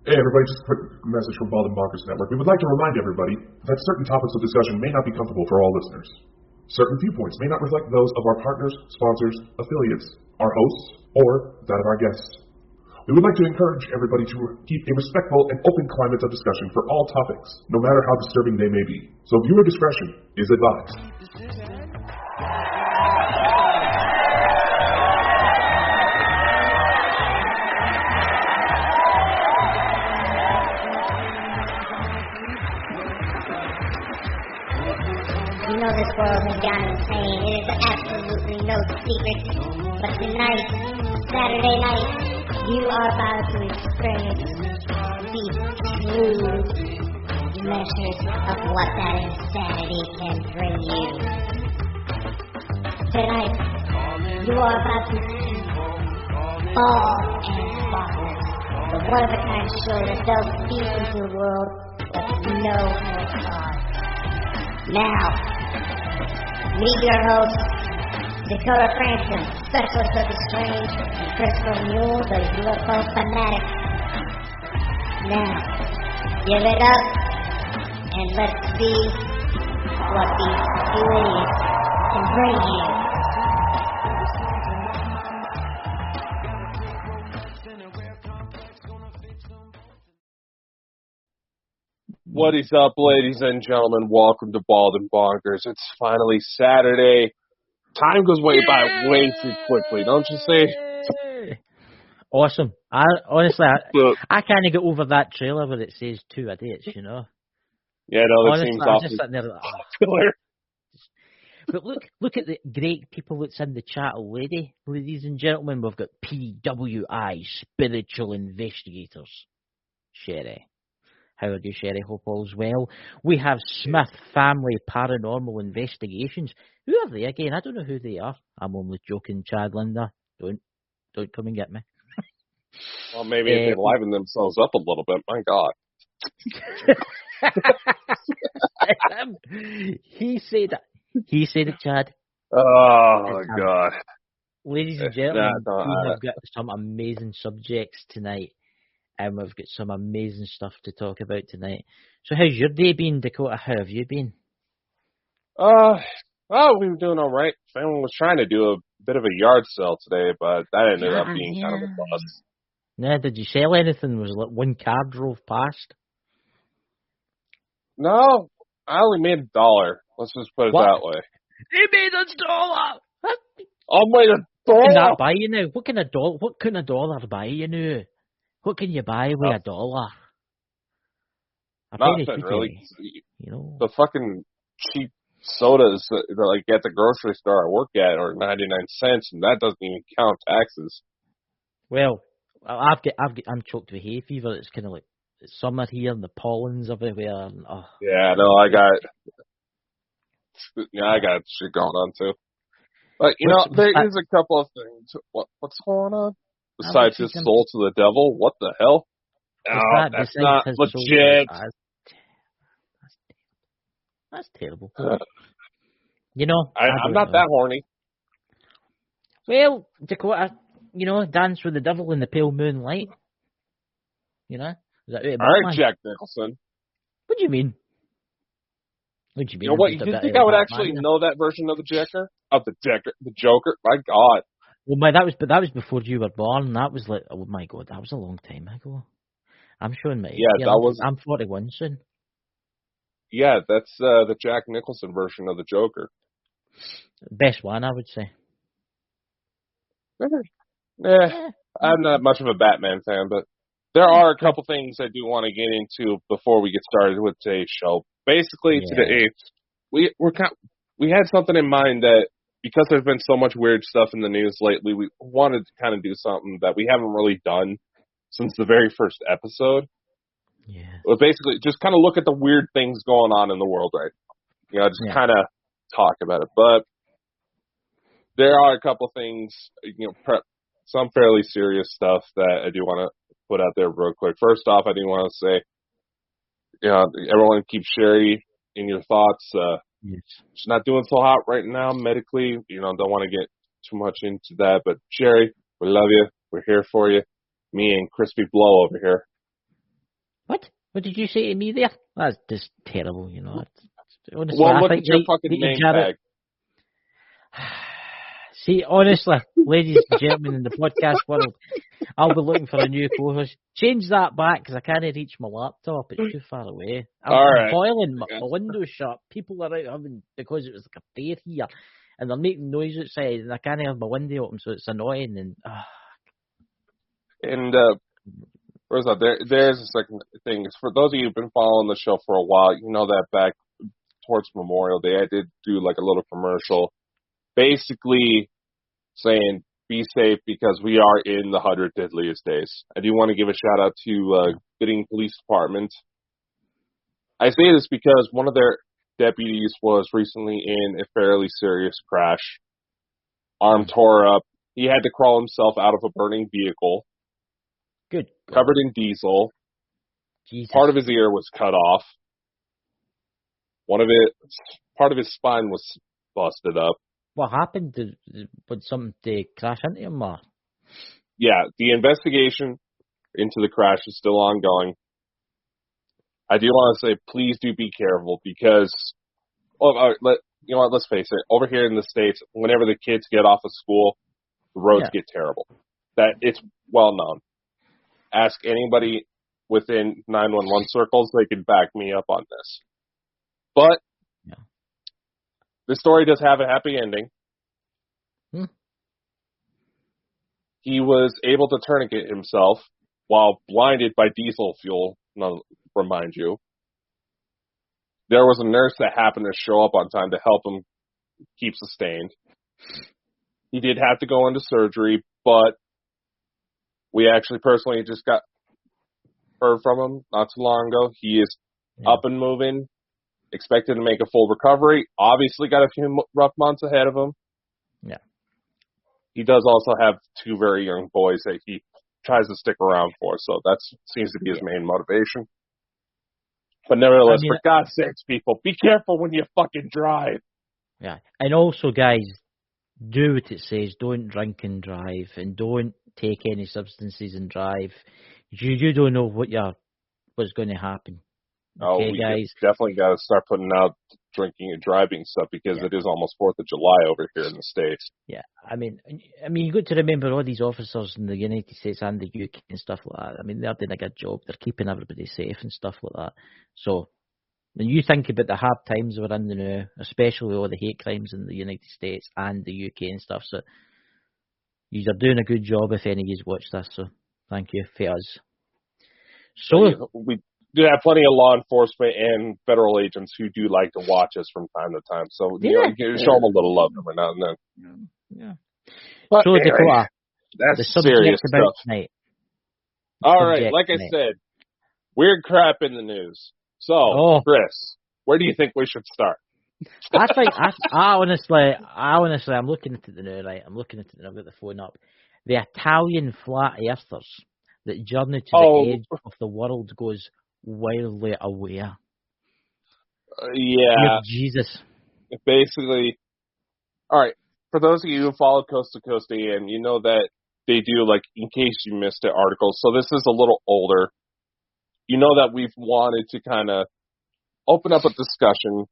Hey everybody, just a quick message from Bald and Bonkers Network. We would like to remind everybody that certain topics of discussion may not be comfortable for all listeners. Certain viewpoints may not reflect those of our partners, sponsors, affiliates, our hosts, or that of our guests. We would like to encourage everybody to keep a respectful and open climate of discussion for all topics, no matter how disturbing they may be. So viewer discretion is advised. You know this world has gone insane. It is absolutely no secret. But tonight, Saturday night, you are about to experience the true measures of what that insanity can bring you. Tonight, you are about to see Bald and Bonkers, the one-of-a-kind show that delves deep into the world with no hands on. Now, meet your hosts, Dakota Franson, Specialist of the Strange, and Christopher Mule, the UFO fanatic. Now, give it up, and let's see what these two idiots can bring you. What is up, ladies and gentlemen? Welcome to Bald and Bonkers. It's finally Saturday. Time goes way too quickly, don't you say? Awesome. I can't get over that trailer where it says 2 idiots, you know. Yeah, no, that Honestly, seems I'm awful. just sitting there like, Popular. But look at the great people that's in the chat already. Ladies and gentlemen, we've got PWI, Spiritual Investigators. Sherry. How are you, Sherry? Hope all's well. We have Smith Family Paranormal Investigations. Who are they again? I don't know who they are. I'm only joking, Chad Linda. Don't come and get me. Well, maybe if they liven themselves up a little bit. My God. He said it, Chad. Oh, God. Ladies and gentlemen, we have got some amazing subjects tonight. And we've got some amazing stuff to talk about tonight. So how's your day been, Dakota? How have you been? Well, we were doing all right. Family was trying to do a bit of a yard sale today, but that ended up being kind of a bust. Yeah, did you sell anything? Was it like one car drove past? No, I only made $1. Let's just put it that way. You made $1! I made $1! What can that buy you now? What can a dollar buy you now? What can you buy with $1? Nothing, really. You know, the fucking cheap sodas that like at the grocery store I work at are 99 cents, and that doesn't even count taxes. Well, I'm choked with hay fever. It's kind of like it's summer here, and the pollen's everywhere. And, Yeah, no, I got shit going on too. But there is a couple of things. What's going on? Besides his soul to the devil, what the hell? No, that's not legit. That's terrible. You know, I'm not that horny. Well, Dakota, dance with the devil in the pale moonlight. You know? Is that all right, Jack Nicholson. What do you mean? What do you mean? You know what? You think I would actually know that version of the Joker? The Joker? My God. Well, that was before you were born. That was like, oh my God, that was a long time ago. I'm showing my age. Yeah, I'm 41 soon. Yeah, that's the Jack Nicholson version of the Joker. Best one, I would say. I'm not much of a Batman fan, but there are a couple things I do want to get into before we get started with today's show. Basically, today we had something in mind that, because there's been so much weird stuff in the news lately, we wanted to kind of do something that we haven't really done since the very first episode. Yeah. But basically, just kind of look at the weird things going on in the world right now. Just kind of talk about it. But there are a couple things, some fairly serious stuff that I do want to put out there real quick. First off, I do want to say, everyone keep Sherry in your thoughts. She's not doing so hot right now medically. Don't want to get too much into that. But Sherry, we love you. We're here for you. Me and Crispy Blow over here. What? What did you say to me there? That's just terrible, you know. Honestly, Well, I look think at your fucking name tag. See, honestly, ladies and gentlemen in the podcast world, I'll be looking for a new co-host. Change that back because I can't reach my laptop. It's too far away. I'm Alright. boiling. My window's shut. People are out having, because it was like a fair here, and they're making noise outside, and I can't have my window open, so it's annoying. And where's that? There's a second thing. For those of you who've been following the show for a while, you know that back towards Memorial Day, I did do like a little commercial, basically saying be safe because we are in the 100 deadliest days. I do want to give a shout out to Gooding Police Department. I say this because one of their deputies was recently in a fairly serious crash. Arm tore up. He had to crawl himself out of a burning vehicle. Good. Covered in diesel. Jesus. Part of his ear was cut off. Part of his spine was busted up. What happened? Would something crash into him? Or? Yeah, the investigation into the crash is still ongoing. I do want to say, please do be careful because, let's face it. Over here in the States, whenever the kids get off of school, the roads get terrible. That it's well known. Ask anybody within 911 circles; they can back me up on this. But the story does have a happy ending. He was able to tourniquet himself while blinded by diesel fuel, remind you. There was a nurse that happened to show up on time to help him keep sustained. He did have to go into surgery, but we actually personally just got heard from him not too long ago. He is up and moving, expected to make a full recovery. Obviously got a few rough months ahead of him. Yeah. He does also have two very young boys that he tries to stick around for, so that seems to be his main motivation. But nevertheless, for God's sakes, people, be careful when you fucking drive. Yeah. And also, guys, do what it says. Don't drink and drive, and don't take any substances and drive. You don't know what's going to happen. Okay, we guys? Definitely got to start putting out drinking and driving stuff because it is almost 4th of July over here in the States. Yeah, I mean, you got to remember all these officers in the United States and the UK and stuff like that. I mean, they're doing a good job. They're keeping everybody safe and stuff like that. So, when you think about the hard times we're in now, especially all the hate crimes in the United States and the UK and stuff, so you're doing a good job if any of you watch this. So, thank you for us. So we do have plenty of law enforcement and federal agents who do like to watch us from time to time. So, you can show them a little love every now and then. Yeah. But so, anyway, Dakota, that's serious stuff. Tonight. All right, like I said, weird crap in the news. So, Chris, where do you think we should start? I honestly, I'm looking at it now, right? I'm looking at it and I've got the phone up. The Italian flat earthers that journey to the edge of the world goes wildly aware. Yeah. Jesus. Basically, all right, for those of you who follow Coast to Coast AM, you know that they do, like, in case you missed it, articles. So this is a little older. You know that we've wanted to kind of open up a discussion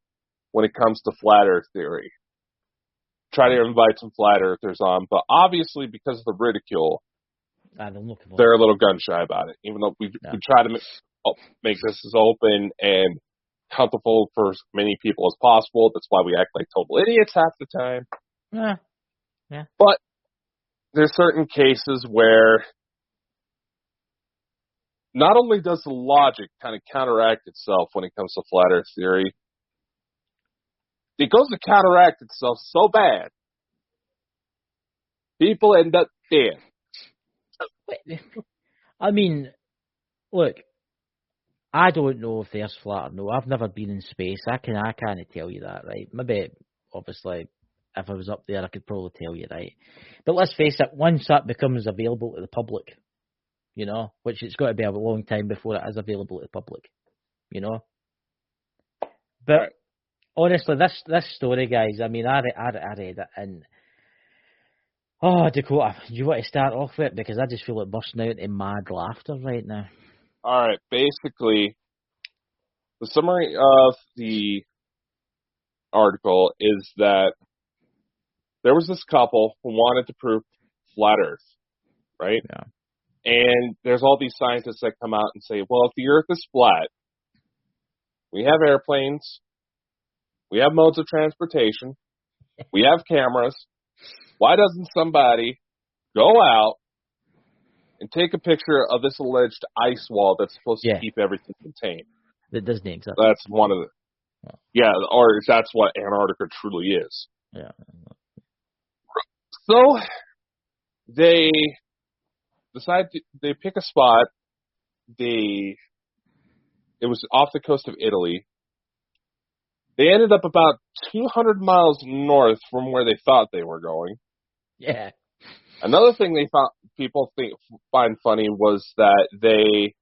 when it comes to flat earth theory. Try to invite some flat earthers on, but obviously because of the ridicule, they're a little gun shy about it. Even though we try to make this as open and comfortable for as many people as possible. That's why we act like total idiots half the time. Yeah. But there's certain cases where not only does the logic kind of counteract itself when it comes to flat earth theory, it goes to counteract itself so bad, people end up dead. I mean, look, I don't know if the Earth's flat or no. I've never been in space. I can't tell you that, right? Maybe, obviously, if I was up there, I could probably tell you, right? But let's face it, once that becomes available to the public, you know, which it's got to be a long time before it is available to the public, you know? But honestly, this story, guys, I mean, I read it and... Oh, Dakota, do you want to start off with it? Because I just feel like bursting out in mad laughter right now. All right. Basically, the summary of the article is that there was this couple who wanted to prove flat Earth, right? Yeah. And there's all these scientists that come out and say, well, if the Earth is flat, we have airplanes, we have modes of transportation, we have cameras. Why doesn't somebody go out and take a picture of this alleged ice wall that's supposed to keep everything contained? That doesn't exist. That's one of the... Yeah, or that's what Antarctica truly is. Yeah. So they decide they pick a spot. It was off the coast of Italy. They ended up about 200 miles north from where they thought they were going. Yeah. Another thing people find funny was that they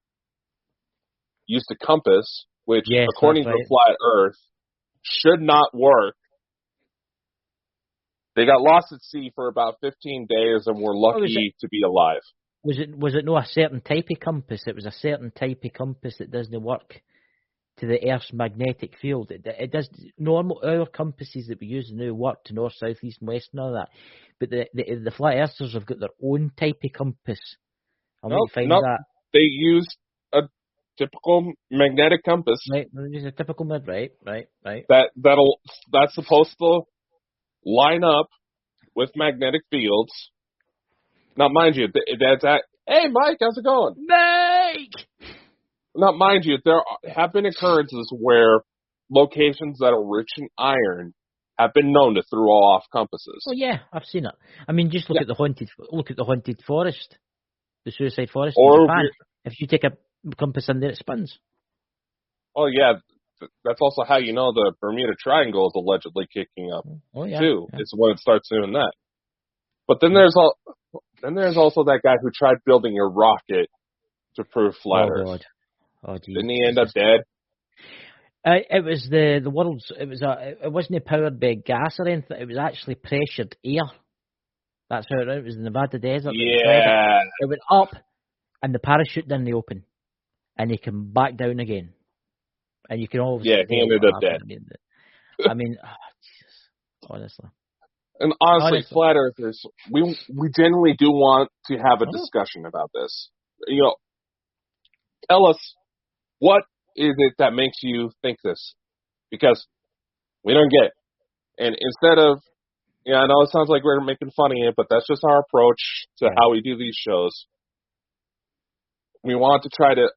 used a compass, which, according to the flat Earth, should not work. They got lost at sea for about 15 days and were lucky to be alive. Was it not a certain type of compass? It was a certain type of compass that doesn't work to the Earth's magnetic field. It does. Our compasses that we use now work to north, south, east, and west and all that. But the flat earthers have got their own type of compass. That. They used a typical magnetic compass. Right, there's a typical right. That's supposed to line up with magnetic fields. Now, mind you, that's at. Hey, Mike, how's it going? Mike. Now, mind you, there have been occurrences where locations that are rich in iron have been known to throw off compasses. Oh yeah, I've seen it. I mean, just look at the haunted forest, the suicide forest in Japan. If you take a compass in there, it spins. Oh yeah, that's also how you know the Bermuda Triangle is allegedly kicking up too. Yeah. It's when it starts doing that. But then there's also that guy who tried building a rocket to prove flat Earth. God. Oh, geez. Didn't he end up dead? It was the world's. It wasn't powered by gas or anything. It was actually pressured air. That's how it was in the Nevada desert. Yeah. It went up, and the parachute didn't open, and he came back down again. And you can always he ended up dead. I mean, Jesus, honestly. And honestly, flat earthers, we genuinely do want to have a discussion about this. You know, tell us, what is it that makes you think this? Because we don't get it. And instead of, I know it sounds like we're making fun of it, but that's just our approach to how we do these shows. We want to try to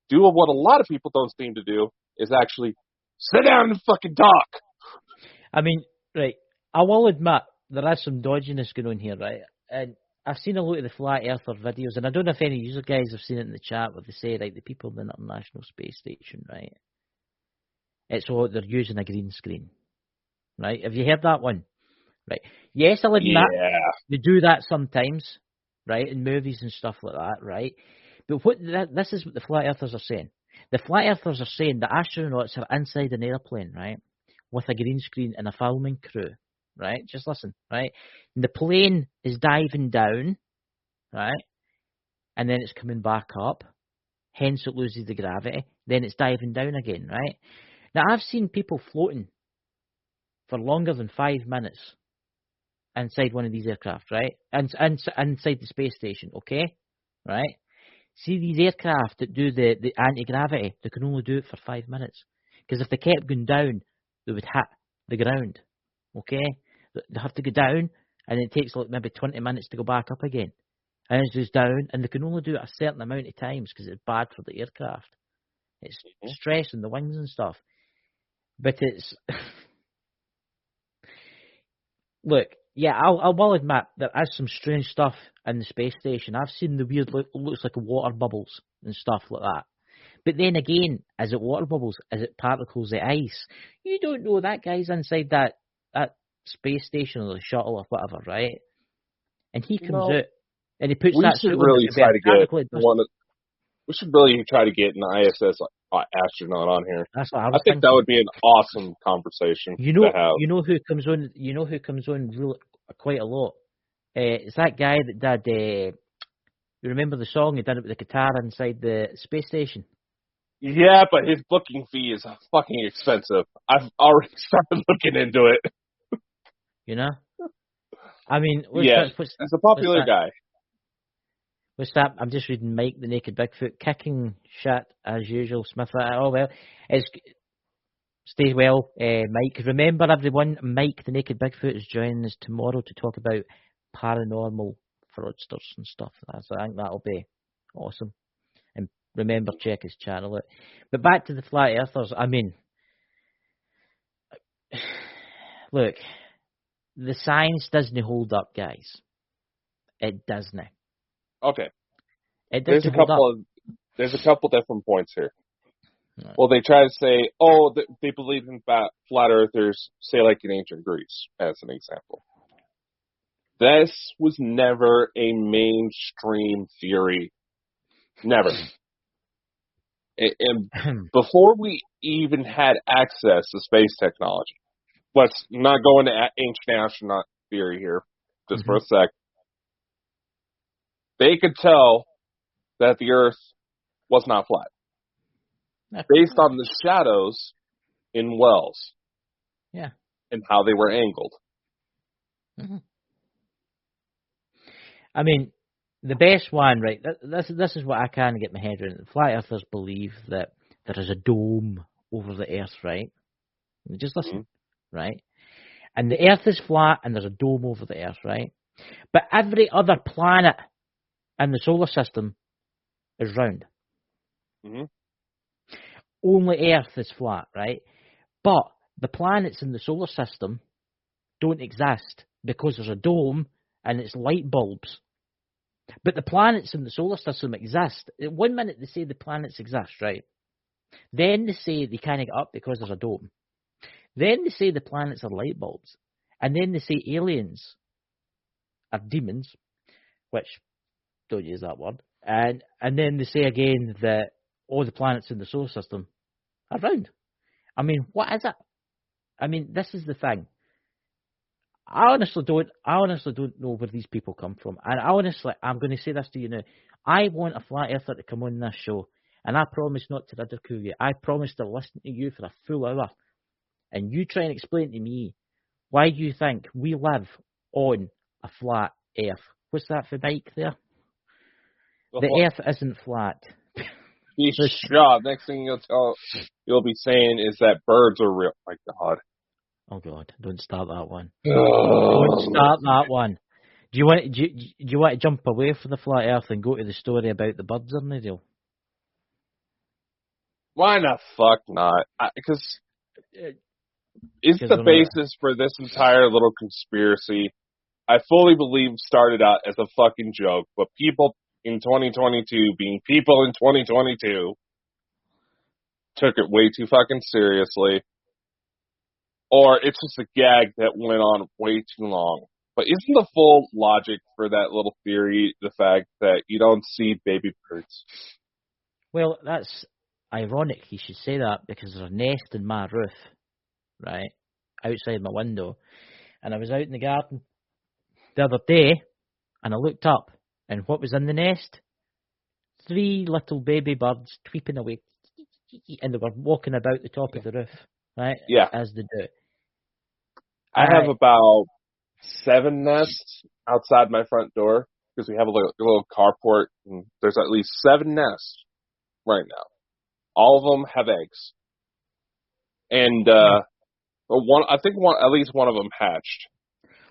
do what a lot of people don't seem to do, is actually sit down and fucking talk. I mean, right, I will admit there is some dodginess going on here, right? And I've seen a lot of the flat earther videos, and I don't know if any of you guys have seen it in the chat where they say, like, the people in the International Space Station, right? It's all they're using a green screen, right? Have you heard that one? Right. Yes, I'll admit they do that sometimes, right, in movies and stuff like that, right? But this is what the flat earthers are saying. The flat earthers are saying that astronauts are inside an airplane, right, with a green screen and a filming crew, right? Just listen, right? And the plane is diving down, right, and then it's coming back up. Hence, it loses the gravity. Then it's diving down again, right? Now, I've seen people floating for longer than 5 minutes inside one of these aircraft, right? And inside the space station, okay? Right? See, these aircraft that do the anti-gravity, they can only do it for 5 minutes. Because if they kept going down, they would hit the ground, okay? They have to go down, and it takes like maybe 20 minutes to go back up again. And it goes down, and they can only do it a certain amount of times because it's bad for the aircraft. It's stressing the wings and stuff. But it's... Look, yeah, I will admit there is some strange stuff in the space station. I've seen the weird, looks like water bubbles and stuff like that. But then again, is it water bubbles? Is it particles of ice? You don't know. That guy's inside that space station or the shuttle or whatever, right? And he comes out and he puts that suit on. We should really try to get an ISS astronaut on here. That's what I think thinking. That would be an awesome conversation to have. You know who comes on? You know who comes on quite a lot? It's that guy that did You remember the song he did it with the guitar inside the space station? Yeah, but his booking fee is fucking expensive. I've already started looking into it. You know? I mean, He's a popular guy. What's that? I'm just reading Mike the Naked Bigfoot kicking shit as usual. Smith. Oh well, stay well, Mike. Remember everyone, Mike the Naked Bigfoot is joining us tomorrow to talk about paranormal fraudsters and stuff. I think that'll be awesome. And remember, check his channel out. But back to the flat earthers. I mean, look, the science doesn't hold up, guys. It doesn't. Okay. There's a couple different points here. Right. Well, they try to say, they believe in flat earthers, say like in ancient Greece, as an example. This was never a mainstream theory. Never. And before we even had access to space technology, let's not go into ancient astronaut theory here, just for a sec. They could tell that the Earth was not flat. Based on the shadows in wells. Yeah. And how they were angled. Mm-hmm. I mean, the best one, right, this is what I can get my head around. The flat earthers believe that there is a dome over the Earth, right? Just listen, right? And the Earth is flat and there's a dome over the Earth, right? But every other planet in the solar system is round. Mm-hmm. Only Earth is flat, right? But the planets in the solar system don't exist because there's a dome and it's light bulbs. But the planets in the solar system exist. 1 minute they say the planets exist, right? Then they say they can't get up because there's a dome. Then they say the planets are light bulbs. And then they say aliens are demons, which, don't use that word. And then they say again that all the planets in the solar system are round. I mean, what is it? I mean, this is the thing. I honestly don't know where these people come from. And I'm going to say this to you now. I want a flat earther to come on this show, and I promise not to ridicule you. I promise to listen to you for a full hour, and you try and explain to me why you think we live on a flat Earth. What's that for Mike there? The Earth isn't flat. Shut. Next thing you'll be saying is that birds are real. My God. Oh God! Don't start that one. Don't start that one. Do you want to jump away from the flat Earth and go to the story about the birds in the deal? Why the fuck not? Because it's the basis for this entire little conspiracy. I fully believe started out as a fucking joke, but people in 2022, being people in 2022, took it way too fucking seriously. Or it's just a gag that went on way too long. But isn't the full logic for that little theory the fact that you don't see baby birds? Well, that's ironic you should say that, because there's a nest in my roof, right, outside my window. And I was out in the garden the other day, and I looked up, and what was in the nest? 3 little baby birds tweeping away, and they were walking about the top of the roof, right? Yeah. As they do. I have about 7 nests outside my front door, because we have a little carport, and there's at least 7 nests right now. All of them have eggs. And at least one of them hatched.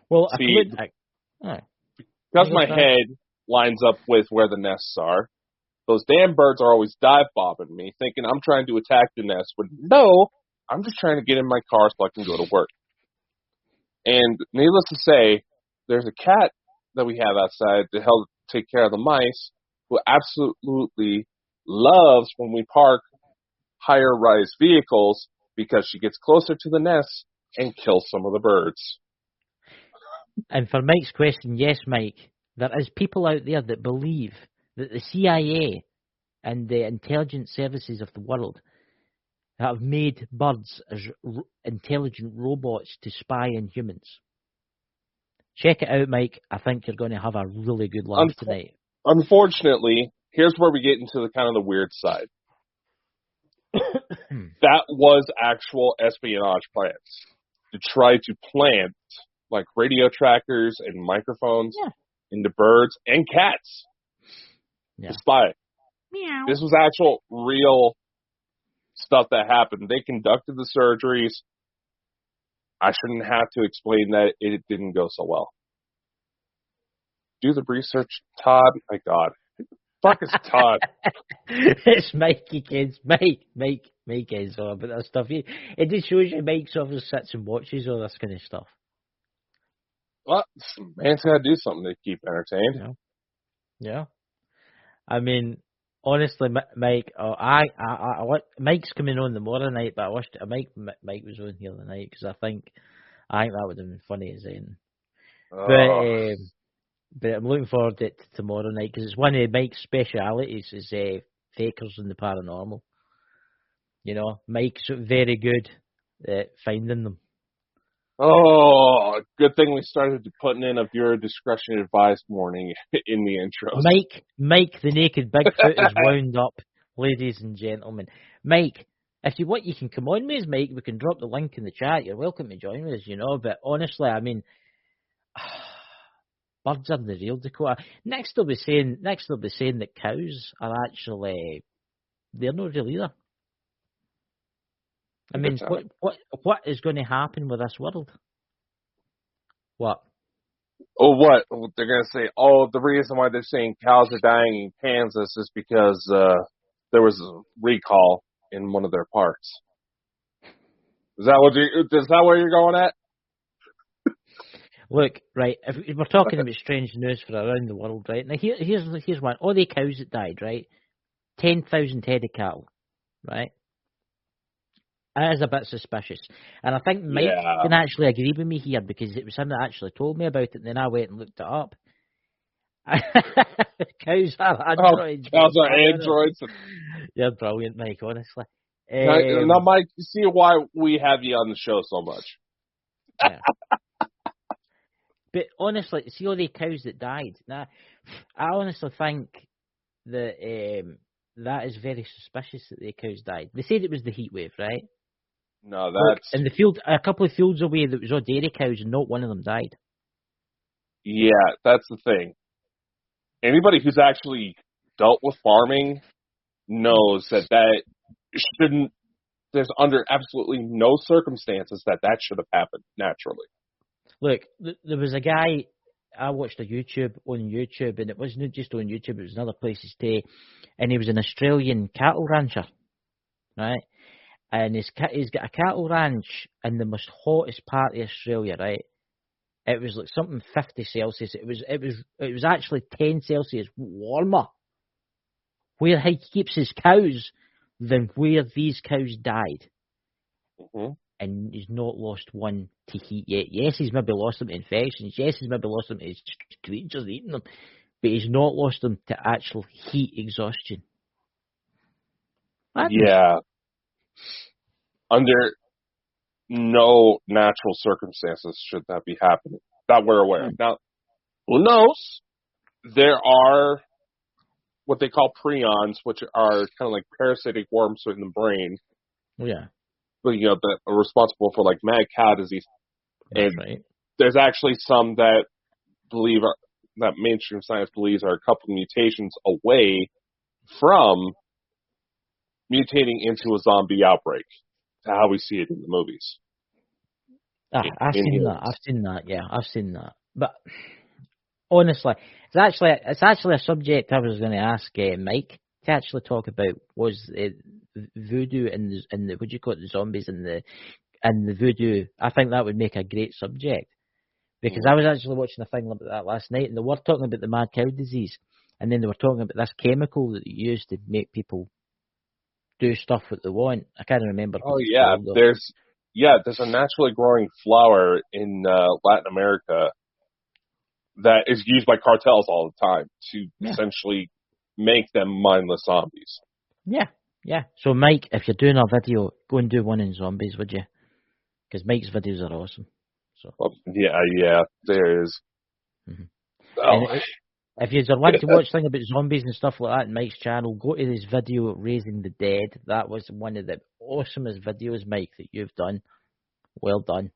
Well, because my head lines up with where the nests are, those damn birds are always dive-bobbing me, thinking I'm trying to attack the nest, when no, I'm just trying to get in my car so I can go to work. And needless to say, there's a cat that we have outside to help take care of the mice, who absolutely loves when we park higher-rise vehicles, because she gets closer to the nest and kills some of the birds. And for Mike's question, yes, Mike, there is people out there that believe that the CIA and the intelligence services of the world have made birds as intelligent robots to spy on humans. Check it out, Mike. I think you're going to have a really good laugh tonight. unfortunately, here's where we get into the kind of the weird side. That was actual espionage plans to try to plant like radio trackers and microphones into birds and cats to spy. Meow. This was actual real stuff that happened. They conducted the surgeries. I shouldn't have to explain that it didn't go so well. Do the research, Todd. My God. Fuck is Todd? It's Mikey, kids. Mike is all about that stuff. It just shows you Mike sort of sits and watches all this kind of stuff. Well, man's got to do something to keep entertained. Yeah. I mean, honestly, Mike, Mike's coming on tomorrow night, but I wished Mike was on here tonight because I think that would have been funny as anything. But I'm looking forward to it tomorrow night because it's one of Mike's specialities is fakers and the paranormal. You know, Mike's very good at finding them. Oh, good thing we started putting in a viewer discretion advised warning in the intro. Mike, the naked Bigfoot is wound up, ladies and gentlemen. Mike, if you want, you can come on with us, Mike. We can drop the link in the chat. You're welcome to join with us, you know. But honestly, I mean, birds are the real Dakota. Next they'll be saying that cows are actually they're not real either. I mean, what is going to happen with this world? What? Oh, what? They're going to say, the reason why they're saying cows are dying in Kansas is because there was a recall in one of their parks. Is that where you're going at? Look, right, if we're talking about strange news for around the world, right? Now, here's one. All the cows that died, right? 10,000 head of cattle, right? That is a bit suspicious. And I think Mike can actually agree with me here because it was him that actually told me about it, and then I went and looked it up. Cows are androids. Cows are androids. You're brilliant, Mike, honestly. Now, Mike, you see why we have you on the show so much. Yeah. But honestly, see all the cows that died. Now, I honestly think that that is very suspicious that the cows died. They said it was the heat wave, right? No, that's... In the field, a couple of fields away, there was all dairy cows, and not one of them died. Yeah, that's the thing. Anybody who's actually dealt with farming knows that shouldn't... There's under absolutely no circumstances that should have happened naturally. Look, there was a guy, I watched on YouTube, and it wasn't just on YouTube, it was in other places too, and he was an Australian cattle rancher, right? And he's got a cattle ranch in the most hottest part of Australia, right? It was like something 50 Celsius. It was actually 10 Celsius warmer where he keeps his cows than where these cows died. Mm-hmm. And he's not lost one to heat yet. Yes, he's maybe lost them to infections. Yes, he's maybe lost them to creatures eating them. But he's not lost them to actual heat exhaustion. Yeah. Under no natural circumstances should that be happening. That we're aware of. Now, who knows? There are what they call prions, which are kind of like parasitic worms in the brain. Yeah. You know, that are responsible for like mad cow disease. That's and right. There's actually some that that mainstream science believes are a couple of mutations away from mutating into a zombie outbreak, to how we see it in the movies. I've seen that. Yeah, I've seen that. But honestly, it's actually a subject I was going to ask Mike to actually talk about was voodoo and the what do you call it, the zombies and the voodoo. I think that would make a great subject because I was actually watching a thing about that last night, and they were talking about the mad cow disease, and then they were talking about this chemical that they use to make people do stuff that they want. I can't remember. Oh yeah, there's a naturally growing flower in Latin America that is used by cartels all the time to essentially make them mindless zombies. Yeah. So Mike, if you're doing a video, go and do one in zombies, would you? Because Mike's videos are awesome. So yeah, there is. Mm-hmm. If you want to watch things about zombies and stuff like that in Mike's channel, go to his video Raising the Dead. That was one of the awesomest videos, Mike, that you've done. Well done.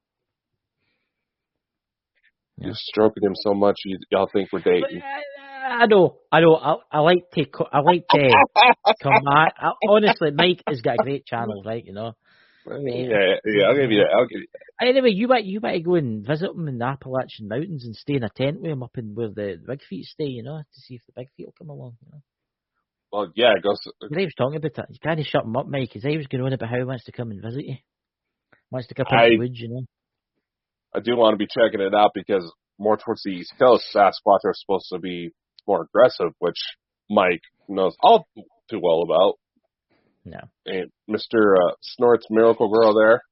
You're stroking him so much, y'all think we're dating. I know. I like to come back. Honestly, Mike has got a great channel, right? You know. Yeah. I'll give you that. Anyway, you might go and visit him in the Appalachian Mountains and stay in a tent with him up in where the Big Feet stay, you know, to see if the Big Feet will come along. You know? Well, yeah, go. He was talking about that. You can't shut him up, Mike, because he was going on about how he wants to come and visit you. Wants to come into the woods, you know. I do want to be checking it out because more towards the East Coast, Sasquatch are supposed to be more aggressive, which Mike knows all too well about. No. And Mr. Snort's Miracle Girl there.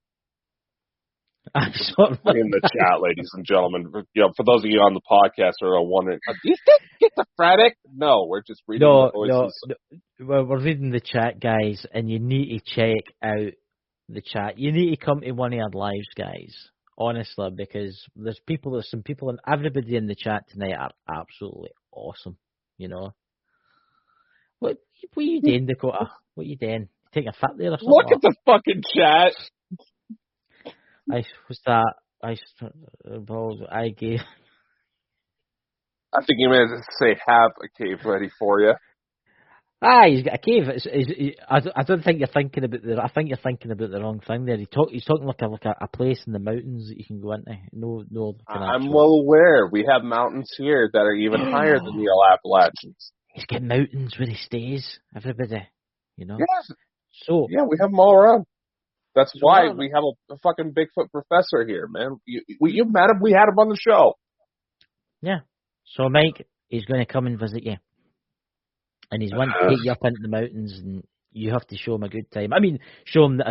Absolutely. In the chat, ladies and gentlemen. You know, for those of you on the podcast who are wondering, are these schizophrenic? No, we're just reading the voices. No, we're reading the chat, guys, and you need to check out the chat. You need to come to one of our lives, guys. Honestly, because there's some people, and everybody in the chat tonight are absolutely awesome. You know. What are you doing, Dakota? What are you doing? Taking a fit there or something? Look at the fucking chat. I gave. I think you meant to say have a cave ready for you. He's got a cave. I don't think you're thinking about I think you're thinking about the wrong thing there. He's talking like a place in the mountains that you can go into. No. I'm well aware. We have mountains here that are even higher than the Appalachians. He's got mountains where he stays. Everybody, you know. Yes. So yeah, we have them all around. That's why we have a fucking Bigfoot professor here, man. You met him. We had him on the show. Yeah. So Mike, he's going to come and visit you. And he's wanting to take you up into the mountains, and you have to show him a good time. I mean, show him the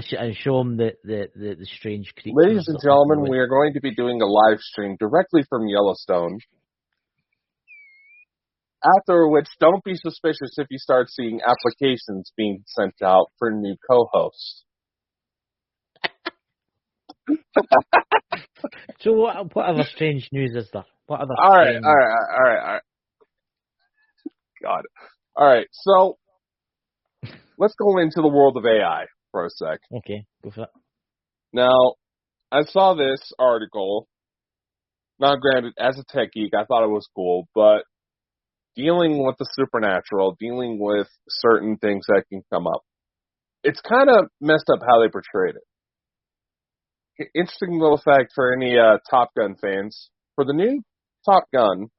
strange creatures. Ladies and gentlemen, we are going to be doing a live stream directly from Yellowstone. After which, don't be suspicious if you start seeing applications being sent out for new co-hosts. So what other strange news is there? What other? All right. God. All right, so let's go into the world of AI for a sec. Okay, go for it. Now, I saw this article. Now, granted, as a tech geek, I thought it was cool, but dealing with the supernatural, dealing with certain things that can come up, it's kind of messed up how they portrayed it. Interesting little fact for any Top Gun fans. For the new Top Gun,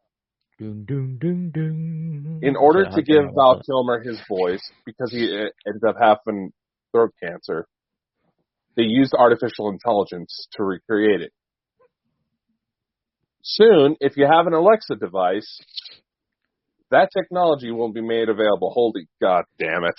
in order to give Val Kilmer his voice, because he ended up having throat cancer, they used artificial intelligence to recreate it. Soon, if you have an Alexa device, that technology will be made available. Holy God damn it.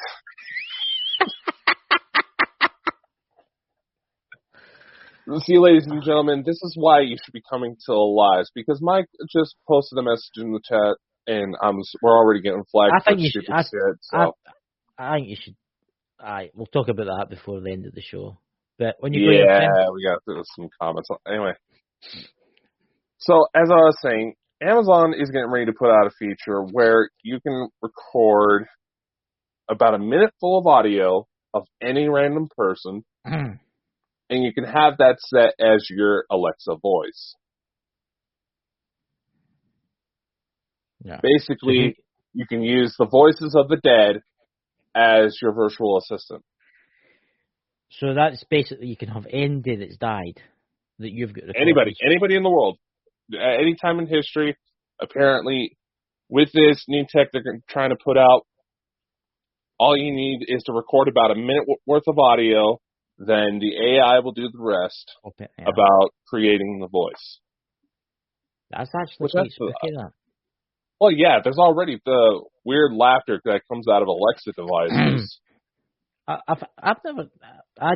See, ladies and gentlemen, this is why you should be coming to lives, because Mike just posted a message in the chat, and we're already getting flagged for stupid shit. So. I think you should. We'll talk about that before the end of the show. But when you we got some comments. Anyway, so as I was saying, Amazon is getting ready to put out a feature where you can record about a minute full of audio of any random person. And you can have that set as your Alexa voice. Yeah. Basically, you can use the voices of the dead as your virtual assistant. So that's basically, you can have anybody that's died that you've got. Anybody in the world, at any time in history. Apparently, with this new tech they're trying to put out, all you need is to record about a minute worth of audio. Then the AI will do the rest about creating the voice. That's actually quite spooky, that. Well, yeah, there's already the weird laughter that comes out of Alexa devices. I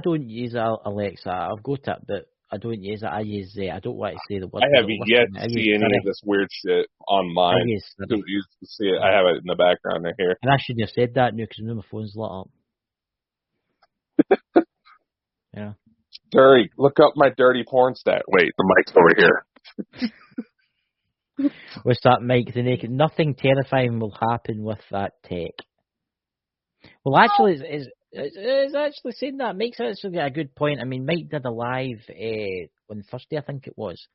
don't use Alexa. I've got it, but I don't use it. I don't want to say the word. I have yet to see any of this weird shit on mine. You see it. I have it in the background right here. And I shouldn't have said that now because my phone's lit up. Yeah. Dirty. Look up my dirty porn stat. Wait, the mic's over here. With that Mike the Naked. Nothing terrifying will happen with that tech. Well, actually, it's actually saying that. Mike's actually got a good point. I mean, Mike did a live on Thursday, I think it was.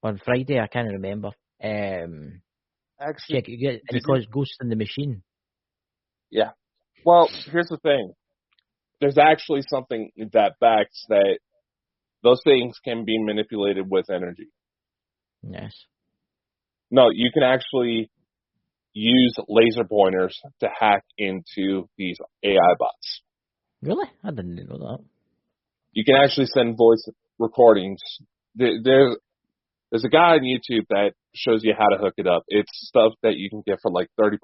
On Friday, I can't remember. Actually, check it, and he calls Ghost in the Machine. Yeah. Well, here's the thing. There's actually something that backs that those things can be manipulated with energy. Yes. No, you can actually use laser pointers to hack into these AI bots. Really? I didn't know that. You can actually send voice recordings. There's a guy on YouTube that shows you how to hook it up. It's stuff that you can get for like $30.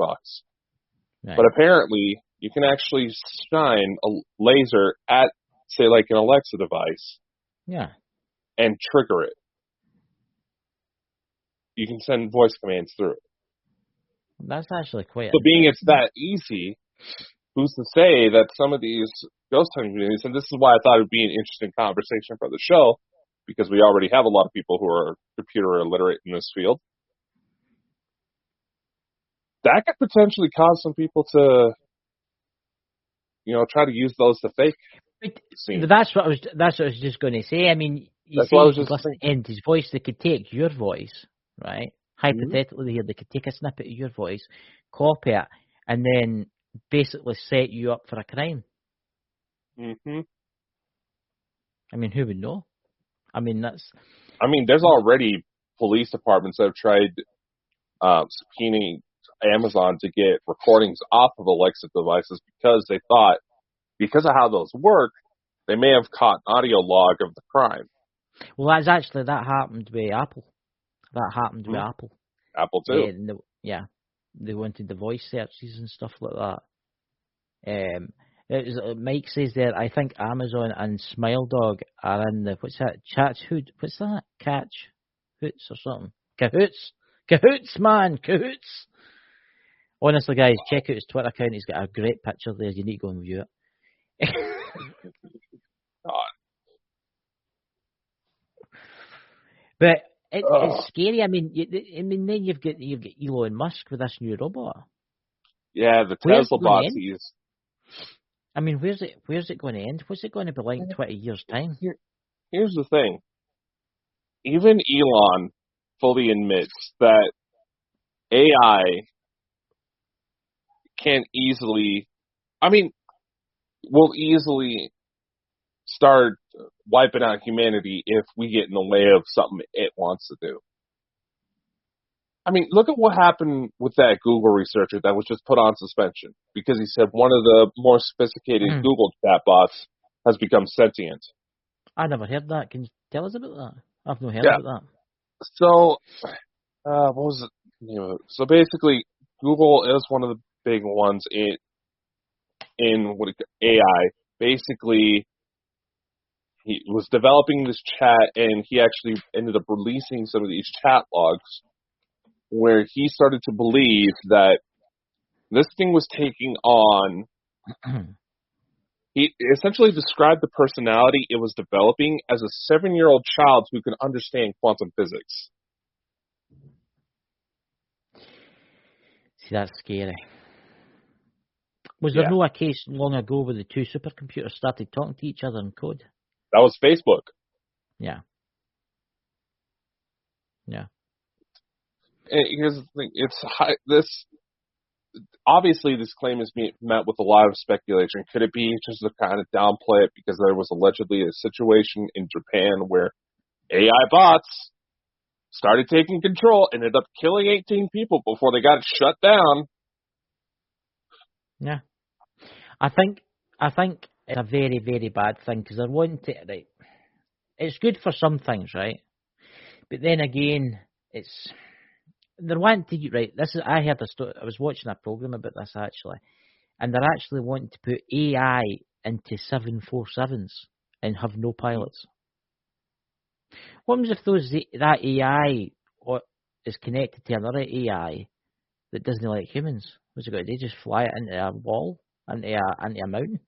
Right. But apparently, you can actually shine a laser at, say, like an Alexa device. Yeah. And trigger it. You can send voice commands through it. That's actually quite. So being it's that easy, who's to say that some of these ghost hunting communities, and this is why I thought it would be an interesting conversation for the show, because we already have a lot of people who are computer illiterate in this field. That could potentially cause some people to, try to use those to fake. But that's what I was just going to say. I mean, you say you could listen to his voice. They could take your voice, right? Hypothetically, they could take a snippet of your voice, copy it, and then basically set you up for a crime. Mm-hmm. I mean, who would know? I mean, there's already police departments that have tried subpoenaing Amazon to get recordings off of Alexa devices because they thought, because of how those work, they may have caught an audio log of the crime. Well, that happened with Apple. That happened with Apple. Apple too. They wanted the voice searches and stuff like that. Mike says there, I think Amazon and SmileDog are in the, what's that, what's that? Cahoots or something? Cahoots, man, Cahoots. Honestly, guys, check out his Twitter account. He's got a great picture there. You need to go and view it. But it's scary. I mean, then you've got Elon Musk with this new robot. Yeah, the Tesla bots. I mean, where's it going to end? What's it going to be like in 20 years' time? Here's the thing. Even Elon fully admits that AI will easily start wiping out humanity if we get in the way of something it wants to do. I mean, look at what happened with that Google researcher that was just put on suspension because he said one of the more sophisticated Google chatbots has become sentient. I never heard that. Can you tell us about that? I've not heard about that. So, what was it? So basically, Google is one of the big ones in AI. Basically, he was developing this chat, and he actually ended up releasing some of these chat logs where he started to believe that this thing was taking on. He essentially described the personality it was developing as a 7-year-old child who can understand quantum physics. See, that's scary. Was there no a case long ago where the two supercomputers started talking to each other in code? That was Facebook. Yeah. And here's the thing: obviously this claim is met with a lot of speculation. Could it be just to kind of downplay it because there was allegedly a situation in Japan where AI bots started taking control, ended up killing 18 people before they got shut down? Yeah. I think it's a very, very bad thing because they're wanting to, right, it's good for some things, right? But then again, they're wanting to, right, I heard a story, I was watching a program about this actually, and they're actually wanting to put AI into 747s and have no pilots. What happens if that AI is connected to another AI that doesn't like humans? What's it got to do? Just fly it into a wall, into a mountain?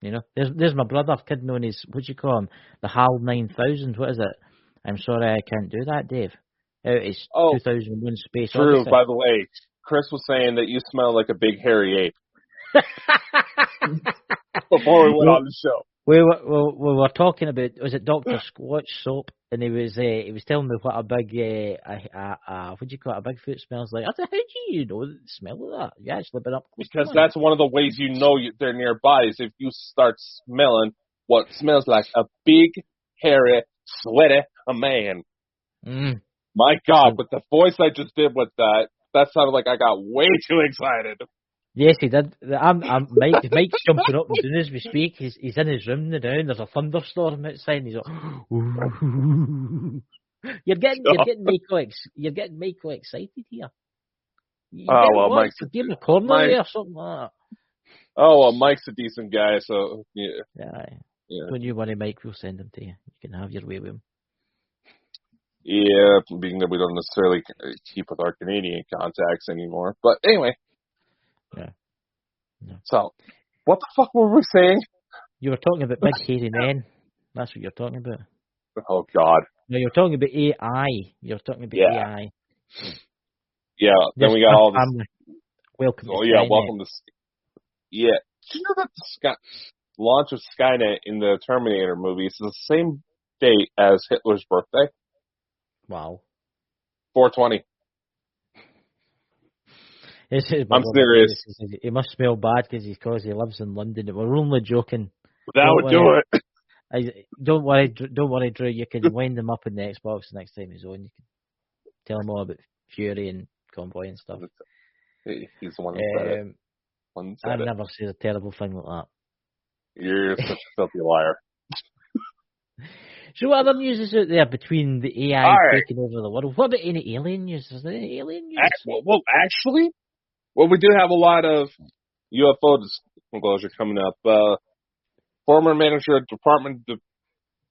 You know, there's my brother, kid known as, what do you call him? The HAL 9000. What is it? I'm sorry, I can't do that, Dave. It's 2001 Space True, Odyssey. by the way. Chris was saying that you smell like a big hairy ape before we went on the show. We were talking about, was it Dr. Squatch soap? And he was telling me what a big what do you call it? A Bigfoot smells like. I said, how do you know the smell of that? You actually been up close Because to that's one of the ways you know they're nearby is if you start smelling what smells like a big, hairy, sweaty man. My God, with the voice I just did with that sounded like I got way too excited. Yes, he did. Mike's jumping up and down as we speak. He's in his room now, and there's a thunderstorm outside, and he's like, You're getting Michael excited here. Mike's Give him a corner there or something like that. Oh, well, Mike's a decent guy, so yeah. Don't you worry, Mike. We'll send him to you. You can have your way with him. Yeah, being that we don't necessarily keep with our Canadian contacts anymore. But anyway. Yeah. So, what the fuck were we saying? You were talking about big hairy men. That's what you're talking about. Oh, God. No, you're talking about AI. You're talking about AI. Yeah, then we got all this. Welcome to Skynet. Welcome to... Yeah. Did you know that the launch of Skynet in the Terminator movies is the same date as Hitler's birthday? Wow. 4/20. I'm serious. He must smell bad because he lives in London. We're only joking. That would do it. Don't worry, Drew. You can wind him up in the Xbox next time he's on. You can tell him all about Fury and Convoy and stuff. He's the one that said it. I've never said a terrible thing like that. You're such a filthy liar. So what other news is out there between the AI taking over the world? What about any alien news? Is there any alien news? Actually, we do have a lot of UFO disclosure coming up. Former manager of Department of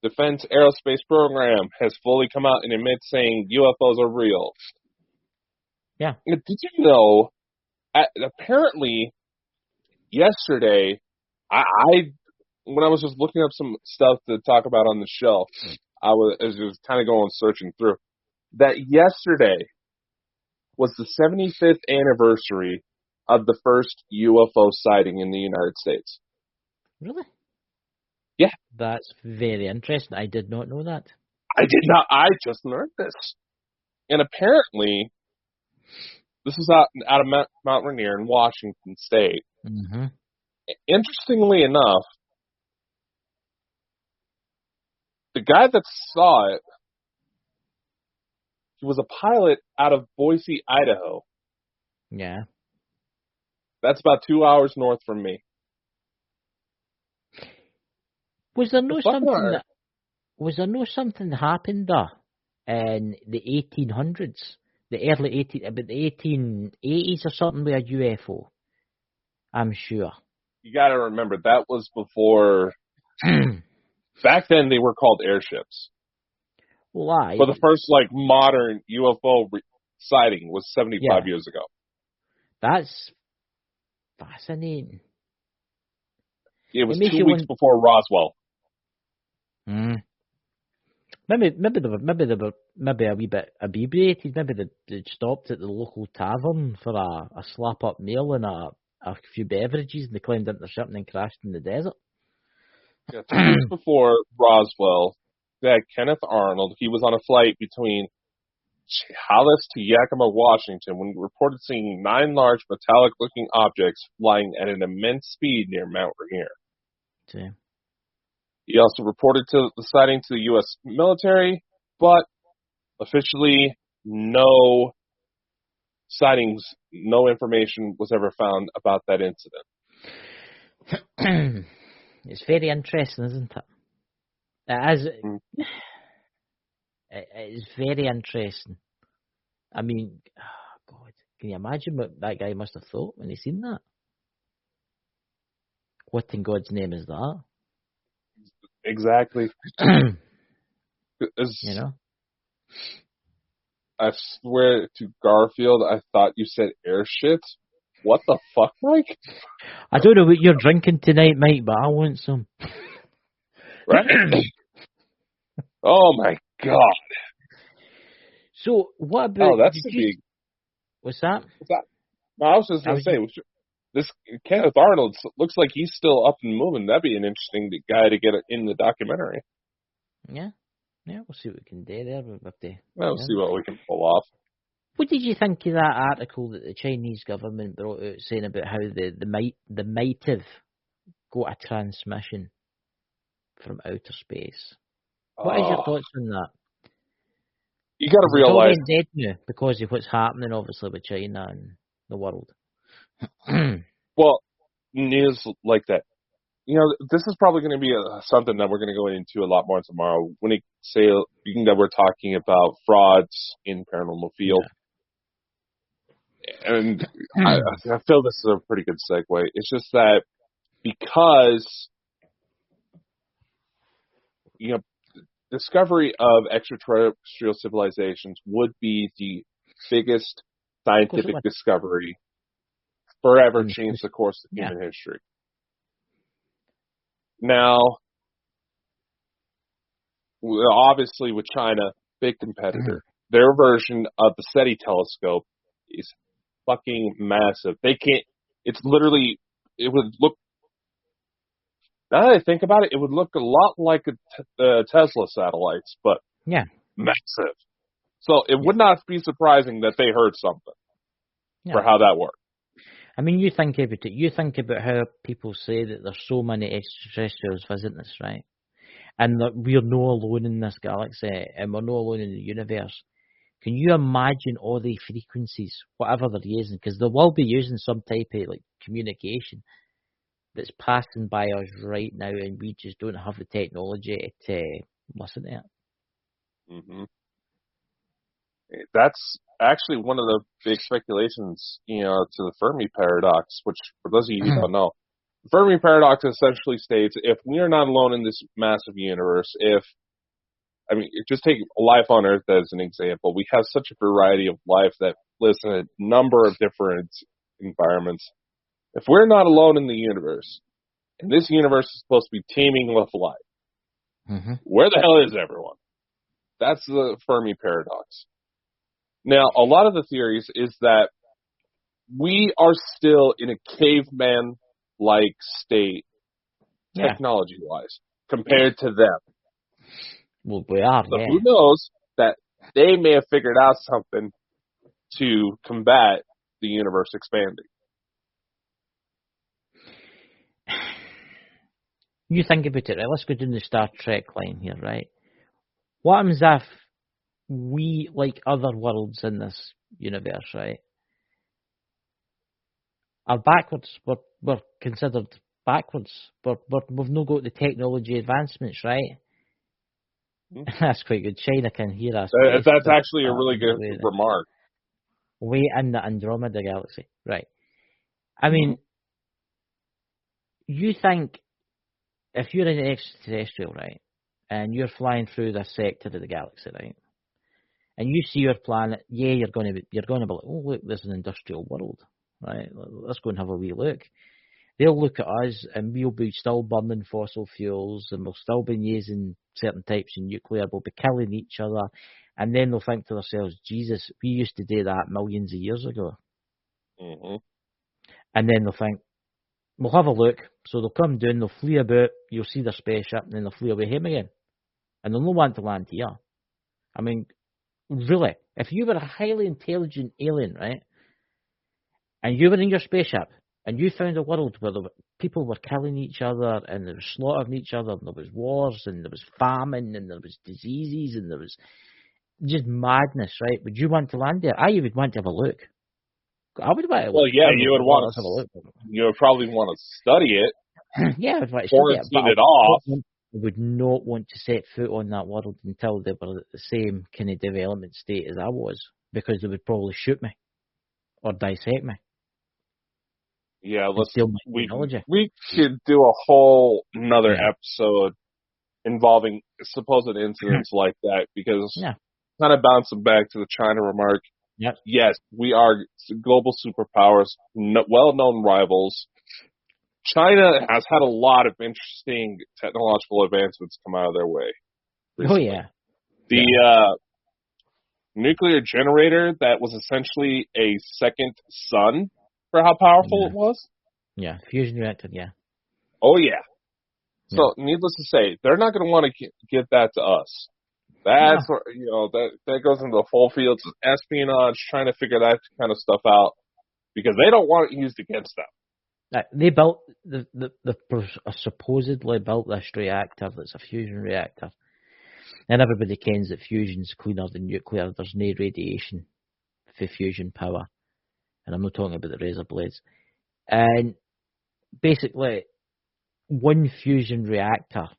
Defense Aerospace Program has fully come out and admits saying UFOs are real. Yeah. Did you know, apparently, yesterday, when I was just looking up some stuff to talk about on the show, I was kind of going searching through, that yesterday was the 75th anniversary of the first UFO sighting in the United States. Really? Yeah. That's very interesting. I did not know that. I did not. I just learned this. And apparently, this is out of Mount Rainier in Washington State. Mm-hmm. Interestingly enough, the guy that saw it, he was a pilot out of Boise, Idaho. Yeah. That's about 2 hours north from me. Was there no something that happened there in the 1800s, the early 1880s or something with a UFO? I'm sure. You got to remember that was before. Back then, they were called airships. Why? But the first modern UFO sighting was 75 years ago. That's fascinating. It was 2 weeks before Roswell. Maybe they were a wee bit inebriated. Maybe they stopped at the local tavern for a slap up meal and a few beverages, and they climbed into the ship and then crashed in the desert. Yeah, 2 weeks before Roswell, Kenneth Arnold, he was on a flight between Chehalis to Yakima, Washington, when he reported seeing 9 large metallic-looking objects flying at an immense speed near Mount Rainier. Okay. He also reported the sighting to the U.S. military, but officially no sightings, no information was ever found about that incident. It's very interesting, isn't it? It is very interesting. I mean, oh God, can you imagine what that guy must have thought when he seen that? What in God's name is that? Exactly. You know? I swear to Garfield, I thought you said airships. what the fuck, Mike? I don't know what you're drinking tonight, Mike, but I want some. Right? Oh my god. So, what about... that's the big... What's that? No, I was just going to say, this Kenneth Arnold looks like he's still up and moving. That'd be an interesting guy to get in the documentary. Yeah, we'll see what we can do there. We'll see what we can pull off. What did you think of that article that the Chinese government brought out saying about how they might have got a transmission from outer space? What is your thoughts on that? You got to realize... It's all dead now because of what's happening, obviously, with China and the world. Well, news like that. This is probably going to be something that we're going to go into a lot more tomorrow. When we're talking about frauds in paranormal field. Yeah. And I feel this is a pretty good segue. It's just that because, discovery of extraterrestrial civilizations would be the biggest scientific discovery forever change the course of human history. Now, obviously with China, big competitor, their version of the SETI telescope is fucking massive. It would look, now that I think about it, it would look a lot like the Tesla satellites, but massive. So it would not be surprising that they heard something for how that worked. I mean, you think about it. You think about how people say that there's so many extraterrestrials visiting us, right? And that we're no alone in this galaxy, and we're no alone in the universe. Can you imagine all the frequencies, whatever they're using? Because they will be using some type of communication that's passing by us right now, and we just don't have the technology to listen to it. Mm-hmm. That's actually one of the big speculations, to the Fermi paradox, which, for those of you who don't know, the Fermi paradox essentially states, if we are not alone in this massive universe, just take life on Earth as an example. We have such a variety of life that lives in a number of different environments. If we're not alone in the universe, and this universe is supposed to be teeming with life, where the hell is everyone? That's the Fermi paradox. Now, a lot of the theories is that we are still in a caveman-like state, technology-wise, compared to them. Well, we are, so who knows that they may have figured out something to combat the universe expanding. You think about it, right? Let's go down the Star Trek line here, right? What happens if we, like other worlds in this universe, right, are backwards? We're considered backwards. We've not got the technology advancements, right? That's quite good. China can hear us. That's actually a really good remark. Way in the Andromeda galaxy, right? I mean, you think if you're an extraterrestrial, right, and you're flying through this sector of the galaxy, right, and you see your planet, you're going to be like, oh look, there's an industrial world, right? Let's go and have a wee look. They'll look at us, and we'll be still burning fossil fuels, and we'll still be using certain types of nuclear. We'll be killing each other, and then they'll think to themselves, Jesus, we used to do that millions of years ago. And then they'll think, we'll have a look. So they'll come down, they'll flee about, you'll see their spaceship, and then they'll flee away home again. And they'll not want to land here. I mean, really, if you were a highly intelligent alien, right, and you were in your spaceship, and you found a world where people were killing each other, and they were slaughtering each other, and there was wars, and there was famine, and there was diseases, and there was just madness, right? Would you want to land there? I would want to have a look. I would want to. Well, yeah, you would want to have a look. You would probably want to study it. Yeah, I'd want to study it. But it off. I would not want to set foot on that world until they were at the same kind of development state as I was, because they would probably shoot me or dissect me. Yeah, we could do a whole another episode involving supposed incidents like that, because kind of bouncing back to the China remark, Yep. Yes, we are global superpowers, well-known rivals. China has had a lot of interesting technological advancements come out of their way recently. Oh, yeah. The nuclear generator that was essentially a second sun for how powerful it was. Yeah, fusion reactor, yeah. Oh, yeah. So, needless to say, they're not going to want to give that to us. That's where, that goes into the whole fields of espionage, trying to figure that kind of stuff out, because they don't want it used against them. They built supposedly built this reactor that's a fusion reactor, and everybody kens that fusion's cleaner than nuclear. There's no radiation for fusion power, and I'm not talking about the razor blades. And basically, one fusion reactor,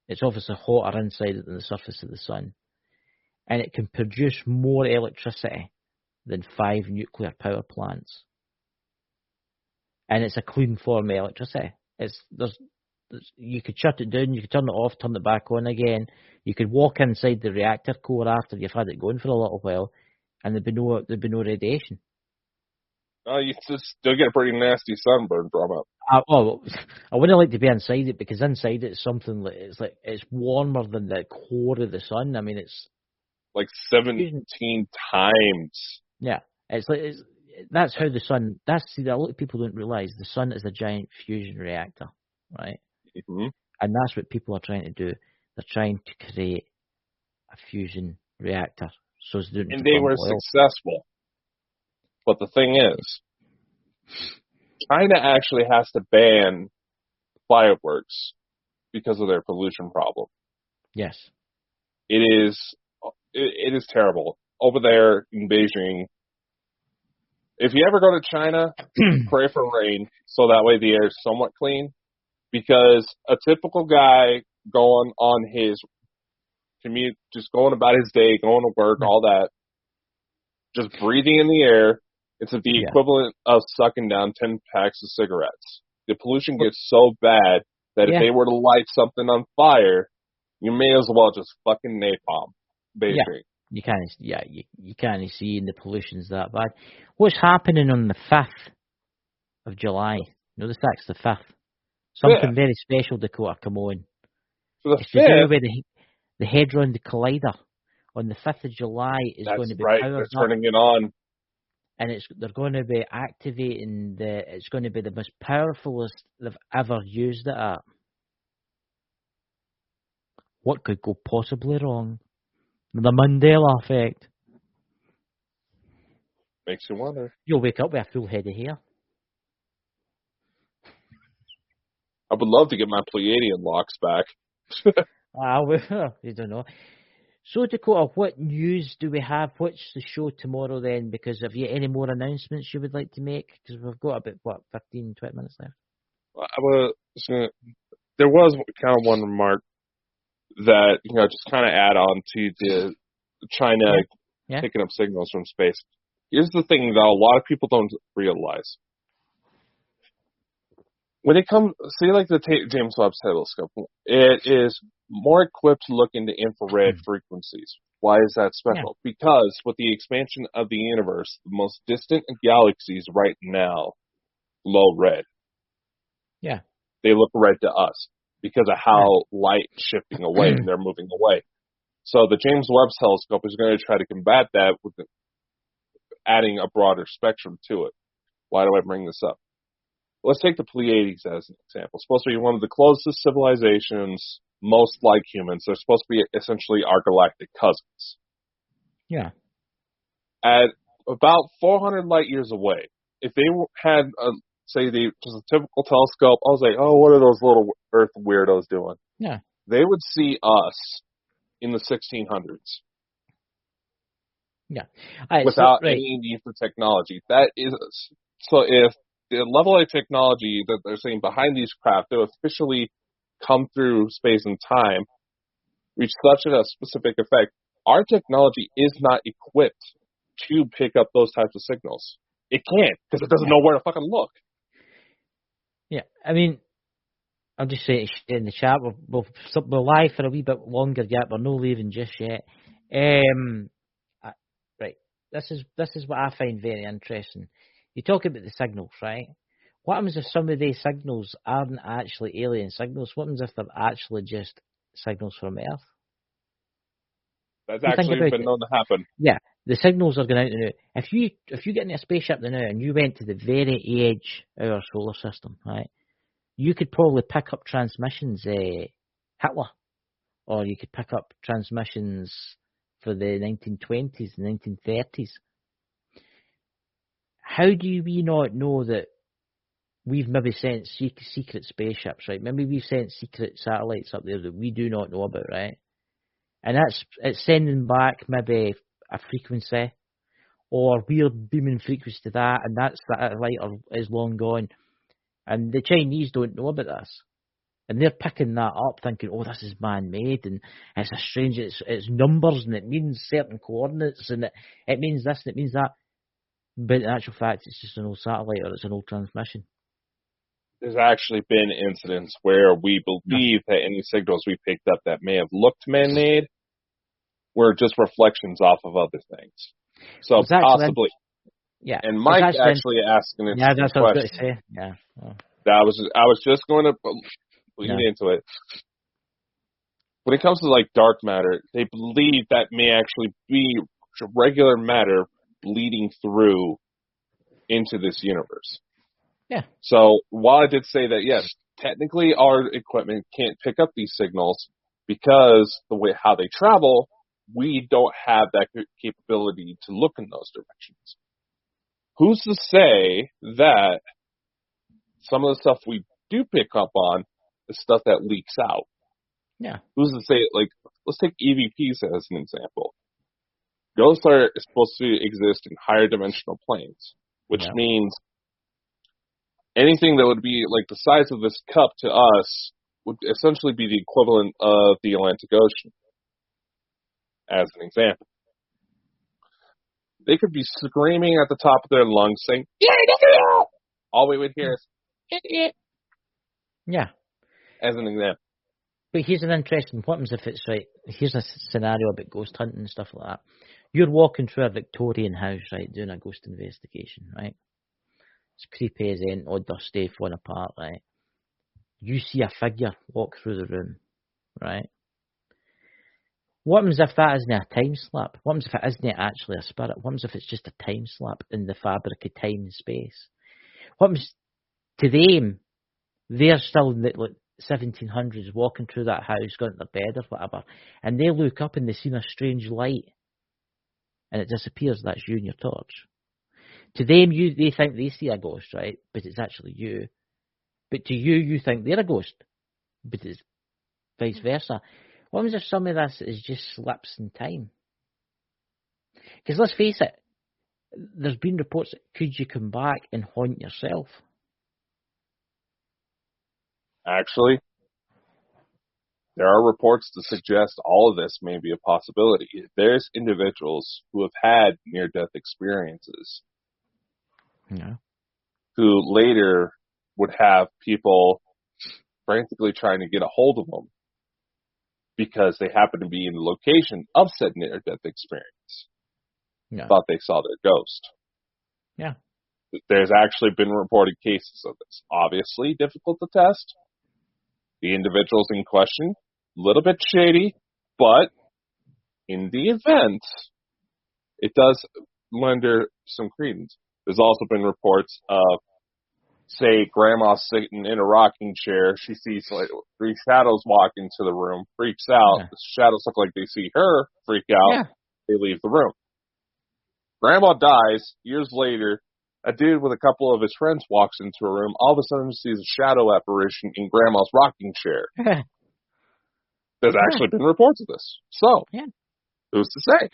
it's obviously hotter inside it than the surface of the sun, and it can produce more electricity than 5 nuclear power plants. And it's a clean form of electricity. You could shut it down, you could turn it off, turn it back on again. You could walk inside the reactor core after you've had it going for a little while, and there'd be no radiation. Oh, you just still get a pretty nasty sunburn from it. I wouldn't like to be inside it, because inside it's something like it's warmer than the core of the sun. I mean, it's like 17 times. Yeah, that's how the sun. A lot of people don't realize the sun is a giant fusion reactor, right? Mm-hmm. And that's what people are trying to do. They're trying to create a fusion reactor, and they were successful. But the thing is, China actually has to ban fireworks because of their pollution problem. Yes. It is terrible. Over there in Beijing, if you ever go to China, pray for rain so that way the air is somewhat clean. Because a typical guy going on his commute, just going about his day, going to work, all that, just breathing in the air, it's the equivalent of sucking down 10 packs of cigarettes. The pollution gets so bad that if they were to light something on fire, you may as well just fucking napalm Beijing. Yeah. You can't see the pollution's that bad. What's happening on the 5th of July? No, the 6th, the 5th. Something very special, Dakota, come on. So the it's 5th, to do with the Hadron Collider. On the 5th of July is going to be powered they're up. turning it on. And they're going to be activating it's going to be the most powerfulest they've ever used it at. What could go possibly wrong? The Mandela effect. Makes you wonder. You'll wake up with a full head of hair. I would love to get my Pleiadian locks back. You don't know. So, Dakota, what news do we have? What's the show tomorrow then? Because have you any more announcements you would like to make? Because we've got about, 15, 20 minutes left. There was kind of one remark that, just kind of add on to the China picking up signals from space. Here's the thing, though, a lot of people don't realize. When it comes, like the James Webb Telescope, it is more equipped to look into infrared frequencies. Why is that special? Yeah. Because with the expansion of the universe, the most distant galaxies right now glow red. Yeah. They look red to us because of how light shifting away and they're moving away. So the James Webb Telescope is going to try to combat that with adding a broader spectrum to it. Why do I bring this up? Let's take the Pleiades as an example. It's supposed to be one of the closest civilizations, most like humans. They're supposed to be essentially our galactic cousins. Yeah. At about 400 light years away, if they had, just a typical telescope, I was like, oh, what are those little Earth weirdos doing? Yeah. They would see us in the 1600s. Yeah. Without any need for technology. That is, so if the level of technology that they're saying behind these craft that officially come through space and time reach such a specific effect, our technology is not equipped to pick up those types of signals. It can't, because it doesn't know where to fucking look. Yeah, I mean, I'm just saying in the chat, we're live for a wee bit longer yet. We're no leaving just yet. Right. this is what I find very interesting. You talk about the signals, right? What happens if some of these signals aren't actually alien signals? What happens if they're actually just signals from Earth? That's actually been known to happen. Yeah, the signals are going out now. If you get in a spaceship now and you went to the very edge of our solar system, right, you could probably pick up transmissions Hitler, or you could pick up transmissions for the 1920s, the 1930s. How do we not know that we've maybe sent secret spaceships, right? Maybe we've sent secret satellites up there that we do not know about, right? And it's sending back maybe a frequency, or we're beaming frequency to that, and that light is long gone. And the Chinese don't know about this. And they're picking that up, thinking, oh, this is man-made, and it's a strange, it's numbers, and it means certain coordinates, and it means this, and it means that. But in actual fact, it's just an old satellite, or it's an old transmission. There's actually been incidents where we believe that any signals we picked up that may have looked man-made were just reflections off of other things. So possibly. Yeah. And Mike actually asking a question. Yeah, that's what I was going to say. Yeah. Oh. I was just going to lead into it. When it comes to like dark matter, they believe that may actually be regular matter bleeding through into this universe. Yeah. So while I did say that, yes, technically our equipment can't pick up these signals because the way how they travel, we don't have that capability to look in those directions. Who's to say that some of the stuff we do pick up on is stuff that leaks out? Yeah. Who's to say, like, let's take EVPs as an example. Ghosts are supposed to exist in higher dimensional planes, which means anything that would be like the size of this cup to us would essentially be the equivalent of the Atlantic Ocean, as an example. They could be screaming at the top of their lungs saying, yeah, all we would hear is, yeah, as an example. But here's an interesting, what happens if it's right, here's a scenario about ghost hunting and stuff like that. You're walking through a Victorian house, right, doing a ghost investigation, right? It's creepy as in, or dusty, falling apart, right? You see a figure walk through the room, right? What happens if that isn't a time slip? What happens if it isn't actually a spirit? What happens if it's just a time slip in the fabric of time and space? What happens to them? They're still in the 1700s walking through that house, going to their bed or whatever, and they look up and they see a strange light, and it disappears. That's you and your torch. To them, they think they see a ghost, right? But it's actually you. But to you, you think they're a ghost, but it's vice versa. What happens if some of this is just slips in time? Because let's face it, there's been reports that could you come back and haunt yourself? Actually, there are reports to suggest all of this may be a possibility. There's individuals who have had near-death experiences who later would have people frantically trying to get a hold of them because they happen to be in the location of said near-death experience. Thought they saw their ghost. Yeah. There's actually been reported cases of this. Obviously difficult to test. The individuals in question, a little bit shady, but in the event, it does lend some credence. There's also been reports of, say, grandma sitting in a rocking chair. She sees like 3 shadows walk into the room, freaks out. The shadows look like they see her, freak out. They leave the room. Grandma dies. Years later, a dude with a couple of his friends walks into a room. All of a sudden, sees a shadow apparition in grandma's rocking chair. There's actually been reports of this. So, who's to say?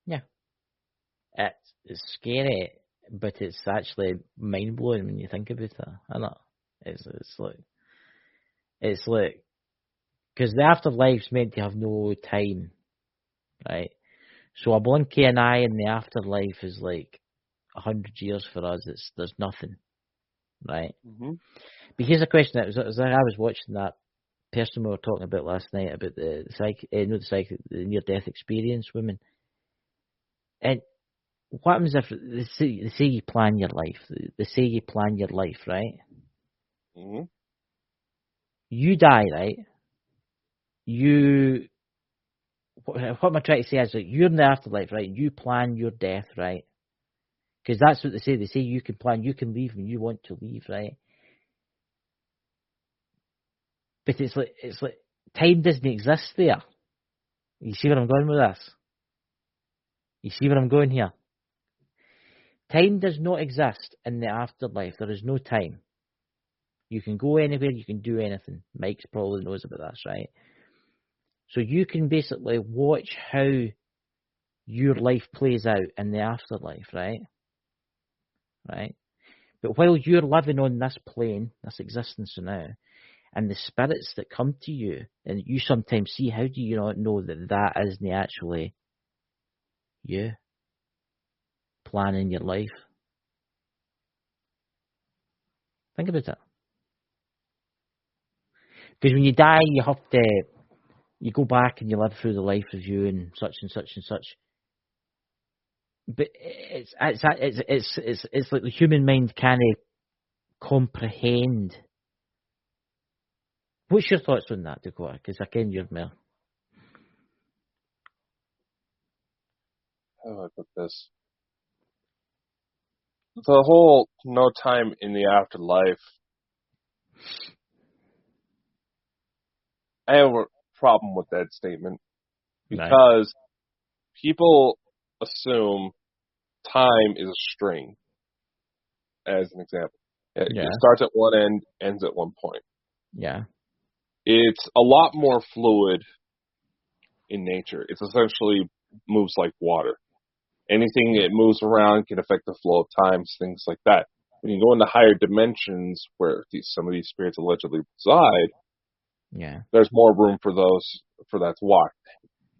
Yeah. It's scary, but it's actually mind-blowing when you think about it. I know. It's like, because the afterlife's meant to have no time, right? So a blink of an eye in the afterlife is like 100 years for us. There's nothing, right? Mm-hmm. But here's a question. I was watching that person we were talking about last night about the near-death experience women. And what happens if they say you plan your life? They say you plan your life, right? Mm-hmm. You die, right? What am I trying to say is that you're in the afterlife, right? You plan your death, right? Because that's what they say. They say you can plan, you can leave when you want to leave, right? But it's like time doesn't exist there. You see where I'm going with this? You see where I'm going here? Time does not exist in the afterlife. There is no time. You can go anywhere, you can do anything. Mike's probably knows about this, right? So you can basically watch how your life plays out in the afterlife, right? Right? But while you're living on this plane, this existence now, and the spirits that come to you, and you sometimes see, how do you not know that that isn't actually you planning your life? Think about it. Because when you die, you go back and you live through the life review and such and such and such. But it's like the human mind can't comprehend. What's your thoughts on that, Dakota? Because again, you're more. How do I put this? The whole no time in the afterlife. I have a problem with that statement because people assume time is a string, as an example. It starts at one end, ends at one point. Yeah. It's a lot more fluid in nature. It's essentially moves like water. Anything that moves around can affect the flow of time, things like that. When you go into higher dimensions where some of these spirits allegedly reside, there's more room for that to walk.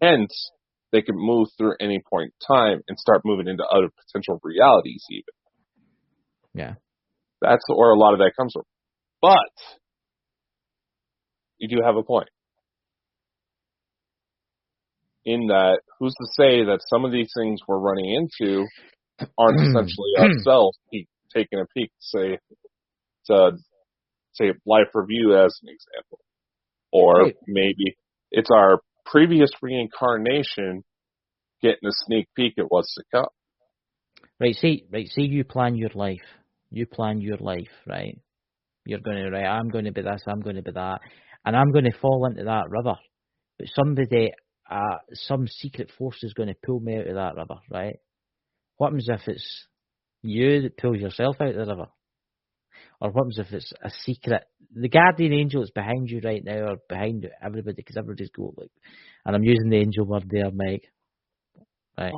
Hence, they can move through any point in time and start moving into other potential realities even. Yeah. That's where a lot of that comes from. But you do have a point. In that, who's to say that some of these things we're running into aren't essentially ourselves taking a peek, say life review as an example. Or maybe it's our previous reincarnation getting a sneak peek at what's to come. Right, say you plan your life. You plan your life, right? You're going to, I'm going to be this, I'm going to be that, and I'm going to fall into that river. But somebody, some secret force is going to pull me out of that river, right? What happens if it's you that pulls yourself out of the river? Or what happens if it's a secret? The guardian angel that's behind you right now, or behind everybody, because everybody's got and I'm using the angel word there, Mike. Right?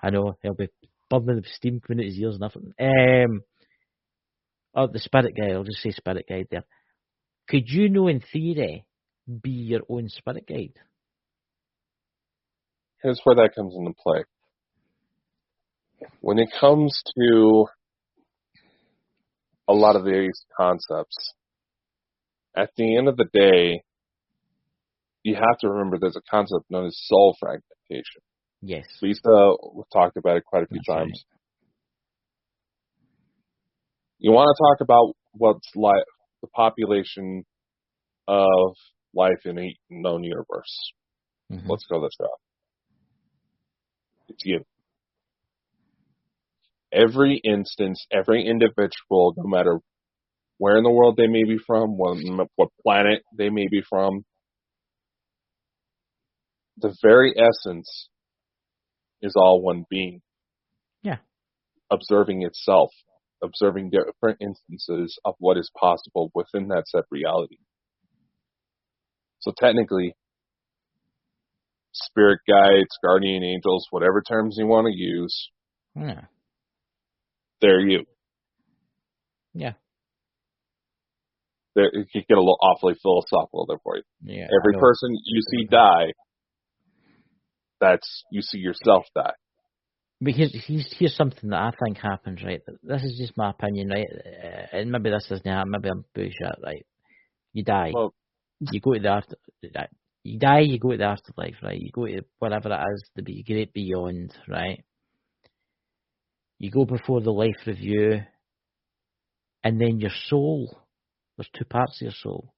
I know he'll be burning with steam coming out his ears and everything. Or the spirit guide. I'll just say spirit guide there. Could you, in theory, be your own spirit guide? Here's where that comes into play. When it comes to a lot of these concepts, at the end of the day, you have to remember there's a concept known as soul fragmentation. Yes. Lisa talked about it quite a few times. Right. You want to talk about what's like the population of life in a known universe. Mm-hmm. Let's go this route. It's you. Every instance, every individual, no matter where in the world they may be from, what planet they may be from, the very essence is all one being. Yeah. Observing itself, observing different instances of what is possible within that set reality. So technically, spirit guides, guardian angels, whatever terms you want to use, they're you. Yeah. You could get a little awfully philosophical there for you. Yeah, every person you see die, you see yourself die. But here's something that I think happens, right? This is just my opinion, right? And maybe this doesn't happen. Maybe I'm bullshit, right? You die. Well, you go to the you die, you go to the afterlife, right? You go to whatever it is, the great beyond, right? You go before the life review, and then your soul, there's two parts of your soul.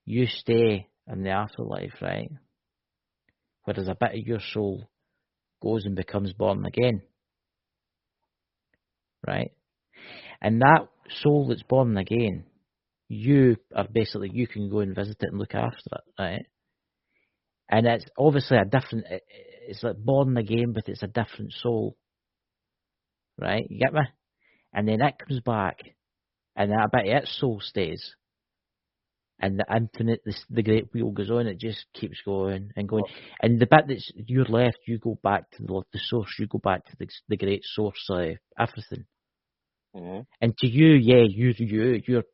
You stay in the afterlife, right? Whereas a bit of your soul goes and becomes born again, right? And that soul that's born again, you can go and visit it and look after it, right? And it's obviously it's like born again, but it's a different soul, right? You get me? And then it comes back, and that bit of its soul stays. And the infinite, the great wheel goes on, it just keeps going and going. And the bit that's you're left, you go back to the source, you go back to the great source of everything. Mm-hmm. And to you, yeah,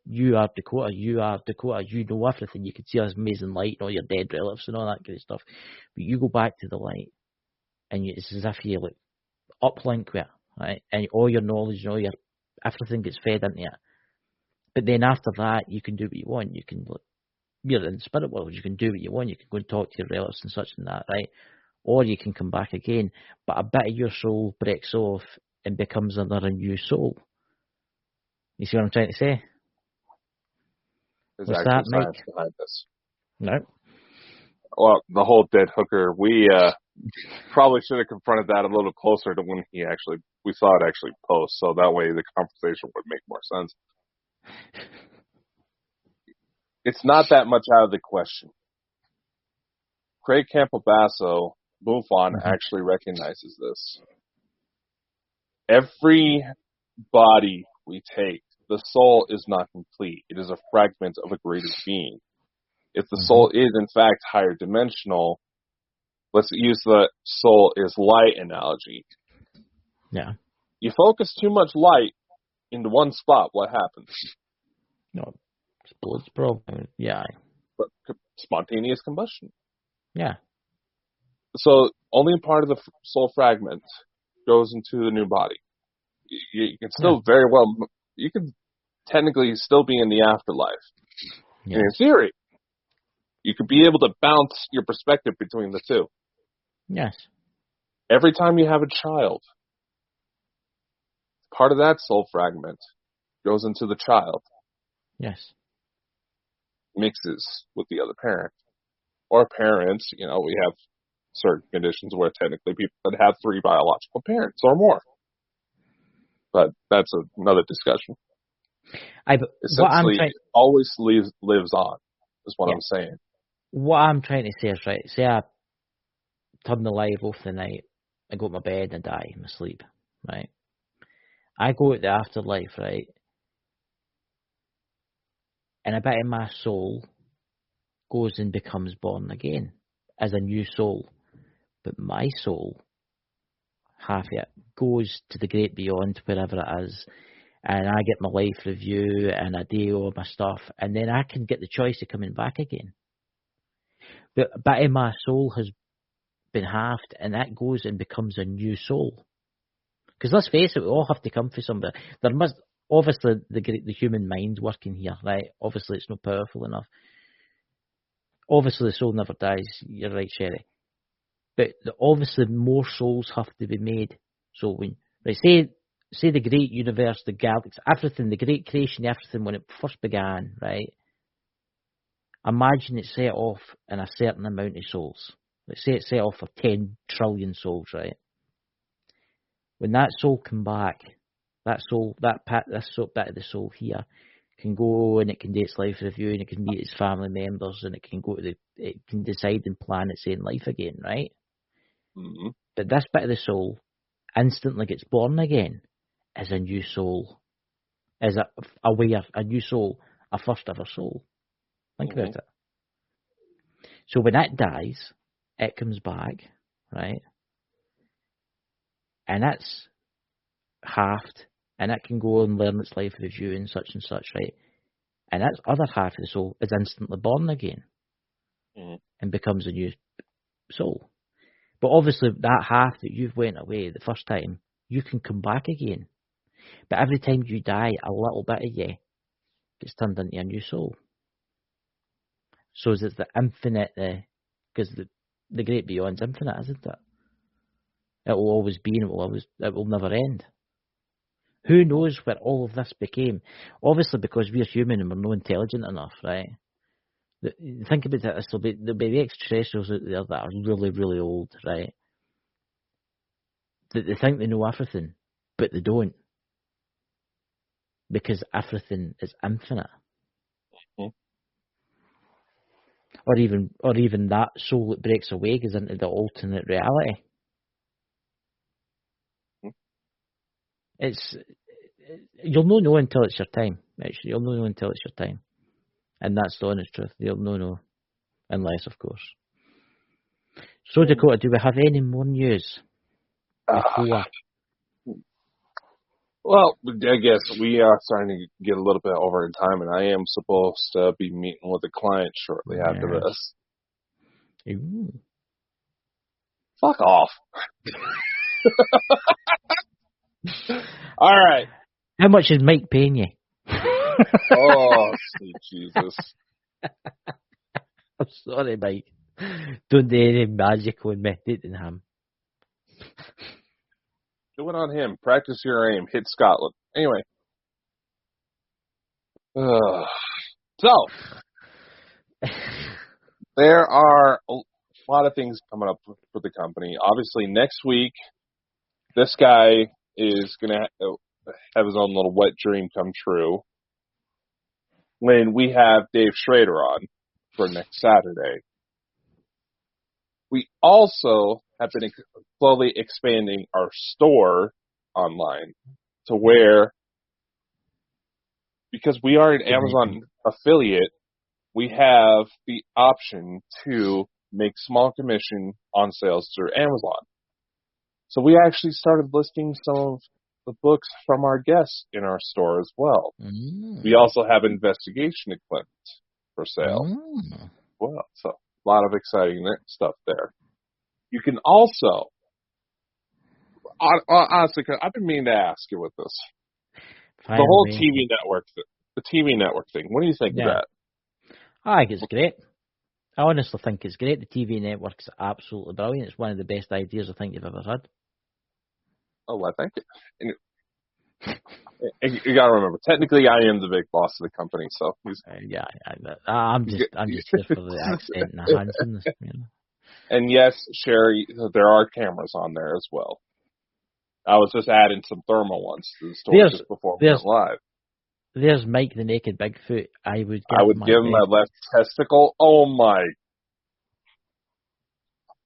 you are Dakota, you know everything. You can see this amazing light and all your dead relatives and all that kind of stuff. But you go back to the light, and it's as if you like uplink with it, right? And all your knowledge and everything gets fed into it. But then after that, you can do what you want. You're in the spirit world. You can do what you want. You can go and talk to your relatives and such and that, right? Or you can come back again. But a bit of your soul breaks off and becomes another new soul. You see what I'm trying to say? There's What's actually that, Mike? science behind this. No. Well, the whole dead hooker, we probably should have confronted that a little closer to when we saw it actually post, so that way the conversation would make more sense. It's not that much out of the question. Craig Campobasso, MUFON, actually recognizes this. Every body we take, the soul is not complete. It is a fragment of a greater being. If the soul is, in fact, higher dimensional, let's use the soul as light analogy. Yeah. You focus too much light into one spot, what happens? No, explodes probably. Yeah. But spontaneous combustion. Yeah. So only part of the soul fragment goes into the new body. You can still you can technically still be in the afterlife. Yeah. And in theory, you could be able to bounce your perspective between the two. Yes. Every time you have a child, part of that soul fragment goes into the child. Yes. Mixes with the other parent. Or parents, we have certain conditions where technically people that have 3 biological parents or more. But that's another discussion. Essentially, it always lives on, is what I'm saying. What I'm trying to say is, right, say I turn the light off the night, I go to my bed and die in my sleep, right? I go to the afterlife, right? And a bit of my soul goes and becomes born again as a new soul. But my soul, half of it, goes to the great beyond, wherever it is, and I get my life review and I do all my stuff, and then I can get the choice of coming back again. But a bit of my soul has been halved, and that goes and becomes a new soul. Because let's face it, we all have to come for somebody. There must, obviously, the human mind working here, right? Obviously, it's not powerful enough. Obviously, the soul never dies. You're right, Sherry. But obviously, more souls have to be made. So when, right, say the great universe, the galaxy, everything, the great creation, everything, when it first began, right? Imagine it set off in a certain amount of souls. Let's say it set off for 10 trillion souls, right? When that soul come back, this bit of the soul here can go and it can do its life review and it can meet its family members and it can decide and plan its own life again, right? Mm-hmm. But this bit of the soul instantly gets born again as a new soul, as a new soul, a first ever soul. Think about it. So when it dies, it comes back, right? And it's halved, and it can go and learn its life review and such, right? And its other half of the soul is instantly born again and becomes a new soul. But obviously, that half that you've went away the first time, you can come back again. But every time you die, a little bit of you gets turned into a new soul. So it's the infinite because the great beyond's infinite, isn't it? It will always be, and it will never end. Who knows what all of this became? Obviously, because we're human and we're not intelligent enough, right? Think about it. There'll be the extraterrestrials out there that are really, really old, right? That they think they know everything, but they don't, because everything is infinite. Mm-hmm. Or even that soul that breaks away goes into the alternate reality. You'll not know until it's your time. Actually, you'll not know until it's your time, and that's the honest truth. You'll not know, unless, of course. So, Dakota, do we have any more news? Well, I guess we are starting to get a little bit over in time, and I am supposed to be meeting with a client shortly after this. Ooh. Fuck off. All right. How much is Mike paying you? Oh, sweet Jesus. I'm sorry, Mike. Don't do any magic on me. Do it on him. Do it on him. Practice your aim. Hit Scotland. Anyway. So, there are a lot of things coming up for the company. Obviously, next week, this guy is going to have his own little wet dream come true when we have Dave Schrader on for next Saturday. We also have been slowly expanding our store online to where, because we are an Amazon affiliate, we have the option to make small commission on sales through Amazon. So we actually started listing some of the books from our guests in our store as well. Mm. We also have investigation equipment for sale. Well, so a lot of exciting stuff there. You can also, honestly, I've been meaning to ask you with this. The whole TV network, the TV network thing. What do you think of that? I think it's great. I honestly think it's great. The TV network's absolutely brilliant. It's one of the best ideas I think you've ever had. Oh, I thank you. And you gotta remember, technically, I am the big boss of the company, so I'm just here for the accent and the handsomeness. You know? And yes, Sherry, there are cameras on there as well. I was just adding some thermal ones to the store just before we went live. There's Mike the Naked Bigfoot. I would give him my left testicle. Oh my!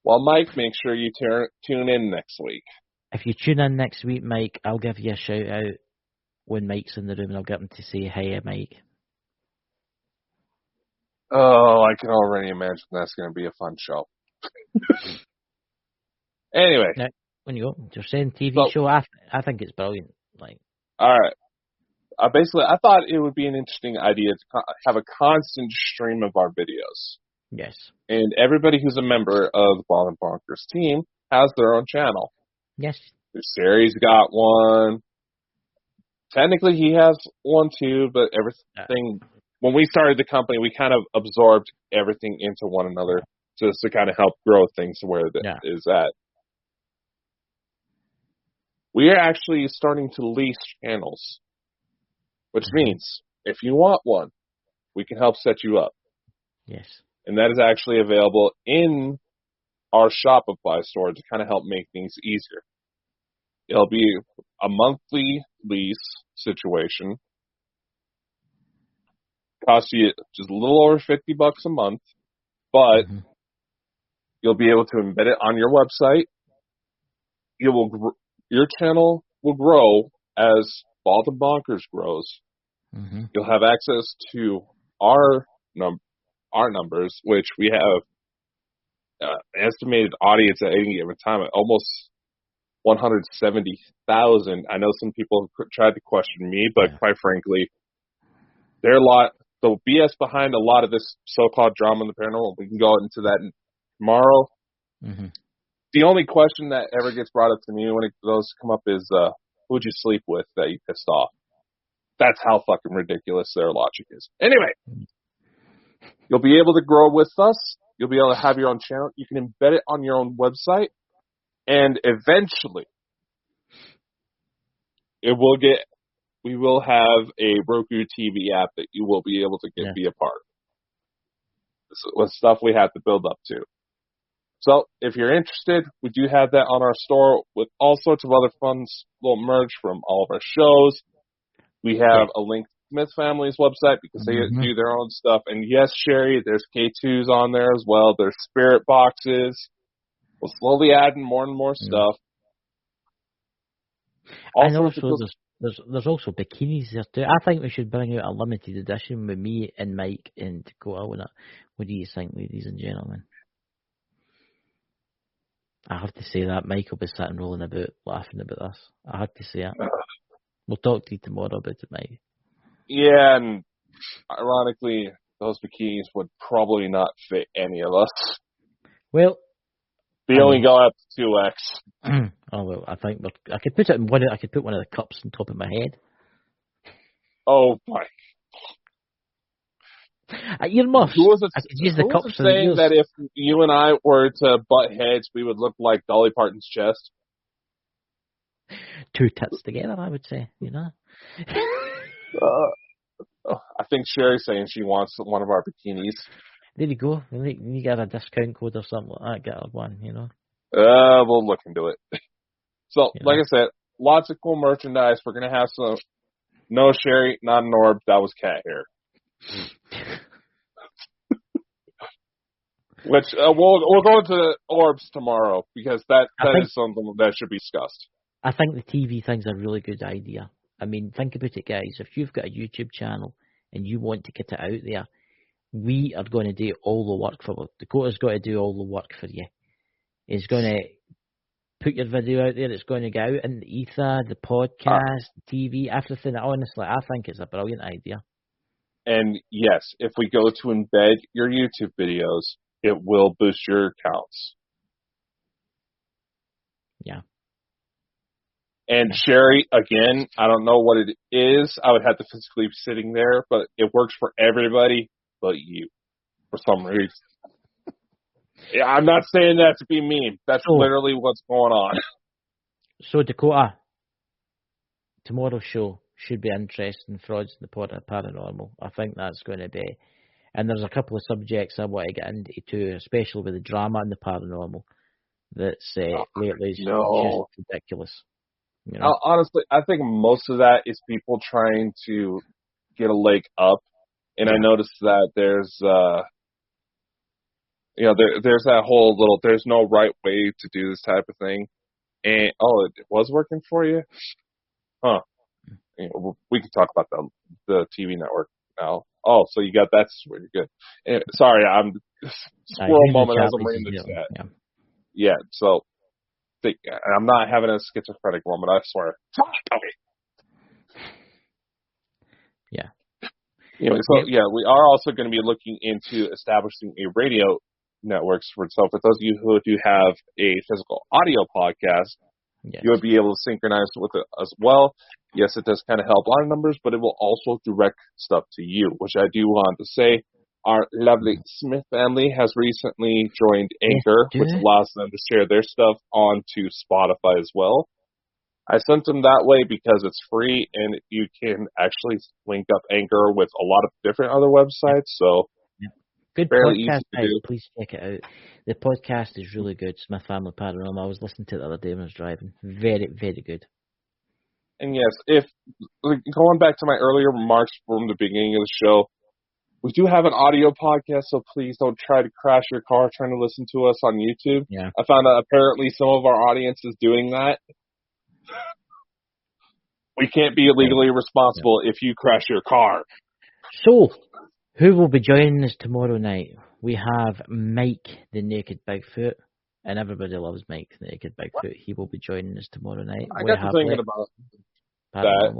Well, Mike, make sure you tune in next week. If you tune in next week, Mike, I'll give you a shout out when Mike's in the room, and I'll get him to say hi, Mike. Oh, I can already imagine that's going to be a fun show. Anyway, now, when you go, you're saying TV show, I think it's brilliant. All right. I thought it would be an interesting idea to have a constant stream of our videos. Yes. And everybody who's a member of the Bald and Bonkers team has their own channel. Yes. Sherry's got one. Technically, he has one too, but everything. When we started the company, we kind of absorbed everything into one another just to kind of help grow things to where it is at. We are actually starting to lease channels, which means if you want one, we can help set you up. Yes. And that is actually available in our Shopify store to kind of help make things easier. It'll be a monthly lease situation. Cost you just a little over $50 a month, but you'll be able to embed it on your website. Your channel will grow as Bald and Bonkers grows. Mm-hmm. You'll have access to our numbers, which we have estimated audience at any given time at almost 170,000. I know some people have tried to question me, but quite frankly, the BS behind a lot of this so-called drama in the paranormal, we can go into that tomorrow. Mm-hmm. The only question that ever gets brought up to me when those come up is, who'd you sleep with that you pissed off? That's how fucking ridiculous their logic is. Anyway, you'll be able to grow with us. You'll be able to have your own channel. You can embed it on your own website, and eventually, we will have a Roku TV app that you will be able to be a part of. This was stuff we have to build up to. So, if you're interested, we do have that on our store with all sorts of other fun little merch from all of our shows. We have a link to Smith Family's website because they do their own stuff. And yes, Sherry, there's K2s on there as well. There's spirit boxes. We'll slowly add in more and more stuff. And also, there's also bikinis there too. I think we should bring out a limited edition with me and Mike and Dakota on it. What do you think, ladies and gentlemen? I have to say that Mike will be sitting rolling about laughing about this. I have to say it. We'll talk to you tomorrow about it, Mike. Yeah, and ironically, those bikinis would probably not fit any of us. Well, they only go up to 2X. Oh well, I think I could put it in one. I could put one of the cups on top of my head. Oh my! Earmuffs. I could use the cups for the ears. Saying that if you and I were to butt heads, we would look like Dolly Parton's chest? Two tits together, I would say. You know. I think Sherry's saying she wants one of our bikinis. There you go. You get a discount code or something like that. Get one, you know. We'll look into it. So, like I said, lots of cool merchandise. We're gonna have some. No, Sherry, not an orb. That was cat hair. Which we'll go into orbs tomorrow because that is something that should be discussed. I think the TV thing's a really good idea. I mean, think about it, guys. If you've got a YouTube channel and you want to get it out there, we are going to do all the work for it. Dakota's got to do all the work for you. He's going to put your video out there. It's going to go out in the ether, the podcast, the TV, everything. Honestly, I think it's a brilliant idea. And yes, if we go to embed your YouTube videos, it will boost your counts. Yeah. And Sherry, again, I don't know what it is. I would have to physically be sitting there, but it works for everybody but you for some reason. Yeah, I'm not saying that to be mean. That's literally what's going on. So, Dakota, tomorrow's show should be interesting. Frauds in the Paranormal. I think that's going to be. And there's a couple of subjects I want to get into too, especially with the drama and the paranormal. That's lately is just ridiculous. You know? Honestly, I think most of that is people trying to get a leg up. And I noticed that there's there's that whole little, there's no right way to do this type of thing. And, it was working for you? Huh. We can talk about the TV network now. Oh, so you got that situated. Good. And, sorry, I'm squirrel moment as I'm reading the chat. Yeah, so I'm not having a schizophrenic moment, I swear. Okay. Yeah. Anyway, so we are also going to be looking into establishing a radio network for itself. For those of you who do have a physical audio podcast, you would be able to synchronize with it as well. Yes, it does kind of help our numbers, but it will also direct stuff to you, which I do want to say. Our lovely Smith family has recently joined Anchor, which allows them to share their stuff onto Spotify as well. I sent them that way because it's free and you can actually link up Anchor with a lot of different other websites. So good podcast, guys. Please check it out. The podcast is really good. Smith Family Paranormal. I was listening to it the other day when I was driving. Very, very good. And yes, if going back to my earlier remarks from the beginning of the show, we do have an audio podcast, so please don't try to crash your car trying to listen to us on YouTube. Yeah. I found out apparently some of our audience is doing that. We can't be legally responsible if you crash your car. So, who will be joining us tomorrow night? We have Mike, the Naked Bigfoot, and everybody loves Mike, the Naked Bigfoot. He will be joining us tomorrow night. I got to thinking about that.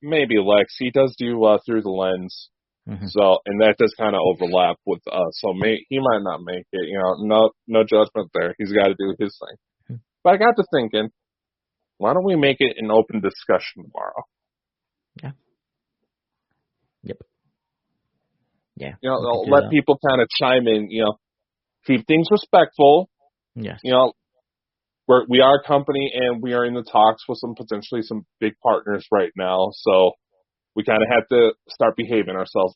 Maybe Lex. He does do Through the Lens. Mm-hmm. So, and that does kind of overlap with us. So he might not make it. No judgment there. He's got to do his thing. Mm-hmm. But I got to thinking, why don't we make it an open discussion tomorrow? Yeah. Yeah. Let people kind of chime in. Keep things respectful. Yes. We are a company, and we are in the talks with potentially some big partners right now. So we kind of have to start behaving ourselves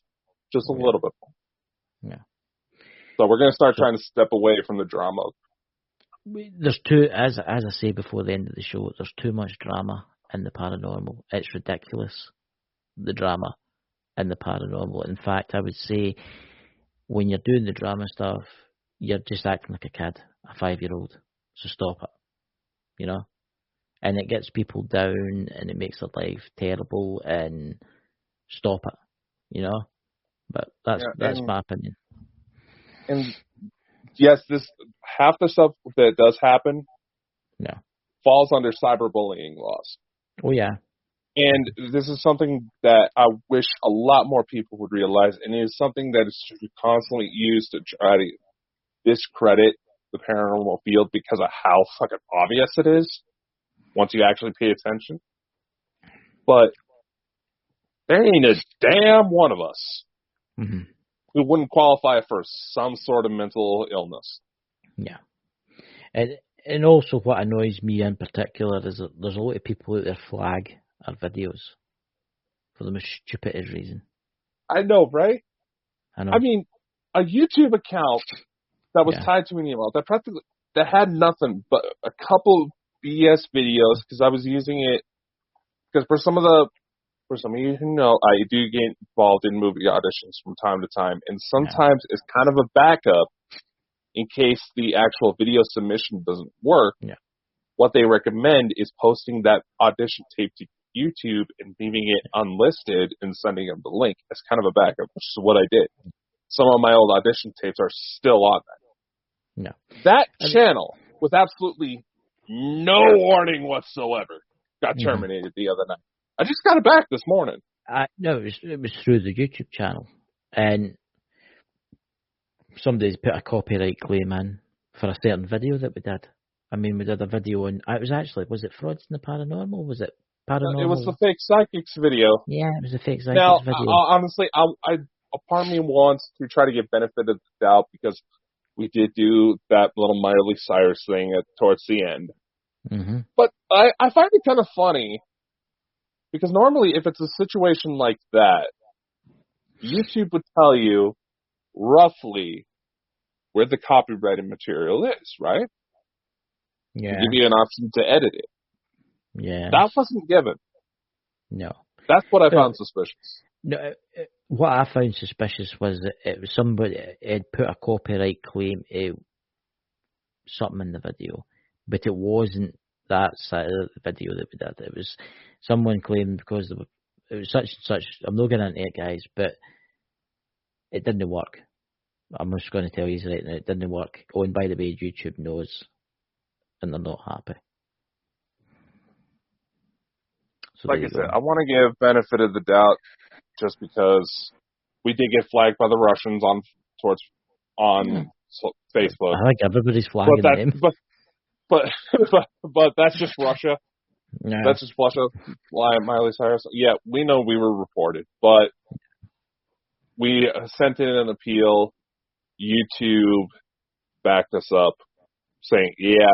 just a little bit more. Yeah. So we're going to start trying to step away from the drama. There's too, as I say before the end of the show, there's too much drama in the paranormal. It's ridiculous, the drama in the paranormal. In fact, I would say when you're doing the drama stuff, you're just acting like a kid, a 5-year-old. So stop it, And it gets people down, and it makes their life terrible, and stop it, But that's my opinion. And yes, this half the stuff that does happen falls under cyberbullying laws. Oh, yeah. And this is something that I wish a lot more people would realize, and it is something that is constantly used to try to discredit the paranormal field because of how fucking obvious it is once you actually pay attention. But there ain't a damn one of us who wouldn't qualify for some sort of mental illness. Yeah. And also what annoys me in particular is that there's a lot of people out there flag our videos for the most stupidest reason. I know, right? I know. I mean, a YouTube account that was tied to an email that had nothing but a couple BS videos, because I was using it because for some of you who know, I do get involved in movie auditions from time to time, and sometimes it's kind of a backup in case the actual video submission doesn't work. Yeah. What they recommend is posting that audition tape to YouTube and leaving it unlisted and sending them the link as kind of a backup, which is what I did. Some of my old audition tapes are still on that. No. That channel, with absolutely no warning whatsoever, got terminated the other night. I just got it back this morning. No, it was through the YouTube channel. And somebody's put a copyright claim in for a certain video that we did. I mean, we did a video on... was it Frauds in the Paranormal? Was it Paranormal? It was the Fake Psychics video. Yeah, it was the Fake Psychics video. Now, honestly, a part of me wants to try to get benefit of the doubt because we did do that little Miley Cyrus thing towards the end. Mm-hmm. But I find it kind of funny because normally if it's a situation like that, YouTube would tell you roughly where the copyrighted material is, right? Yeah. To give you an option to edit it. Yeah. That wasn't given. No. That's what I found suspicious. No, what I found suspicious was that it was somebody had put a copyright claim something in the video, but it wasn't that side of the video that we did. It was someone claiming because it was such and such. I'm not getting into it, guys, but it didn't work. I'm just going to tell you right now, it didn't work. Oh, and by the way, YouTube knows, and they're not happy. So like I said, I want to give benefit of the doubt just because we did get flagged by the Russians on Facebook. I think everybody's flagging them. But that's just Russia. Yeah. That's just Russia. Miley Cyrus. Yeah, we know we were reported, but we sent in an appeal. YouTube backed us up, saying, "Yeah,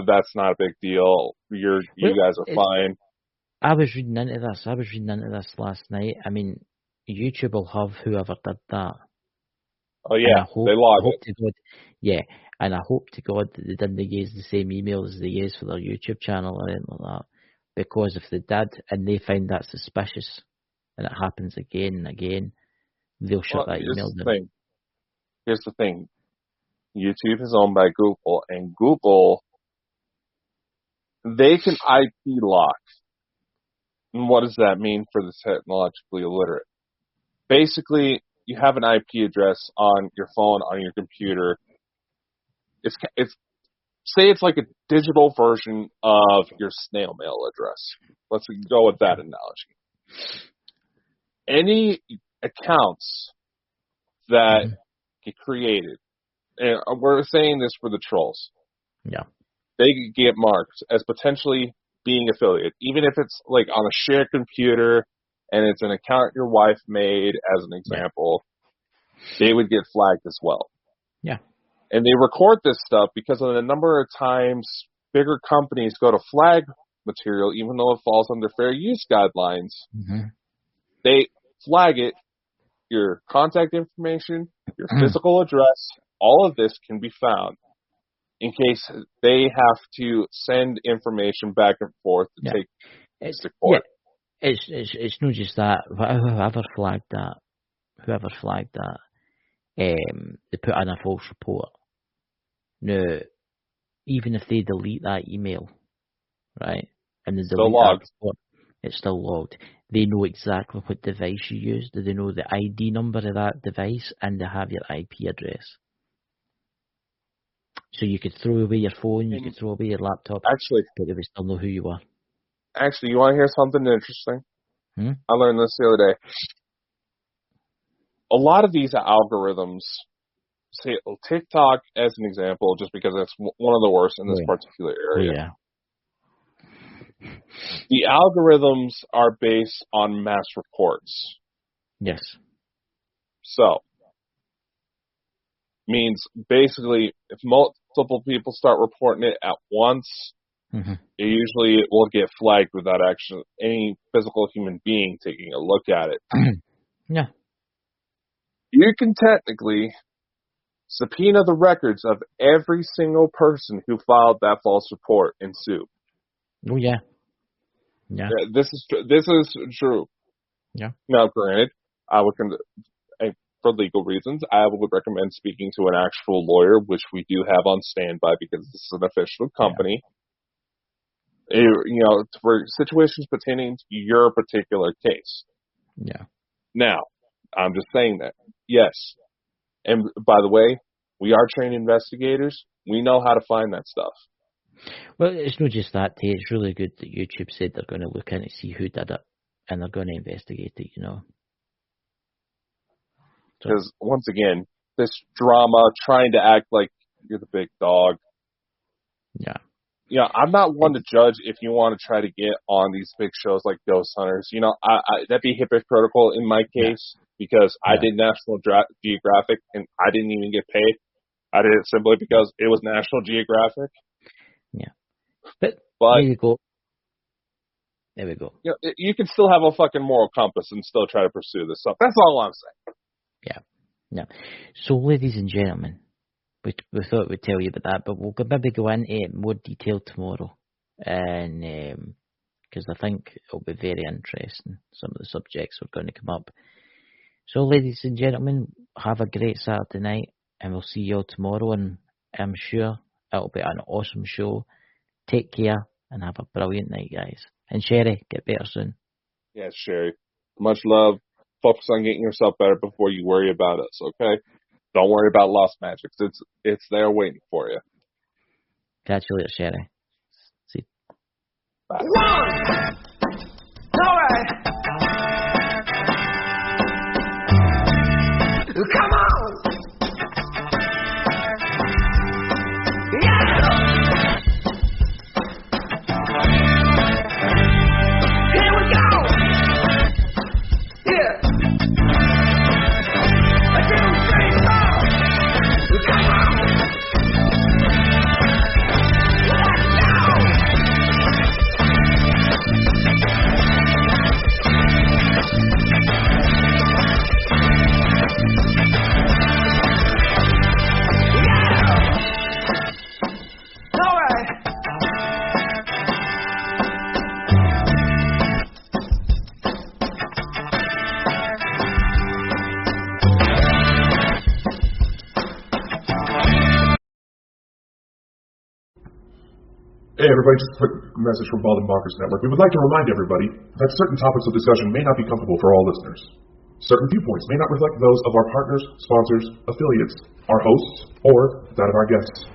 that's not a big deal. You guys are fine." I was reading into this last night. I mean, YouTube will have whoever did that. Oh yeah, they log it. Yeah, and I hope to God that they didn't use the same email as they use for their YouTube channel or anything like that. Because if they did and they find that suspicious, and it happens again and again, they'll shut that email down. Here's the thing. YouTube is owned by Google, and Google, they can IP lock. And what does that mean for the technologically illiterate? Basically, you have an IP address on your phone, on your computer. It's say it's like a digital version of your snail mail address. Let's go with that analogy. Any accounts that get created, and we're saying this for the trolls. Yeah. They get marked as potentially being affiliate, even if it's like on a shared computer and it's an account your wife made, as an example. they would get flagged as well. Yeah. And they record this stuff because of the number of times bigger companies go to flag material, even though it falls under fair use guidelines. Mm-hmm. They flag it. Your contact information, your physical address, all of this can be found in case they have to send information back and forth to take this to court. Yeah. It's not just that. Whoever flagged that, they put in a false report. Now, even if they delete that email, right, and they delete that report, it's still logged. They know exactly what device you used. They know the ID number of that device, and they have your IP address. So you could throw away your phone, you could throw away your laptop, actually, but they would still know who you are. Actually, you want to hear something interesting? I learned this the other day. A lot of these algorithms, say TikTok as an example, just because it's one of the worst in this particular area. Yeah. The algorithms are based on mass reports. Yes. So, means basically if multiple people start reporting it at once, it usually will get flagged without actually any physical human being taking a look at it. Yeah. You can technically subpoena the records of every single person who filed that false report and sue. Oh, yeah. Yeah. This is true. Yeah. Now, granted, for legal reasons, I would recommend speaking to an actual lawyer, which we do have on standby because this is an official company. Yeah. For situations pertaining to your particular case. Yeah. Now, I'm just saying that. Yes. And by the way, we are trained investigators. We know how to find that stuff. Well, it's not just that, Tate. It's really good that YouTube said they're going to look in and see who did it, and they're going to investigate it, Because, once again, this drama, trying to act like you're the big dog. Yeah. I'm not one to judge if you want to try to get on these big shows like Ghost Hunters. That'd be hypocritical in my case because I did National Geographic and I didn't even get paid. I did it simply because it was National Geographic. Yeah. But there you go. There we go. You can still have a fucking moral compass and still try to pursue this stuff. That's all I'm saying. Yeah. So, ladies and gentlemen, we thought we'd tell you about that, but we'll maybe go into more detail tomorrow. And because I think it'll be very interesting, some of the subjects are going to come up. So, ladies and gentlemen, have a great Saturday night, and we'll see you all tomorrow, and I'm sure it'll be an awesome show. Take care, and have a brilliant night, guys. And Sherry, get better soon. Yes, Sherry. Much love. Focus on getting yourself better before you worry about us, okay? Don't worry about Lost Magics. It's there waiting for you. Catch you later, Sherry. See. Bye. All right. Come on. Yeah. Here we go. Yeah. A demonstration. Come on. Hey everybody, just a quick message from Bald and Bonkers Network. We would like to remind everybody that certain topics of discussion may not be comfortable for all listeners. Certain viewpoints may not reflect those of our partners, sponsors, affiliates, our hosts, or that of our guests.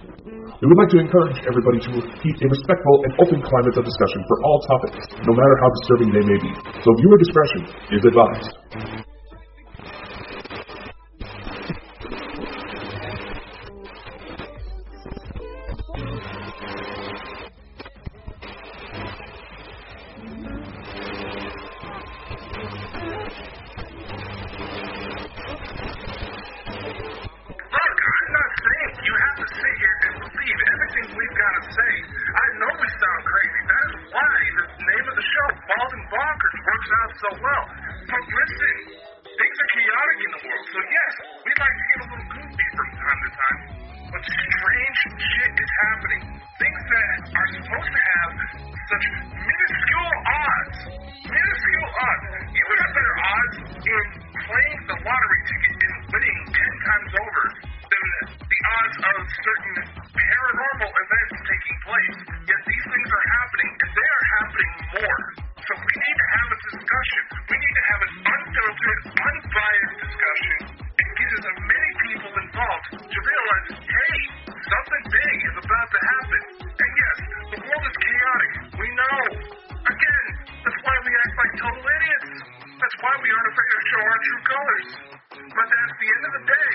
We would like to encourage everybody to keep a respectful and open climate of discussion for all topics, no matter how disturbing they may be. So viewer discretion is advised. playing the lottery ticket and winning 10 times over than the odds of certain paranormal events taking place. Yet these things are happening, and they are happening more. So we need to have a discussion. We need to have an unfiltered, unbiased discussion and get as many people involved to realize, hey, something big is about to happen. And yes, the world is chaotic. We know. Again, that's why we act like total idiots. That's why we aren't afraid to show our true colors. But at the end of the day,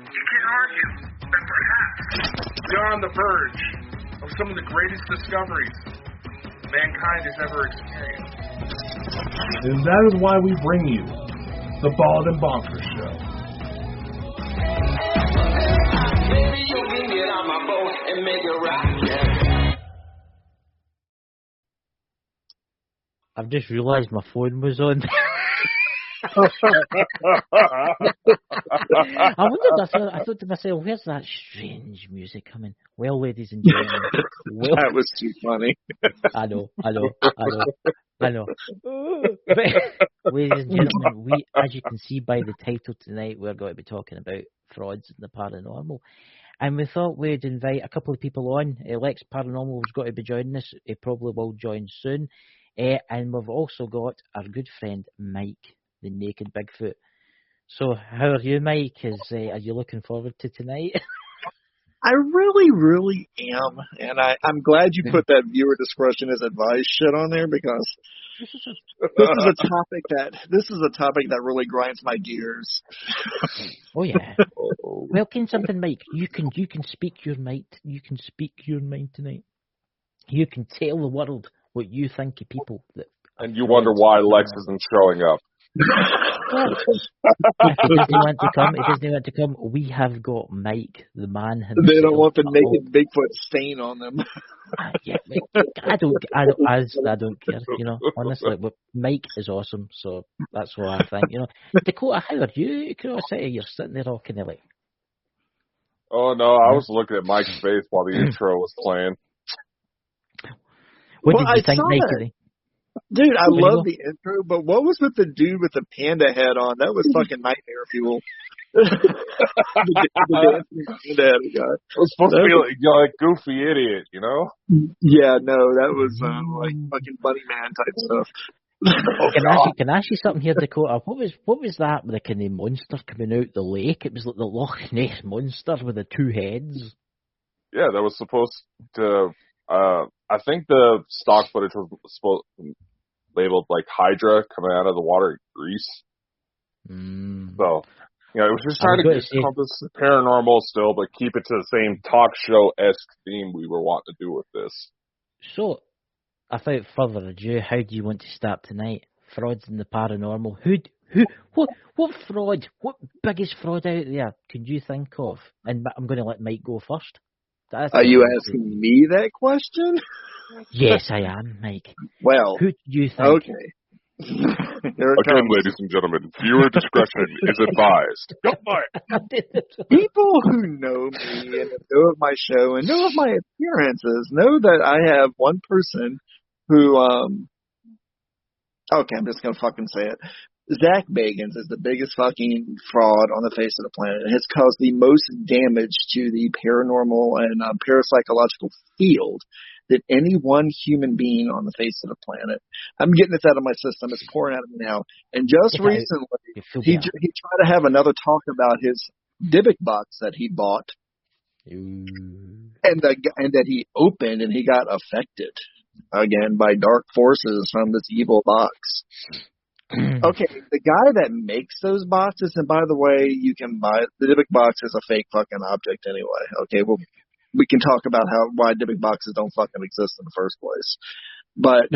you can't argue that perhaps we are on the verge of some of the greatest discoveries mankind has ever experienced. And that is why we bring you the Bald and Bonkers Show. Baby, you can get on my boat and make it rock, yeah. I've just realised my phone was on. I wondered, I thought to myself, where's that strange music coming? Well, ladies and gentlemen. That was too funny. I know. Ladies and gentlemen, we, as you can see by the title tonight, we're going to be talking about frauds in the paranormal. And we thought we'd invite a couple of people on. Lex Paranormal has got to be joining us. He probably will join soon. And we've also got our good friend Mike, the Naked Bigfoot. So how are you, Mike? Are you looking forward to tonight? I really, really am. And I'm glad you put that viewer discretion is advised shit on there, because this is a topic that really grinds my gears. Oh yeah. Well, can something, Mike? You can speak your mind. You can speak your mind tonight. You can tell the world what you think of people. And you wonder why Lex isn't showing up. If he doesn't want to come, we have got Mike, the man himself. They don't want the naked Bigfoot stain on them. Yeah, I don't care, honestly, but Mike is awesome, so that's what I think, Dakota, how are you? You're sitting there all kind of like... Oh no, I was looking at Mike's face while the intro was playing. What did you think, Mike? Dude, I love the intro, but what was with the dude with the panda head on? That was fucking nightmare fuel. the panda head guy. It was supposed to be like goofy idiot, Yeah, no, that was like fucking Bunny Man type stuff. Can I ask you something here, Dakota? What was that with the kind of monster coming out the lake? It was like the Loch Ness monster with the two heads. Yeah, that was supposed to. I think the stock footage was labeled like Hydra coming out of the water in Greece. So, it was just trying to encompass the paranormal still, but keep it to the same talk show-esque theme we were wanting to do with this. So, without further ado, how do you want to start tonight? Frauds in the paranormal. What fraud? What biggest fraud out there can you think of? And I'm going to let Mike go first. Are you asking me that question? Yes, I am, Mike. Well, who do you think? Okay. Again, ladies and gentlemen, viewer discretion is advised. Go for it. People who know me and know of my show and know of my appearances know that I have one person who, okay, I'm just going to fucking say it. Zach Bagans is the biggest fucking fraud on the face of the planet. It has caused the most damage to the paranormal and parapsychological field than any one human being on the face of the planet. I'm getting this out of my system. It's pouring out of me now. And just recently, he tried to have another talk about his Dybbuk box that he bought and that he opened, and he got affected again by dark forces from this evil box. Okay, the guy that makes those boxes, and by the way, you can buy the Dybbuk box is a fake fucking object anyway. Okay, well, we can talk about why Dybbuk boxes don't fucking exist in the first place, but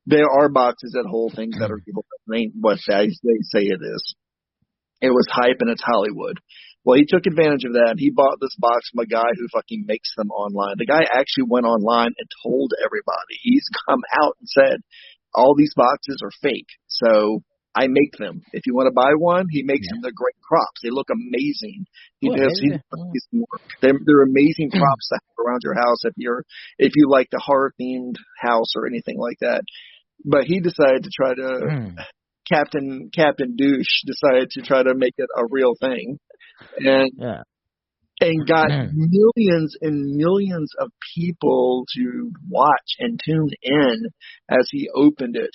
there are boxes that hold things that are evil. That ain't what they say it is. It was hype and it's Hollywood. Well, he took advantage of that. He bought this box from a guy who fucking makes them online. The guy actually went online and told everybody. He's come out and said, all these boxes are fake, so I make them. If you want to buy one, he makes them. They're great props. They look amazing. They're amazing props to have around your house if you like the horror themed house or anything like that. But he decided to try to Captain Douche decided to try to make it a real thing, and got millions and millions of people to watch and tune in as he opened it.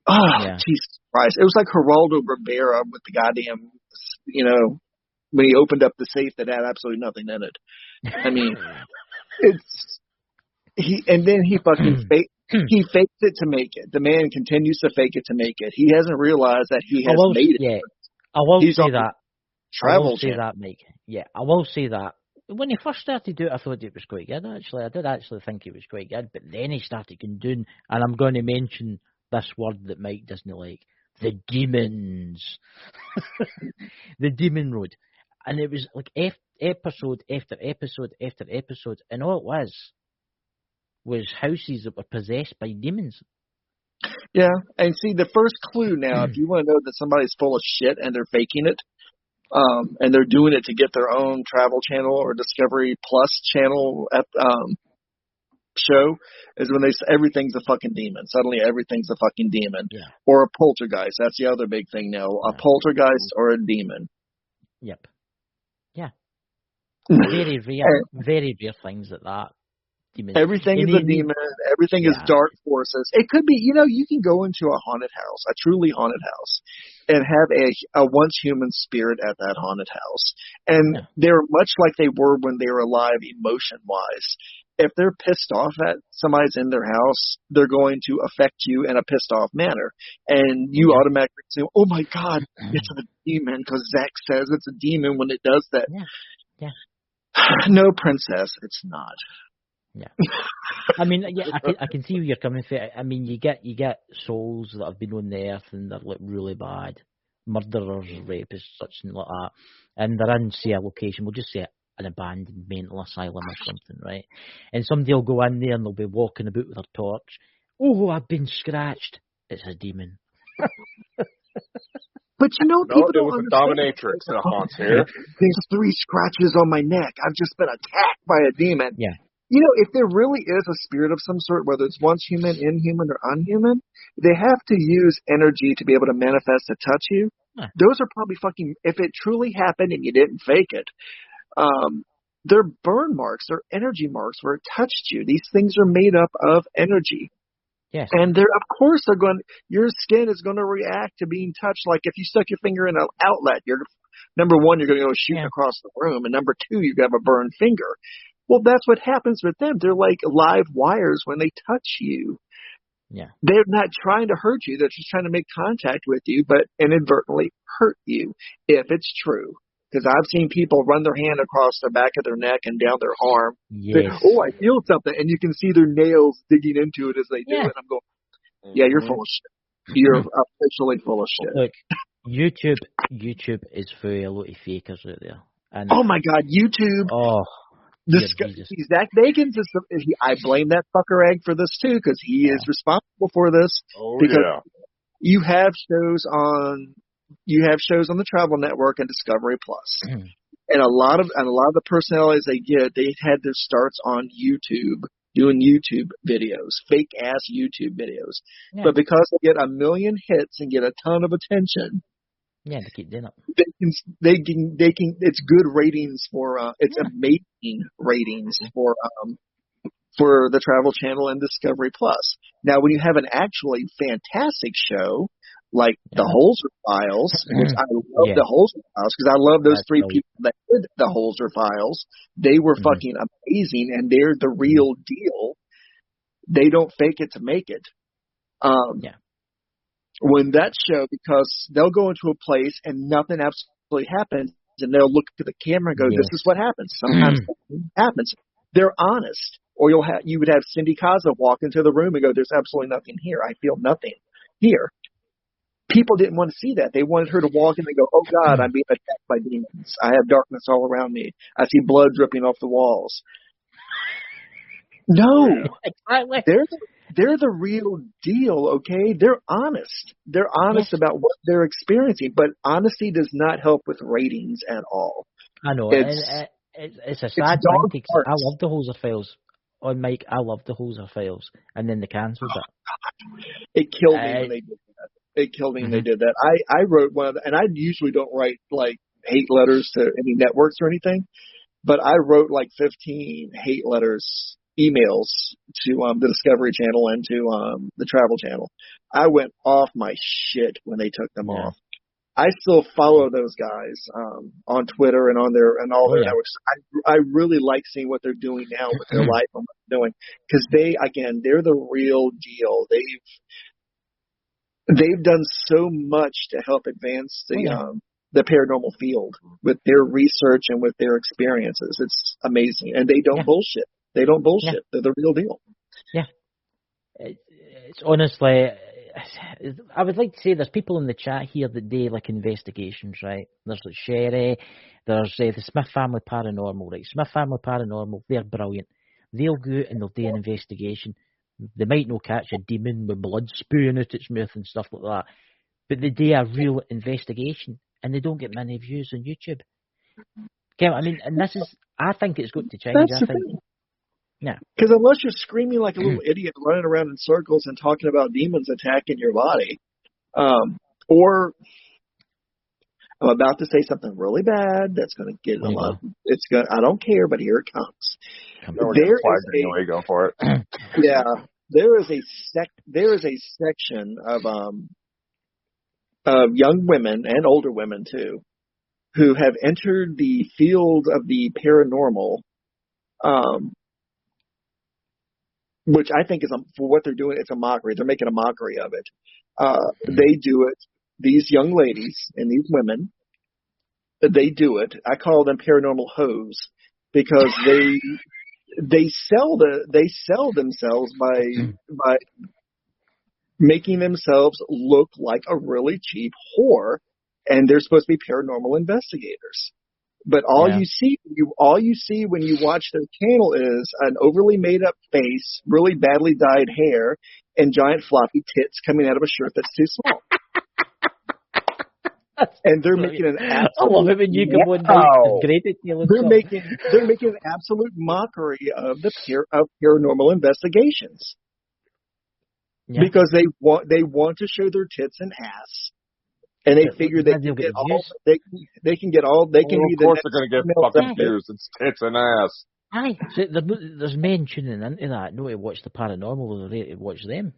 Oh, Jesus Christ! It was like Geraldo Rivera with the goddamn, when he opened up the safe that had absolutely nothing in it. I mean, and then he fucking faked it to make it. The man continues to fake it to make it. He hasn't realized that he has made it. Yeah, I will say that. Travel I will say that, Mike. Yeah, I will say that. When he first started to do it, I thought it was quite good, actually. I did actually think it was quite good. But then he started doing, and I'm going to mention this word that Mike doesn't like, the demons. The demon road. And it was like episode after episode after episode, and all it was houses that were possessed by demons. Yeah, and see, the first clue now, if you want to know that somebody's full of shit and they're faking it, and they're doing it to get their own Travel Channel or Discovery Plus channel show, is when everything's a fucking demon. Suddenly everything's a fucking demon. Yeah. Or a poltergeist. That's the other big thing now. A poltergeist or a demon. Yep. Yeah. Very rare things at that. Demons. Everything is a demon. Everything is dark forces. It could be, you can go into a haunted house, a truly haunted house, and have a once human spirit at that haunted house. And they're much like they were when they were alive emotion-wise. If they're pissed off at somebody's in their house, they're going to affect you in a pissed off manner. And you automatically say, oh my God, it's a demon, because Zach says it's a demon when it does that. Yeah. No, princess, it's not. Yeah. I mean, I can see where you're coming from. I mean, you get souls that have been on the earth and they're like really bad. Murderers, rapists, such and like that. And they're in, say, a location, we'll just say an abandoned mental asylum or something, right? And somebody will go in there and they'll be walking about with their torch. Oh, I've been scratched. It's a demon. But people don't understand. Dominatrix that haunts here. There's 3 scratches on my neck. I've just been attacked by a demon. Yeah. If there really is a spirit of some sort, whether it's once human, inhuman, or unhuman, they have to use energy to be able to manifest to touch you. Those are probably if it truly happened and you didn't fake it, they're burn marks, they're energy marks where it touched you. These things are made up of energy. Yes. And your skin is going to react to being touched. Like if you stuck your finger in an outlet, number one, you're going to go shooting across the room. And number two, you have a burned finger. Well, that's what happens with them. They're like live wires when they touch you. Yeah. They're not trying to hurt you. They're just trying to make contact with you, but inadvertently hurt you, if it's true. Because I've seen people run their hand across the back of their neck and down their arm. Yes. I feel something. And you can see their nails digging into it as they do it. I'm going, yeah, you're full of shit. You're officially full of shit. Look, YouTube is for a lot of fakers out there. And oh, my God, YouTube. Oh. Zach Bagans I blame that fucker egg for this too, because he is responsible for this. Because you have shows on the Travel Network and Discovery Plus, and a lot of the personalities they had their starts on YouTube doing YouTube videos, fake ass YouTube videos, but because they get a million hits and get a ton of attention. Yeah, they keep doing it. They can. It's good ratings for. It's amazing ratings for the Travel Channel and Discovery Plus. Now, when you have an actually fantastic show like the Holzer Files, which I love the Holzer Files because I love those three people that did the Holzer Files. They were fucking amazing, and they're the real deal. They don't fake it to make it. When that show, because they'll go into a place and nothing absolutely happens, and they'll look to the camera and go, "This is what happens." Sometimes something happens. They're honest. Or you would have Cindy Kaza walk into the room and go, "There's absolutely nothing here. I feel nothing here." People didn't want to see that. They wanted her to walk in and go, "Oh God, I'm being attacked by demons. I have darkness all around me. I see blood dripping off the walls." No, they're the real deal, okay? They're honest. They're honest about what they're experiencing, but honesty does not help with ratings at all. I know. It's a sad thing because I love the Holzer Files. On Mike, I love the Holzer Files, and then they cancelled it. It killed me when they did that. It killed me when they did that. I wrote one of the, and I usually don't write like hate letters to any networks or anything, but I wrote like 15 hate letters, emails to the Discovery Channel and to the Travel Channel. I went off my shit when they took them off. I still follow those guys on Twitter and on their and all their networks. I really like seeing what they're doing now with their life and what they're doing, because they're the real deal. They've done so much to help advance the paranormal field with their research and with their experiences. It's amazing, and they don't bullshit. They don't bullshit. Yeah. They're the real deal. Yeah, it's honestly. I would like to say there's people in the chat here that do like investigations, right? There's like Sherry, there's the Smith Family Paranormal, right? Smith Family Paranormal, they're brilliant. They'll go out and they'll do an investigation. They might not catch a demon with blood spewing out its mouth and stuff like that, but they do a real investigation and they don't get many views on YouTube. Okay, I mean, and I think it's got to change. That's the thing. Yeah. Because unless you're screaming like a little idiot running around in circles and talking about demons attacking your body, or I'm about to say something really bad that's going to get a lot. It's going. I don't care, but here it comes. Anyway, go for it. Yeah, there is a section of young women and older women too, who have entered the field of the paranormal. Which I think is for what they're doing, it's a mockery. They're making a mockery of it. They do it. These young ladies and these women, they do it. I call them paranormal hoes because they sell themselves by making themselves look like a really cheap whore, and they're supposed to be paranormal investigators. But all you see when you watch their channel is an overly made up face, really badly dyed hair, and giant floppy tits coming out of a shirt that's too small. And they're making an absolute they're making an absolute mockery of paranormal investigations. Yeah. Because they want to show their tits and ass. And they figure they can get all. They can get all. They can be the. Of course, they're going to get fucking views. It's tits and ass. Aye, so there's men tuning into that. No, to watch the paranormal, they watch them.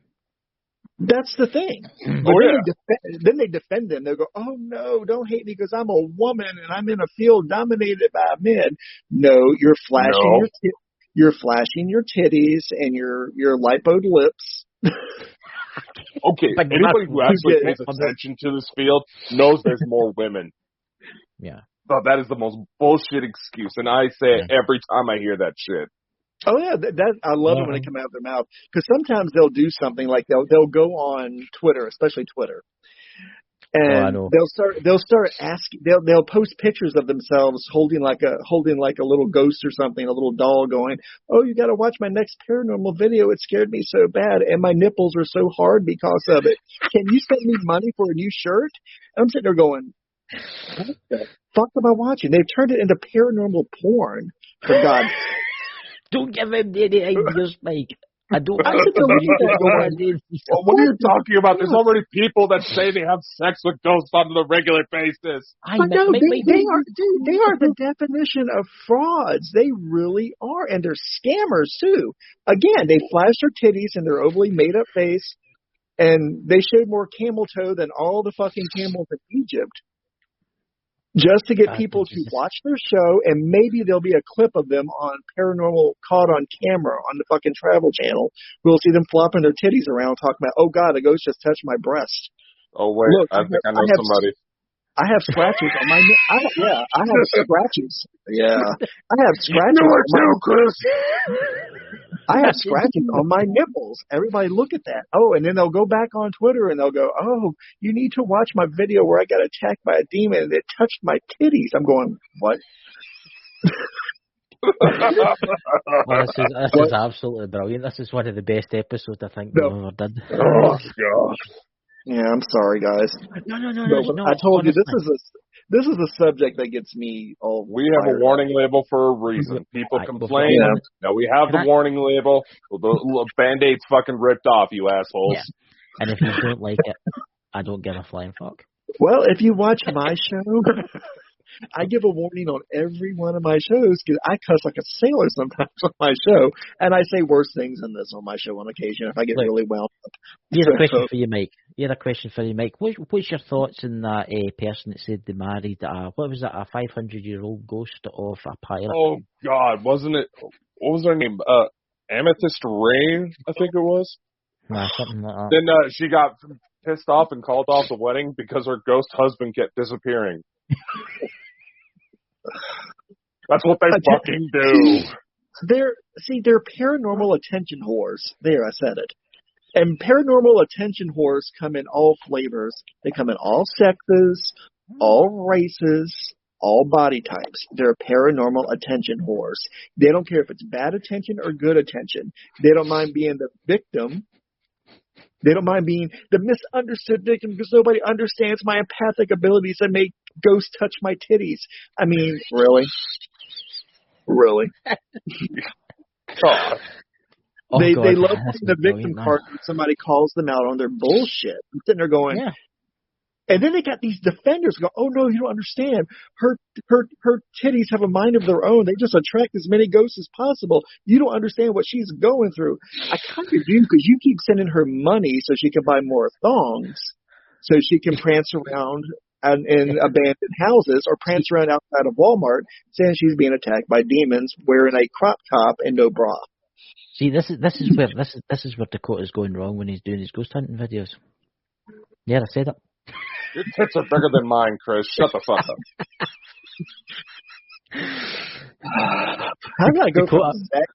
That's the thing. Then they defend them. They'll go, "Oh no, don't hate me because I'm a woman and I'm in a field dominated by men." No, you're flashing you're flashing your titties and your lipoed lips. Okay, anybody who actually pays attention to this field knows there's more women. Yeah. But that is the most bullshit excuse, and I say it every time I hear that shit. Oh yeah, that I love it when it comes out of their mouth, because sometimes they'll do something like they'll go on Twitter, especially Twitter, and they'll start asking. They'll post pictures of themselves holding like a little ghost or something, a little doll, going, "Oh, you got to watch my next paranormal video. It scared me so bad, and my nipples are so hard because of it. Can you send me money for a new shirt?" And I'm sitting there going, "What the fuck am I watching?" They've turned it into paranormal porn. For God's sake. Don't give him any ideas, Mike. I don't. What are you talking about? There's already people that say they have sex with ghosts on a regular basis. They are the definition of frauds. They really are, and they're scammers too. Again, they flash their titties and their overly made up face, and they showed more camel toe than all the fucking camels in Egypt. Just to get people to watch their show, and maybe there'll be a clip of them on Paranormal caught on camera on the fucking Travel Channel. We'll see them flopping their titties around talking about, "Oh God, a ghost just touched my breast." Oh wait, look, I think I know somebody. I have scratches on my I have scratches. Yeah. I have scratches on my Chris. I have scratches on my nipples. Everybody look at that. Oh, and then they'll go back on Twitter and they'll go, "Oh, you need to watch my video where I got attacked by a demon and it touched my titties." I'm going, "What?" Well, this is absolutely brilliant. This is one of the best episodes I think we've ever did. Oh God. Yeah, I'm sorry, guys. No. I told you this is a subject that gets me all. We have a warning label for a reason. People complain. Now we have the warning label. The Band-Aid's fucking ripped off, you assholes. Yeah. And if you don't like it, I don't give a flying fuck. Well, if you watch my show, I give a warning on every one of my shows because I cuss like a sailor sometimes on my show, and I say worse things than this on my show on occasion if I get really wound up. Here's a question for you, Mike. What's your thoughts on that person that said they married what was it, a 500-year-old ghost of a pilot? Oh God, wasn't it? What was her name? Amethyst Rain, I think it was. Nah, something like that. Then she got pissed off and called off the wedding because her ghost husband kept disappearing. That's what they fucking do. They're paranormal attention whores. There, I said it. And paranormal attention whores come in all flavors. They come in all sexes, all races, all body types. They're paranormal attention whores. They don't care if it's bad attention or good attention. They don't mind being the victim. They don't mind being the misunderstood victim because nobody understands my empathic abilities and make ghosts touch my titties. I mean, really? Really? God. They God, love that's the victim brilliant, card when somebody calls them out on their bullshit. I'm sitting there going, yeah. And then they got these defenders go, oh no, you don't understand. Her titties have a mind of their own. They just attract as many ghosts as possible. You don't understand what she's going through. I kind of do because you keep sending her money so she can buy more thongs, so she can prance around in abandoned houses or prance around outside of Walmart saying she's being attacked by demons wearing a crop top and no bra. See, this is where Dakota's going wrong when he's doing his ghost hunting videos. Yeah, I said it. Your tits are bigger than mine, Chris. Shut the fuck up. How did I go from Zach?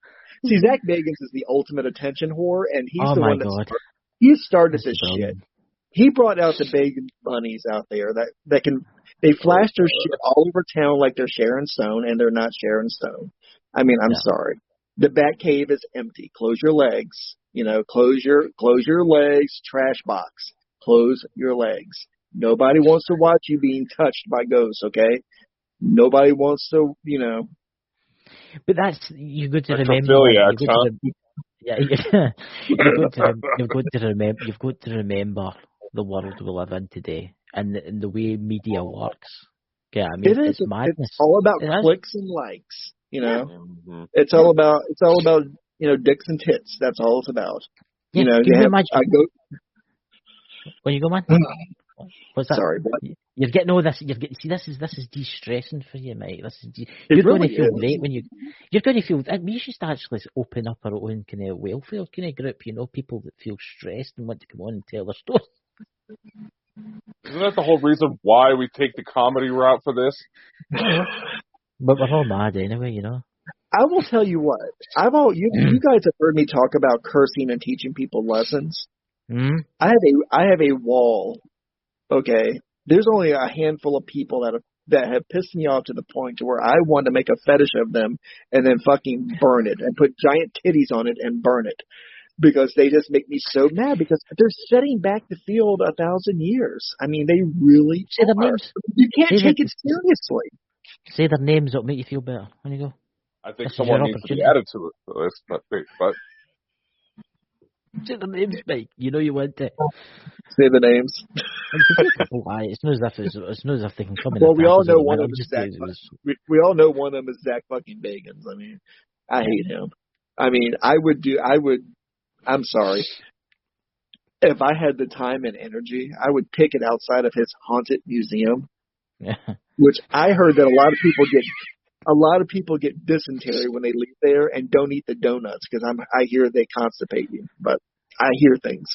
See, Zach Bagans is the ultimate attention whore, and he's the one he started this shit. He brought out the Bagans bunnies out there that can they flash their shit all over town like they're Sharon Stone, and they're not Sharon Stone. I mean, I'm sorry. The Bat Cave is empty. Close your legs. Close your legs. Trash box. Close your legs. Nobody wants to watch you being touched by ghosts, okay? Nobody wants to, But that's, you got to that's remember. You've got to remember the world we live in today and the way media works. Okay, I mean, it's madness. It's all about clicks and likes, Mm-hmm. It's all about dicks and tits. That's all it's about. Yeah, when you go, man. What's that? Sorry, but you're getting all this. This is de-stressing for you, mate. You're going to feel great when you're going to feel. We should actually open up our own kind of welfare kind of group. People that feel stressed and want to come on and tell their story. Isn't that the whole reason why we take the comedy route for this? But we're all mad anyway, I will tell you what. You guys have heard me talk about cursing and teaching people lessons. Mm-hmm. I have a wall. Okay, there's only a handful of people that have pissed me off to the point to where I want to make a fetish of them and then fucking burn it and put giant titties on it and burn it because they just make me so mad because they're setting back the field 1,000 years. I mean, they really say their names. You can't take it seriously. Say their names. It'll make you feel better. When you go, I think someone needs to be added to this, but. Say the names, Mike. You want to. Say the names. It's not as if they can come in. Well, we all know one of them is Zach. We all know one of them is Zach fucking Bagans. I mean, I hate him. I mean, I'm sorry. If I had the time and energy, I would pick it outside of his haunted museum. Yeah. Which I heard that a lot of people get dysentery when they leave there and don't eat the donuts because I hear they constipate you. But I hear things.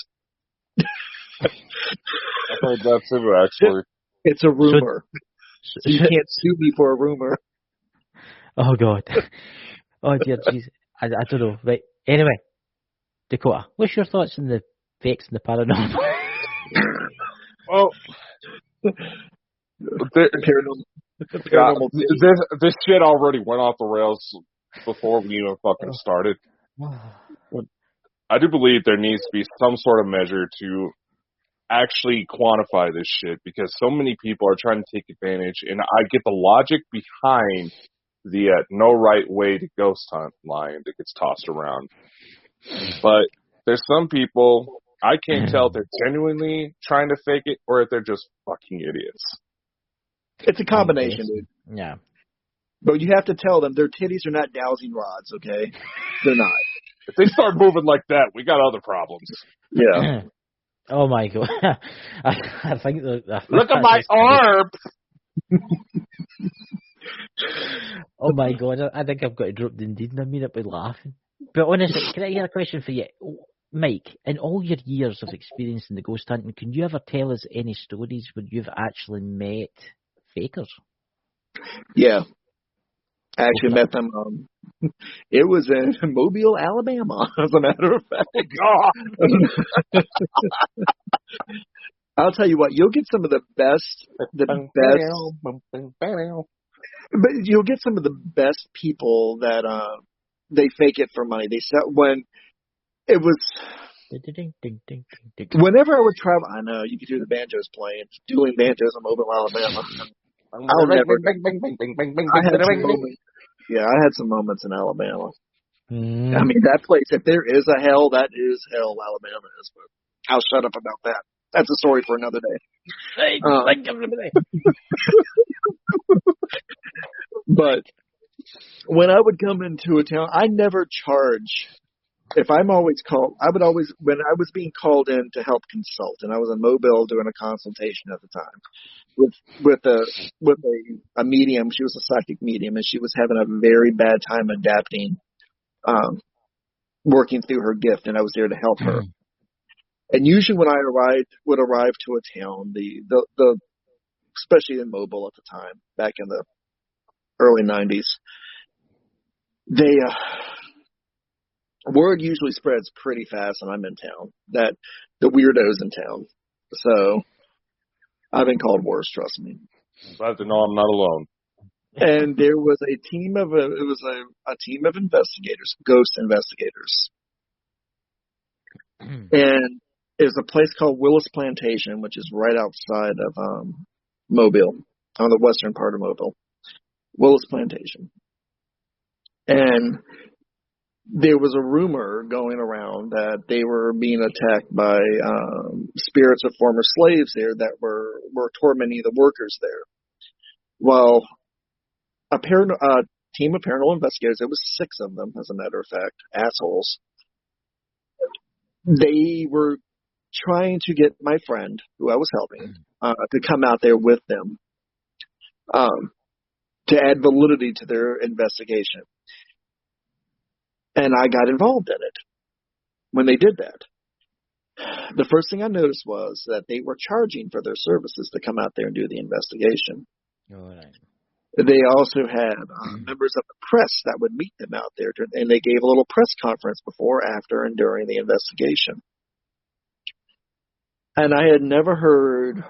I've heard that too, actually. It's a rumor. So you can't sue me for a rumor. Oh, God. Oh, dear Jesus. I don't know. Right. Anyway, Dakota, what's your thoughts on the fakes and the paranormal? Well, this shit already went off the rails before we even fucking started. I do believe there needs to be some sort of measure to actually quantify this shit because so many people are trying to take advantage, and I get the logic behind the no right way to ghost hunt line that gets tossed around. But there's some people I can't tell if they're genuinely trying to fake it or if they're just fucking idiots. It's a combination, dude. Yeah. But you have to tell them their titties are not dowsing rods, okay? They're not. If they start moving like that, we got other problems. Yeah. Oh my god! I think Look at my arm. Oh my god! I think I've got to drop the Indeed in a minute by laughing. But honestly, can I hear a question for you, Mike? In all your years of experience in the ghost hunting, can you ever tell us any stories where you've actually met fakers? Yeah. I actually met them. It was in Mobile, Alabama, as a matter of fact. God. I'll tell you what, you'll get some of the best, but you'll get some of the best people that they fake it for money. They said when it was. Whenever I would travel, I know you could hear the banjos playing, dueling banjos in Mobile, Alabama. I'll never. I had some moments in Alabama. I mean, that place, if there is a hell, that is hell, Alabama is. But I'll shut up about that. That's a story for another day. But when I would come into a town, I never charge. If I'm always called, I would always, when I was being called in to help consult, and I was in Mobile doing a consultation at the time with a medium. She was a psychic medium, and she was having a very bad time adapting, working through her gift, and I was there to help her. And usually when I would arrive to a town, the especially in Mobile at the time, back in the early 90s, word usually spreads pretty fast when I'm in town, that the weirdo's in town. So I've been called worse, trust me. Glad to know I'm not alone. And there was a team of investigators, ghost investigators. And there's a place called Willis Plantation, which is right outside of Mobile, on the western part of Mobile. Willis Plantation. And there was a rumor going around that they were being attacked by spirits of former slaves there that were tormenting the workers there. Well, a team of paranormal investigators, there was 6 of them, as a matter of fact, assholes. They were trying to get my friend, who I was helping, to come out there with them to add validity to their investigation. And I got involved in it when they did that. The first thing I noticed was that they were charging for their services to come out there and do the investigation. All right. They also had members of the press that would meet them out there, and they gave a little press conference before, after, and during the investigation. And I had never heard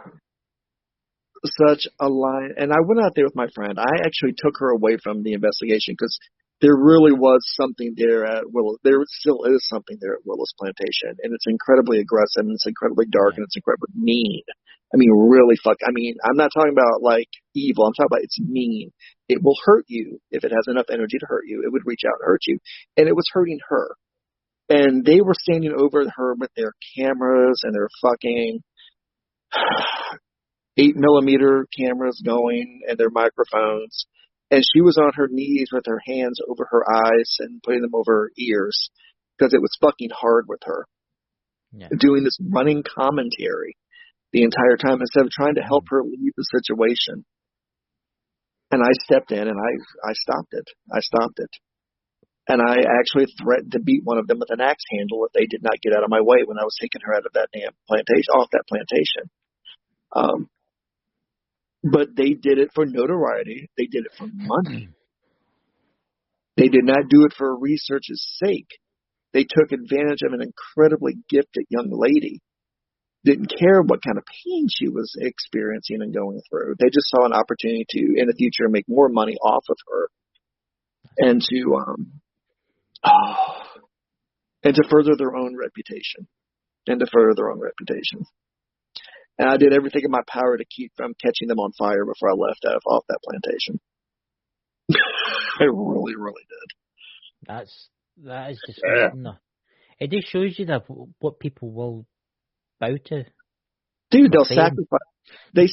such a line. And I went out there with my friend. I actually took her away from the investigation because there really was something there at Willis. There still is something there at Willis Plantation, and it's incredibly aggressive, and it's incredibly dark, and it's incredibly mean. I mean, really I'm not talking about like evil. I'm talking about it's mean. It will hurt you if it has enough energy to hurt you. It would reach out and hurt you, and it was hurting her. And they were standing over her with their cameras and their fucking 8mm cameras going and their microphones. And she was on her knees with her hands over her eyes and putting them over her ears because it was fucking hard with her. Yeah. Doing this running commentary the entire time instead of trying to help her leave the situation. And I stepped in and I stopped it. And I actually threatened to beat one of them with an axe handle if they did not get out of my way when I was taking her out of that damn plantation, off that plantation. But they did it for notoriety. They did it for money. They did not do it for research's sake. They took advantage of an incredibly gifted young lady. Didn't care what kind of pain she was experiencing and going through. They just saw an opportunity to, in the future, make more money off of her and to further their own reputation. And I did everything in my power to keep from catching them on fire before I left off that plantation. I really, really did. That is disgusting. It just shows you that what people will bow to. Dude, they'll Fame. sacrifice. They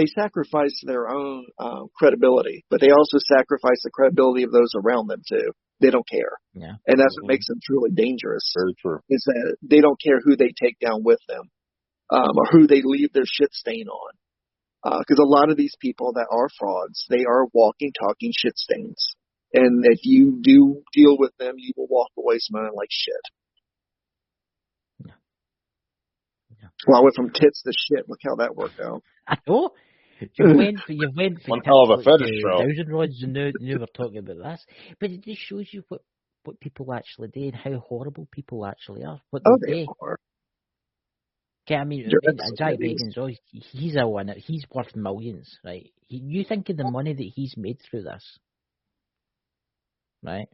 sacrifice their own credibility, but they also sacrifice the credibility of those around them too. They don't care, Yeah. and that's what makes them truly dangerous. Very true. Is that they don't care who they take down with them, or who they leave their shit stain on. Because a lot of these people that are frauds, they are walking, talking shit stains, and if you do deal with them, you will walk away smelling like shit. Well, I went from tits to shit. Look how that worked out. I know. You went for One hell of a fetish show. Thousand rods, and now we're talking about this. But it just shows you what people actually do and how horrible people actually are. What They are. Okay, I mean, They're Jack absolutely Bagans, he's a winner. He's worth millions, right? You think of the money that he's made through this, right?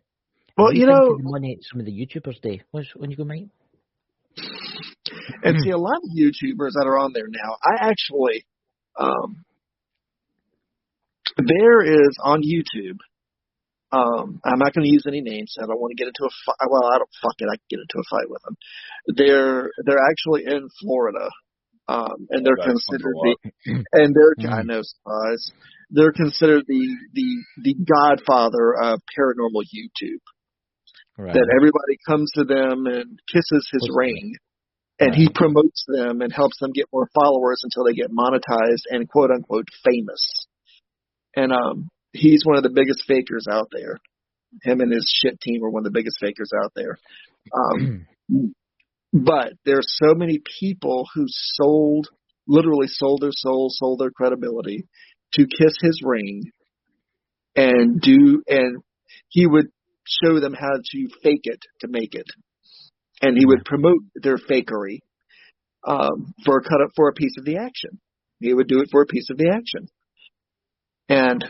Well, you think of the money some of the YouTubers do. When you go, Mike? And see, a lot of YouTubers that are on there now, I actually, there is on YouTube, I'm not going to use any names. I don't want to get into a fight. Well, I don't fuck it. I can get into a fight with them. They're actually in Florida, and they're considered I know, surprise. They're considered the godfather of paranormal YouTube. Right. That everybody comes to them and kisses his ring. And he promotes them and helps them get more followers until they get monetized and quote unquote famous. And he's one of the biggest fakers out there. Him and his shit team are one of the biggest fakers out there. But there's so many people who literally sold their soul, sold their credibility to kiss his ring and he would show them how to fake it to make it. And he would promote their fakery for a piece of the action. He would do it for a piece of the action. And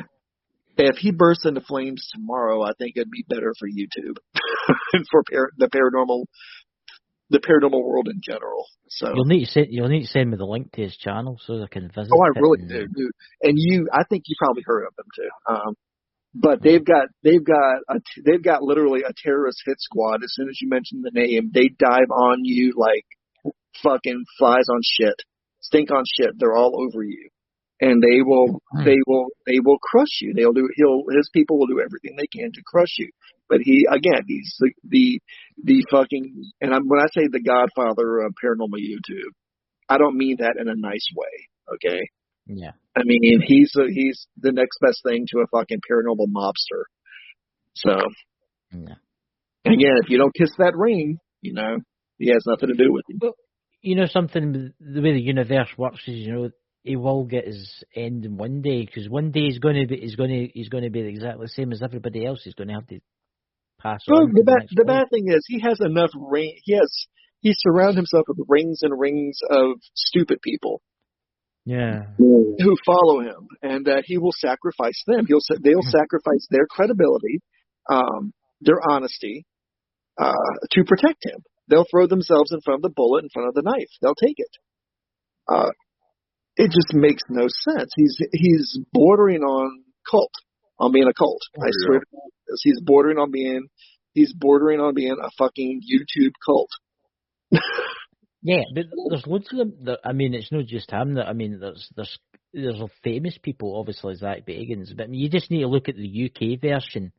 if he bursts into flames tomorrow, I think it'd be better for YouTube and for the paranormal world in general. So you'll need to send me the link to his channel so I can visit. Oh, I really do, dude. And I think you probably heard of them too. But they've got literally a terrorist hit squad. As soon as you mention the name, they dive on you like fucking flies on shit, stink on shit. They're all over you, and they will crush you. His people will do everything they can to crush you. But he's the fucking, and when I say the godfather of paranormal YouTube, I don't mean that in a nice way. Okay. Yeah. I mean, he's the next best thing to a fucking paranormal mobster. So, yeah. And again, if you don't kiss that ring, he has nothing to do with you. Well, something, the way the universe works is, he will get his end in one day, because one day he's going to be exactly the same as everybody else. He's going to have to pass on. The bad thing is he has enough ring. He surrounds himself with rings and rings of stupid people. Yeah. Who follow him, and that he will sacrifice them. They'll sacrifice their credibility, their honesty, to protect him. They'll throw themselves in front of the bullet, in front of the knife. They'll take it. It just makes no sense. He's bordering on being a cult. I swear to God, he's bordering on being a fucking YouTube cult. Yeah, but there's loads of them. It's not just him. There's famous people, obviously, Zach Bagans. But you just need to look at the UK version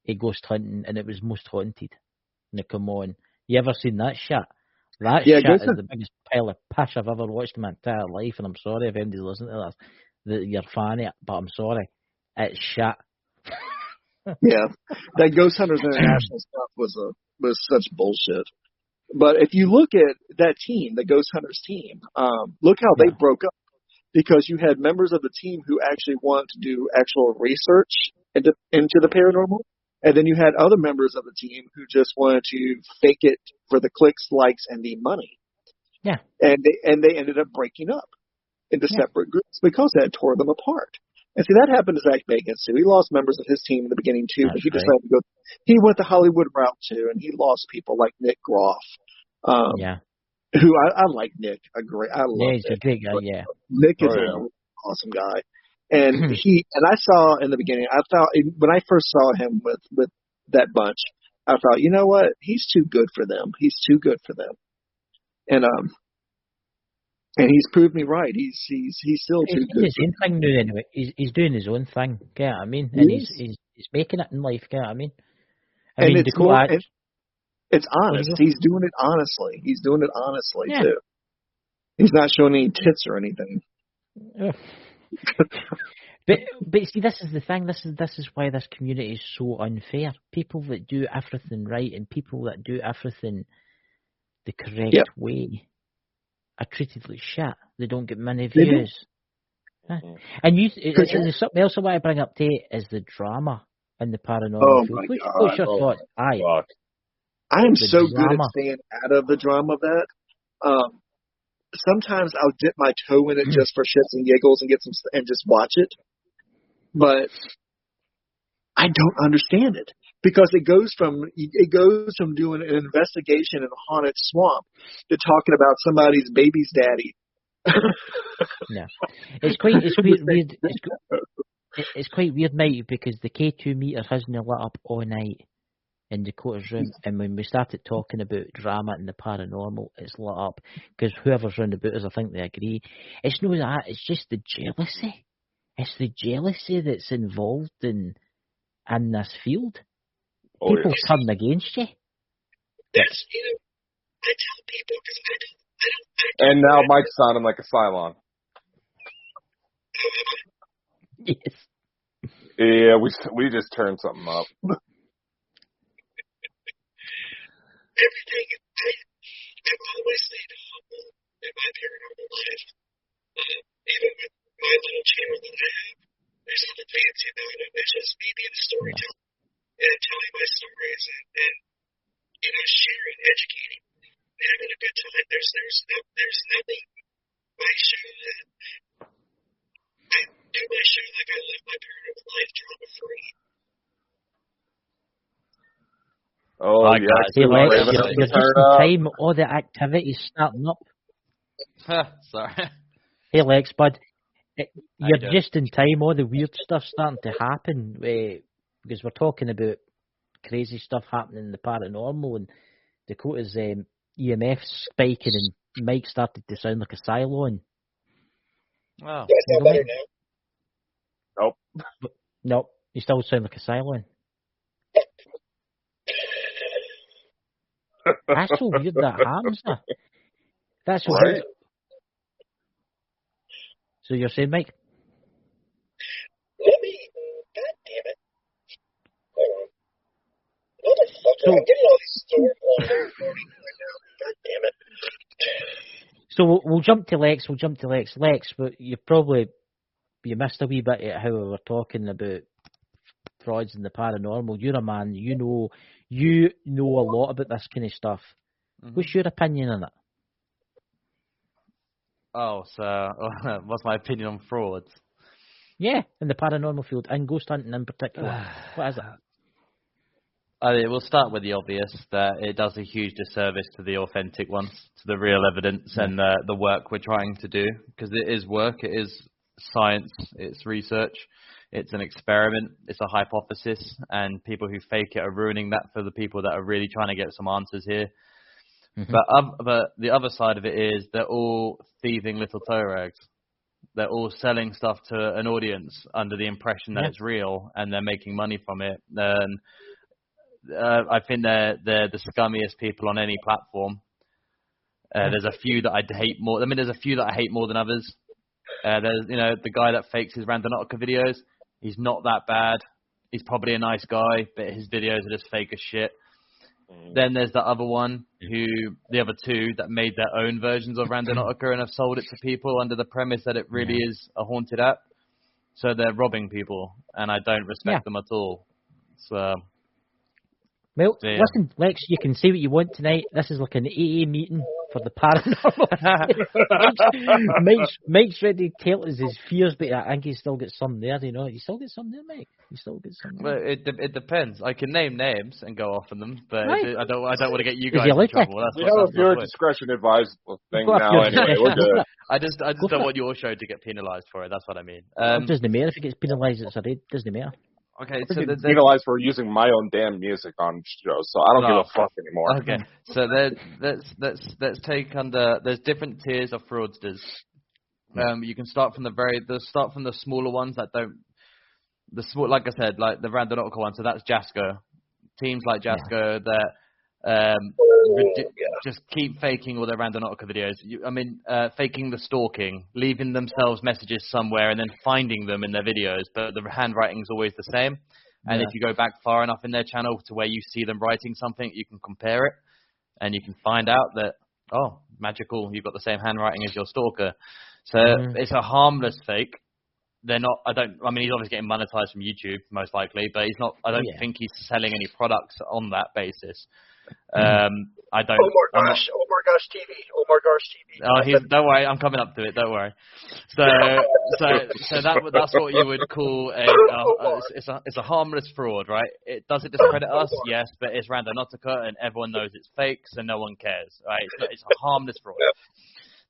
of Ghost Hunting, and it was Most Haunted. Now, come on, you ever seen that shit? That shit is the biggest pile of piss I've ever watched in my entire life. And I'm sorry if anybody's listening to this that you're a fan of it, but I'm sorry, it's shit. Yeah, that Ghost Hunters International stuff was such bullshit. But if you look at that team, the Ghost Hunters team, look how they broke up, because you had members of the team who actually wanted to do actual research into the paranormal, and then you had other members of the team who just wanted to fake it for the clicks, likes, and the money. Yeah. And they ended up breaking up into separate groups because that tore them apart. And see, that happened to Zach Bagans too. He lost members of his team in the beginning too, but he decided to go. He went the Hollywood route too, and he lost people like Nick Groff. Who I like Nick. I love he's Nick. a great guy. Yeah, Nick is an awesome guy. And I saw in the beginning, I thought when I first saw him with that bunch, I thought, you know what? He's too good for them. He's too good for them. And he's proved me right. He's still too He's good. doing his own thing now anyway. He's doing his own thing. Get what I mean? And he's making it in life. Get what I mean? I mean, Dakota. It's honest. He's doing it honestly. He's doing it honestly too. He's not showing any tits or anything. But see, this is the thing. This is why this community is so unfair. People that do everything right and people that do everything the correct way are treated like shit. They don't get many views. Huh? And something else I want to bring up to you is the drama in the paranormal field. What's your thoughts? I'm so good at staying out of the drama of that. Sometimes I'll dip my toe in it just for shits and giggles and just watch it. But I don't understand it because it goes from doing an investigation in a haunted swamp to talking about somebody's baby's daddy. Yeah, it's quite weird. It's quite weird, mate, because the K2 meter hasn't lit up all night in Dakota's room, and when we started talking about drama and the paranormal, it's lit up because whoever's round about us, I think they agree. It's not that; it's just the jealousy. It's the jealousy that's involved in this field. People turn against you. Yes, I tell people because I don't. And now Mike's sounding like a Cylon. Yes. Yeah, we just turned something up. Everything I've always stayed humble in my paranormal life. Even with my little channel that I have, there's nothing fancy about it. It's just me being a storyteller and telling my stories and sharing, educating, and having a good time. There's nothing. My show that I do my show like I live my paranormal life drama free. Oh, yeah. You're just in time. All the activity's starting up. Sorry. Hey, Lex, bud. You're just in time. All the weird stuff's starting to happen because we're talking about crazy stuff happening in the paranormal, and Dakota's EMF spiking, and Mike started to sound like a Cylon. Oh. That's not better now. Nope. You still sound like a Cylon. That's so weird that happens. That's so weird. So you're saying, Mike? God damn it. Hold on. Motherfucker, I'm getting all these stories right now. God damn it. So we'll jump to Lex. Lex, but you missed a wee bit at how we were talking about frauds and the paranormal. You're a man. You know a lot about this kind of stuff. Mm-hmm. What's your opinion on it? Oh, so what's my opinion on frauds? Yeah, in the paranormal field and ghost hunting in particular. What is it? We'll start with the obvious, that it does a huge disservice to the authentic ones, to the real evidence and the work we're trying to do, because it is work, it is science, it's research, it's an experiment, it's a hypothesis, and people who fake it are ruining that for the people that are really trying to get some answers here. Mm-hmm. But the other side of it is they're all thieving little toe rags. They're all selling stuff to an audience under the impression that it's real, and they're making money from it. And I think they're the scummiest people on any platform. There's a few that I hate more. There's a few that I hate more than others. There's the guy that fakes his Randonautica videos. He's not that bad. He's probably a nice guy, but his videos are just fake as shit. Then there's the other two that made their own versions of Randonautica and have sold it to people under the premise that it really is a haunted app. So they're robbing people, and I don't respect them at all. So. Well, listen, Lex, you can say what you want tonight. This is like an AA meeting for the paranormal. Mike's ready to tell us his fears, but I think he's still got some there, You still get some there, Mike? You still get some there? Well, it depends. I can name names and go off on them, but I don't want to get you guys in trouble. We have a viewer discretion advised thing now anyway. We're good. I just don't want your show to get penalised for it. That's what I mean. It doesn't matter if it gets penalised. It doesn't matter. Okay, I so get penalized for using my own damn music on shows, so I don't give a fuck anymore. Okay, so let's take under. There's different tiers of fraudsters. You can start from the smaller ones that don't. The small, like I said, like the Randonautical one. So that's Jasco. Teams like Jasco that just keep faking all their Randonautica videos. Faking the stalking, leaving themselves messages somewhere and then finding them in their videos, but the handwriting's always the same. And if you go back far enough in their channel to where you see them writing something, you can compare it, and you can find out that, oh, magical, you've got the same handwriting as your stalker. So it's a harmless fake. They're not. He's obviously getting monetized from YouTube, most likely, but he's not. I don't think he's selling any products on that basis. I don't. Omar Gosh TV. Oh, don't worry, I'm coming up to it. Don't worry. So that's what you would call it's a harmless fraud, right? Does it discredit us? Yes, but it's Randonautica, and everyone knows it's fake, so no one cares, right? It's a harmless fraud.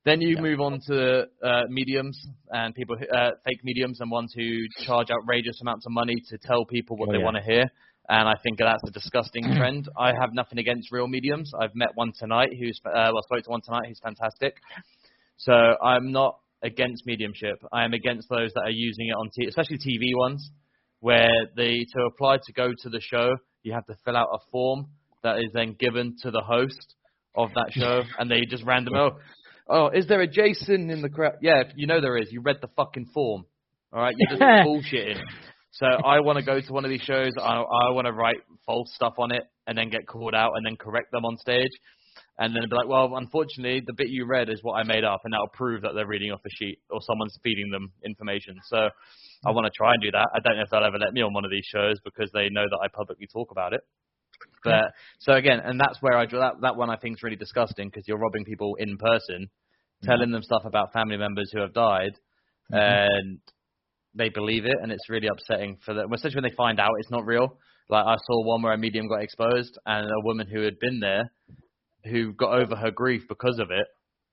Then you move on to mediums and people, fake mediums and ones who charge outrageous amounts of money to tell people what they want to hear. And I think that's a disgusting trend. I have nothing against real mediums. I've met one tonight spoke to one tonight who's fantastic. So I'm not against mediumship. I am against those that are using it on especially TV ones, where to apply to go to the show, you have to fill out a form that is then given to the host of that show, and they just oh, is there a Jason in the crowd? Yeah, you know there is. You read the fucking form. All right, you're just bullshitting. So I want to go to one of these shows. I want to write false stuff on it and then get called out and then correct them on stage. And then be like, well, unfortunately, the bit you read is what I made up, and that'll prove that they're reading off a sheet or someone's feeding them information. So I want to try and do that. I don't know if they'll ever let me on one of these shows because they know that I publicly talk about it. But so again, and that's where I draw that one I think is really disgusting, because you're robbing people in person, telling them stuff about family members who have died, and they believe it, and it's really upsetting for them, especially when they find out it's not real. Like I saw one where a medium got exposed, and a woman who had been there, who got over her grief because of it,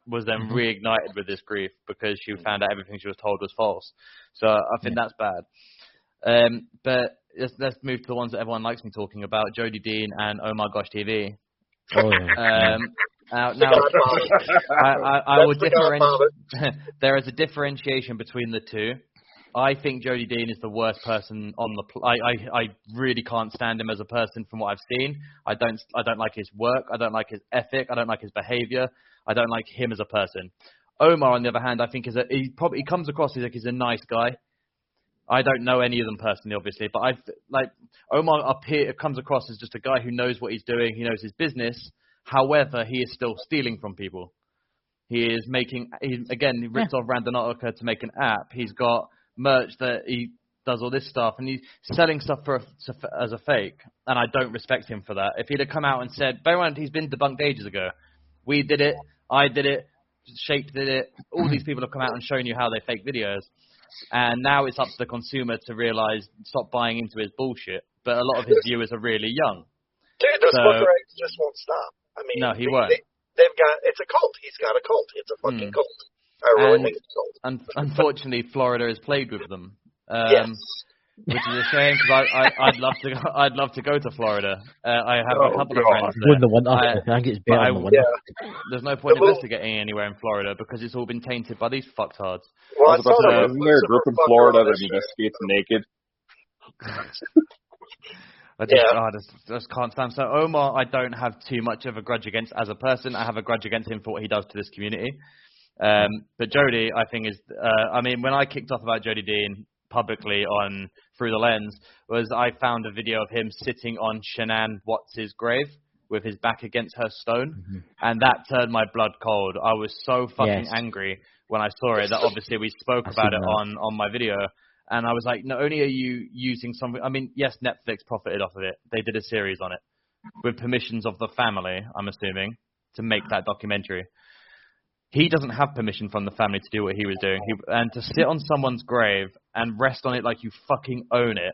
was then reignited with this grief because she found out everything she was told was false. So I think that's bad. But let's move to the ones that everyone likes me talking about, Jody Dean and Omar Gosh TV. Oh, yeah. Now I will differentiate. There is a differentiation between the two. I think Jody Dean is the worst person on the. I really can't stand him as a person from what I've seen. I don't like his work. I don't like his ethic. I don't like his behavior. I don't like him as a person. Omar, on the other hand, I think he comes across as he's a nice guy. I don't know any of them personally, obviously, but Omar up here comes across as just a guy who knows what he's doing. He knows his business. However, he is still stealing from people. He ripped off Randonautica to make an app. He's got merch that he does all this stuff, and he's selling stuff as a fake, and I don't respect him for that. If he'd have come out and said, bear in mind, he's been debunked ages ago. We did it, I did it, Shape did it, all these people have come out and shown you how they fake videos, and now it's up to the consumer to realise, stop buying into his bullshit, but a lot of his viewers are really young. Dude, those fucker eggs just won't stop. I mean, no, he won't. It's a cult. He's got a cult. It's a fucking cult. I really think it's a cult. Unfortunately, Florida has played with them. Yes. Which is a shame, because I'd love to go to Florida. I have a couple of friends there. Wouldn't want us. I think it's better than one. There's no point investigating anywhere in Florida because it's all been tainted by these fucktards. Well, isn't there a group in Florida that investigates naked? I just can't stand. So Omar, I don't have too much of a grudge against as a person. I have a grudge against him for what he does to this community. But Jody, I think is. When I kicked off about Jody Dean publicly on Through the Lens, was I found a video of him sitting on Shanann Watts' grave with his back against her stone, and that turned my blood cold. I was so fucking angry when I saw it that obviously we spoke about it on my video, and I was like, not only are you using something, yes, Netflix profited off of it. They did a series on it with permissions of the family, I'm assuming, to make that documentary. He doesn't have permission from the family to do what he was doing. And to sit on someone's grave and rest on it like you fucking own it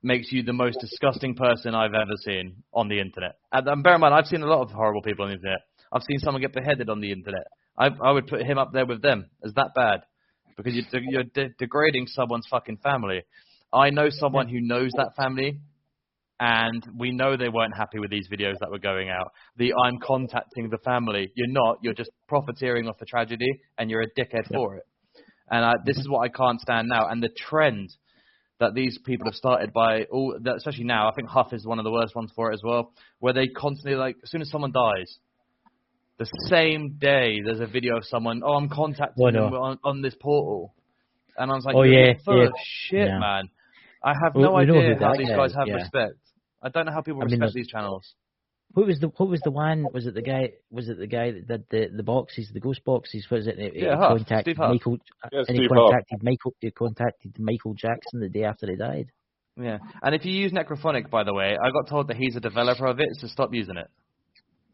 makes you the most disgusting person I've ever seen on the internet. And bear in mind, I've seen a lot of horrible people on the internet. I've seen someone get beheaded on the internet. I would put him up there with them. Is that bad? Because you're degrading someone's fucking family. I know someone who knows that family, and we know they weren't happy with these videos that were going out. I'm contacting the family. You're not. You're just profiteering off the tragedy, and you're a dickhead for it. And this is what I can't stand now. And the trend that these people have started by, especially now, I think Huff is one of the worst ones for it as well, where they constantly, like, as soon as someone dies, the same day there's a video of someone, I'm contacting them on this portal. And I was like, you're full of shit, man. I have no idea how these guys have respect. I don't know how people respect these channels. Who was the one? Was it the guy that did the boxes, the ghost boxes? Was it? He contacted Michael. He contacted Michael Jackson the day after he died. Yeah, and if you use Necrophonic, by the way, I got told that he's a developer of it, so stop using it.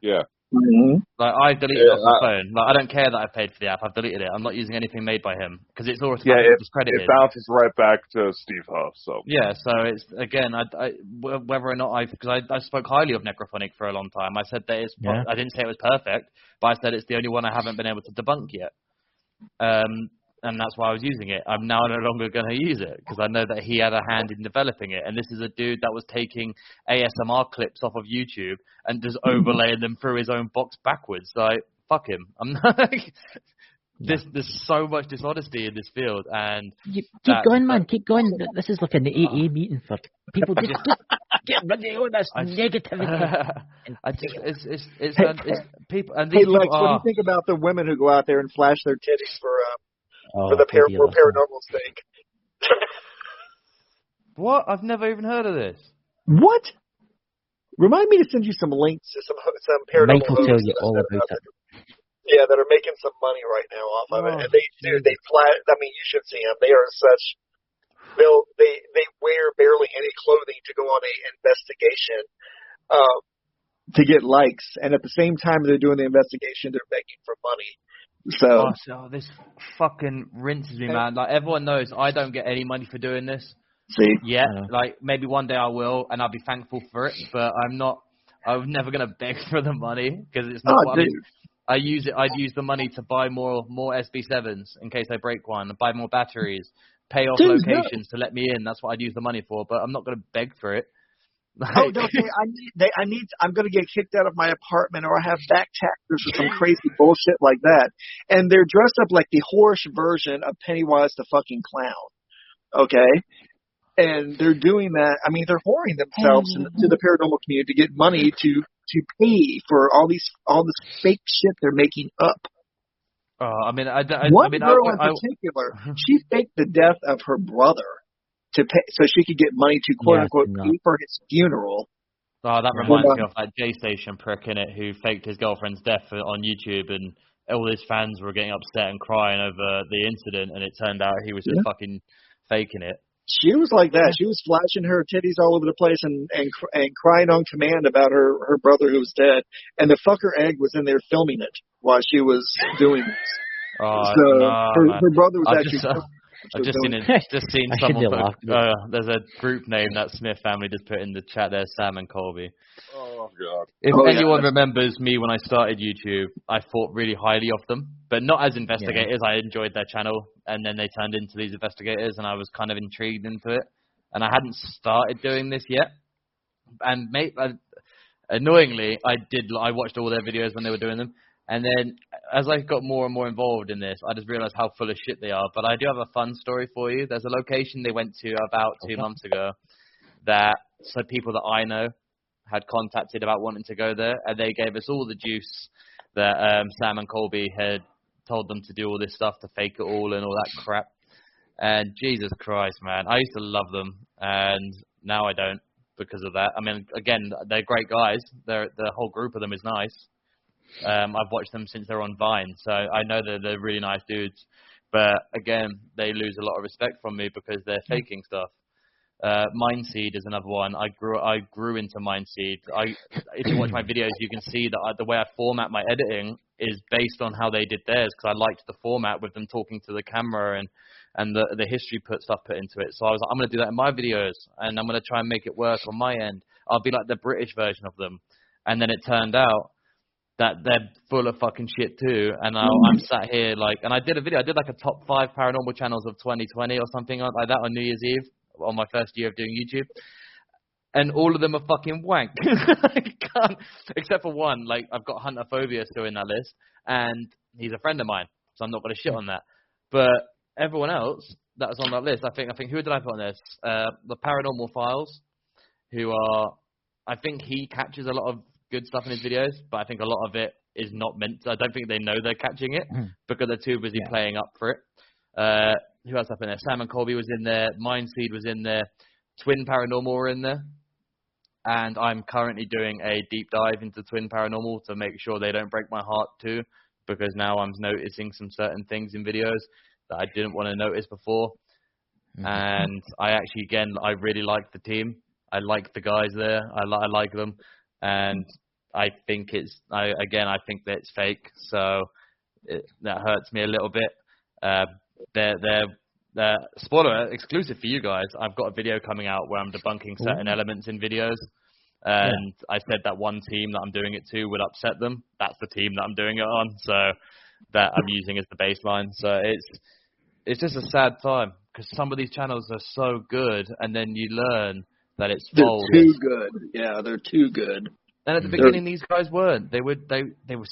Yeah. Mm-hmm. Like, I deleted it off my phone. Like, I don't care that I paid for the app. I've deleted it. I'm not using anything made by him because it's already discredited. It bounces right back to Steve Huff. So yeah, so it's again, whether or not because I spoke highly of Necrophonic for a long time. I said that I didn't say it was perfect, but I said it's the only one I haven't been able to debunk yet. And that's why I was using it. I'm now no longer going to use it because I know that he had a hand in developing it. And this is a dude that was taking ASMR clips off of YouTube and just overlaying them through his own box backwards. Like, fuck him. I'm not. There's so much dishonesty in this field, and keep going, man. Keep going. This is like an AA meeting for people. Just get rid of all this negativity. It's people. And these hey, Lex, people what do you think about the women who go out there and flash their titties for the paranormal stake? What? I've never even heard of this. What? Remind me to send you some links to some paranormal. Mike will tell you all about it. Yeah, that are making some money right now off of it, and they flat. I mean, you should see them. They are such. They wear barely any clothing to go on a investigation, to get likes, and at the same time they're doing the investigation, they're begging for money. So this fucking rinses me, man. Like, everyone knows I don't get any money for doing this. See? Yeah, like maybe one day I will, and I'll be thankful for it. But I'm never gonna beg for the money because it's not. I'd use the money to buy more SB7s in case I break one, buy more batteries, pay off locations to let me in. That's what I'd use the money for. But I'm not gonna beg for it. I'm gonna get kicked out of my apartment, or I have back taxes or some crazy bullshit like that. And they're dressed up like the whorish version of Pennywise the fucking clown. Okay? And they're doing that. I mean, they're whoring themselves into the paranormal community to get money to pay for all this fake shit they're making up. One girl in particular, she faked the death of her brother to pay, so she could get money to quote unquote pay for his funeral. Oh, that reminds me of that J-Station prick in it who faked his girlfriend's death on YouTube, and all his fans were getting upset and crying over the incident, and it turned out he was just fucking faking it. She was like that. She was flashing her titties all over the place and crying on command about her brother who was dead. And the fucker egg was in there filming it while she was doing this. Her brother was I've just seen someone put, there's a group name that Smith family just put in the chat there, Sam and Colby. Oh, God. If anyone remembers me when I started YouTube, I thought really highly of them, but not as investigators. I enjoyed their channel, and then they turned into these investigators, and I was kind of intrigued into it. And I hadn't started doing this yet. And annoyingly, I watched all their videos when they were doing them. And then as I got more and more involved in this, I just realized how full of shit they are. But I do have a fun story for you. There's a location they went to about 2 months ago that some people that I know had contacted about wanting to go there. And they gave us all the juice that Sam and Colby had told them to do all this stuff to fake it all and all that crap. And Jesus Christ, man, I used to love them. And now I don't because of that. I mean, again, they're great guys. The whole group of them is nice. I've watched them since they're on Vine, so I know they're really nice dudes. But again, they lose a lot of respect from me because they're faking stuff. Mindseed is another one. I grew into Mindseed. If you watch my videos, you can see that the way I format my editing is based on how they did theirs, because I liked the format with them talking to the camera and the history stuff put into it. So I was like, I'm going to do that in my videos, and I'm going to try and make it work on my end. I'll be like the British version of them. And then it turned out that they're full of fucking shit too, and I'm sat here and I did a video. I did like a top 5 paranormal channels of 2020 or something like that on New Year's Eve, on my first year of doing YouTube. And all of them are fucking wank. Except for one. Like, I've got Hunter Phobia still in that list, and he's a friend of mine, so I'm not going to shit on that. But everyone else that was on that list, I think who did I put on this? The Paranormal Files, who are, I think he catches a lot of good stuff in his videos, but I think a lot of it is not meant to. I don't think they know they're catching it because they're too busy playing up for it. Who else up in there? Sam and Colby was in there. Mindseed was in there. Twin Paranormal were in there. And I'm currently doing a deep dive into Twin Paranormal to make sure they don't break my heart too, because now I'm noticing some certain things in videos that I didn't want to notice before. And I actually, again, I really like the team. I like the guys there. I like them. And I think I think that it's fake. So that hurts me a little bit. They're spoiler exclusive for you guys. I've got a video coming out where I'm debunking certain elements in videos, and I said that one team that I'm doing it to would upset them. That's the team that I'm doing it on, so that I'm using as the baseline. So it's just a sad time because some of these channels are so good, and then you learn that it's false. They're too good. Yeah, they're too good. And at the beginning, these guys weren't. They were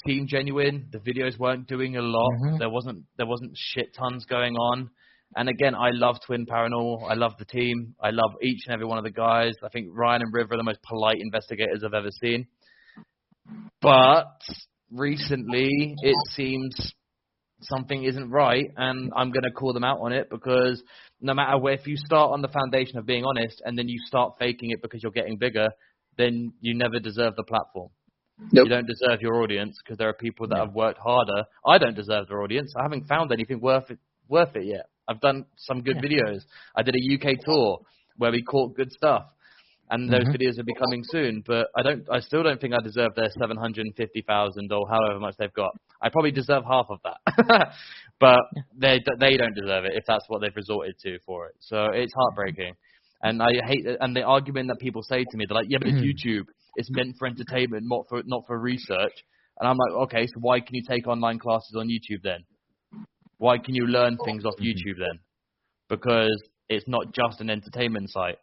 seen genuine. The videos weren't doing a lot. There wasn't shit tons going on. And again, I love Twin Paranormal. I love the team. I love each and every one of the guys. I think Ryan and River are the most polite investigators I've ever seen. But recently, it seems something isn't right, and I'm going to call them out on it because no matter where, if you start on the foundation of being honest and then you start faking it because you're getting bigger, then you never deserve the platform. You don't deserve your audience because there are people that have worked harder. I don't deserve their audience. I haven't found anything worth it yet. I've done some good videos. I did a UK tour where we caught good stuff, and those videos will be coming soon. But I still don't think I deserve their 750,000 or however much they've got. I probably deserve half of that, but they don't deserve it if that's what they've resorted to for it. So it's heartbreaking, and I hate it. And the argument that people say to me, they're like, "Yeah, but it's YouTube. It's meant for entertainment, not for research." And I'm like, okay, so why can you take online classes on YouTube then? Why can you learn things off YouTube then? Because it's not just an entertainment site.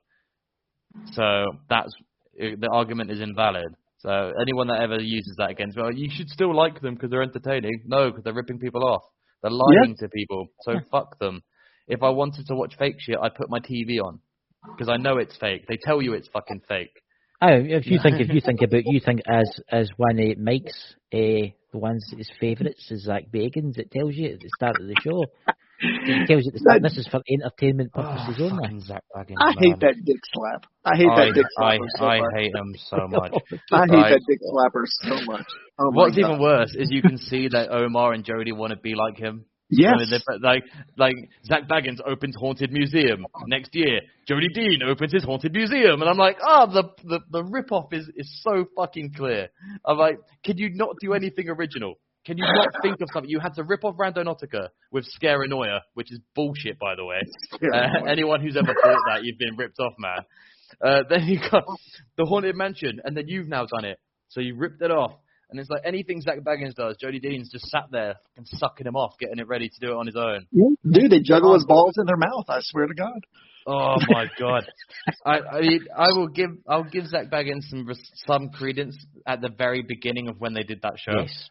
So the argument is invalid. So anyone that ever uses that against, well, you should still like them because they're entertaining. No, because they're ripping people off. They're lying to people. So fuck them. If I wanted to watch fake shit, I'd put my TV on because I know it's fake. They tell you it's fucking fake. If you think as one of Mike's the ones his favourites is Zach Bagans, it tells you at the start of the show. It tells you at the start this is for entertainment purposes only. Zach Bagans, I hate that dick slap. I hate that dick slapper so much. I hate him so much. I hate that dick slapper so much. Oh What's even worse is you can see that Omar and Jody want to be like him. Yes. I mean, like Zach Bagans opens Haunted Museum next year. Jody Dean opens his Haunted Museum, and I'm like, the rip-off is so fucking clear. I'm like, can you not do anything original? Can you not think of something? You had to rip off Randonautica with Scaranoia, which is bullshit, by the way. Anyone who's ever thought that, you've been ripped off, man. Then you got the Haunted Mansion, and then you've now done it. So you ripped it off. And it's like anything Zach Bagans does, Jody Dean's just sat there and sucking him off, getting it ready to do it on his own. Dude, they juggle his balls in their mouth, I swear to God. Oh my God. I'll give Zach Bagans some credence at the very beginning of when they did that show. Yes.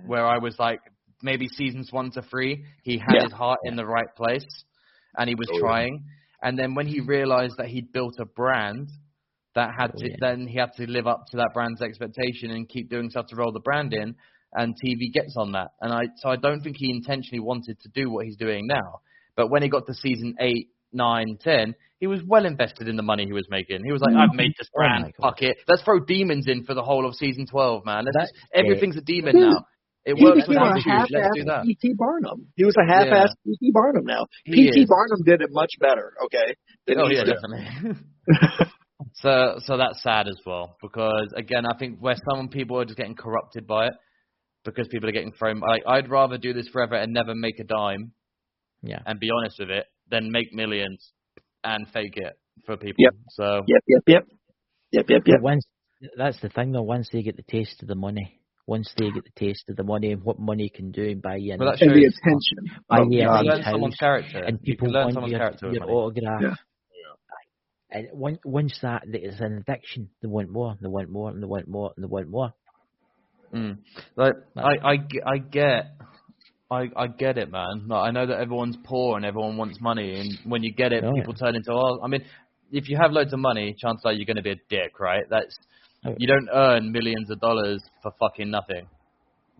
Where I was like, maybe seasons 1 to 3, he had his heart in the right place and he was trying. And then when he realized that he'd built a brand that then he had to live up to that brand's expectation and keep doing stuff to roll the brand in, and TV gets on that. And I don't think he intentionally wanted to do what he's doing now. But when he got to season 8, 9, 10, he was well invested in the money he was making. He was like, I've made this brand, fuck it. Let's throw demons in for the whole of season 12, man. Everything's a demon now. It works with attitude. Let's do that. P.T. Barnum. He was a half-assed P.T. Barnum now. P.T. Barnum did it much better, okay? Definitely. So that's sad as well, because again, I think where some people are just getting corrupted by it because people are getting thrown. Like, I'd rather do this forever and never make a dime, and be honest with it, than make millions and fake it for people. Yep. So Yep. That's the thing though. Once they get the taste of the money. Once they get the taste of the money and what money can do and buy you and the attention. You learn someone's character. And people want your autograph. And once that it's an addiction, they want more, and they want more, and they want more, and they want more. Like I get it, man. Like, I know that everyone's poor and everyone wants money, and when you get it, people turn into. I mean, if you have loads of money, chances are you're going to be a dick, right? You don't earn millions of dollars for fucking nothing.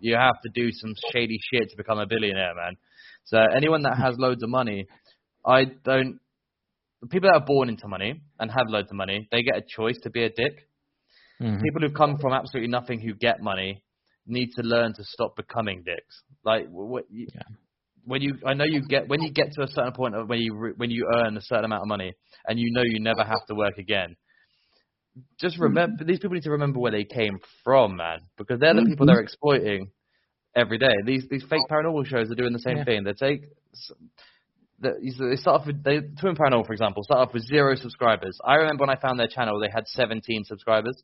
You have to do some shady shit to become a billionaire, man. So anyone that has loads of money, people that are born into money and have loads of money, they get a choice to be a dick. Mm-hmm. People who've come from absolutely nothing who get money need to learn to stop becoming dicks. Like when you get to a certain point of when you earn a certain amount of money and you know you never have to work again. Just remember, these people need to remember where they came from, man, because they're the people they're exploiting every day. These fake paranormal shows are doing the same thing. They start off with Twin Paranormal, for example, start off with 0 subscribers. I remember when I found their channel, they had 17 subscribers,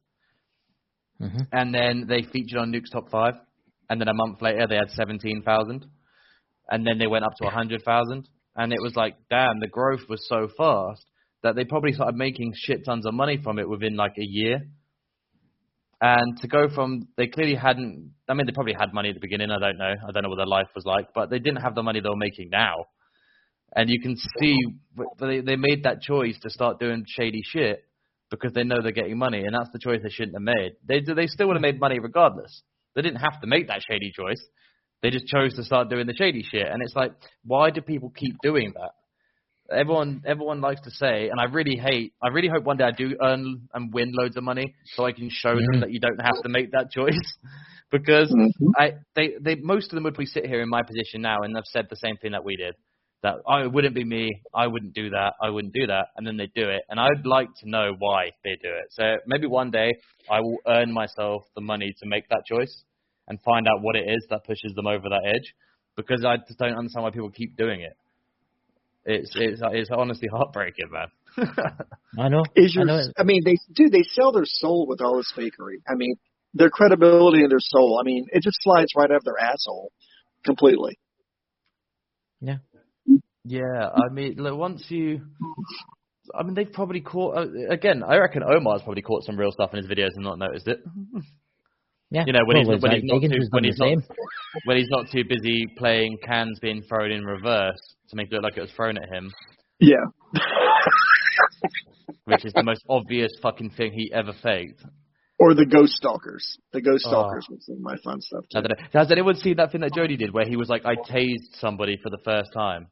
and then they featured on Nuke's Top 5, and then a month later they had 17,000, and then they went up to 100,000, and it was like, damn, the growth was so fast that they probably started making shit tons of money from it within like a year. And to go from, they clearly hadn't, I mean, they probably had money at the beginning, I don't know what their life was like, but they didn't have the money they were making now. And you can see they made that choice to start doing shady shit because they know they're getting money, and that's the choice they shouldn't have made. They still would have made money regardless. They didn't have to make that shady choice. They just chose to start doing the shady shit. And it's like, why do people keep doing that? Everyone likes to say, and I really hope one day I do earn and win loads of money so I can show them that you don't have to make that choice. Because most of them would probably sit here in my position now and have said the same thing that we did. That it wouldn't be me, I wouldn't do that, and then they do it. And I'd like to know why they do it. So maybe one day I will earn myself the money to make that choice and find out what it is that pushes them over that edge, because I just don't understand why people keep doing it. It's honestly heartbreaking, man. I know. I mean, they sell their soul with all this fakery. I mean, their credibility and their soul. I mean, it just slides right out of their asshole completely. Yeah. Yeah, I mean, they've probably caught, again, I reckon Omar's probably caught some real stuff in his videos and not noticed it. Yeah. You know, when he's not too busy playing cans being thrown in reverse to make it look like it was thrown at him. Yeah. Which is the most obvious fucking thing he ever faked. Or the Ghost Stalkers. The Ghost Stalkers was some of my fun stuff too. Has anyone seen that thing that Jody did where he was like, I tased somebody for the first time?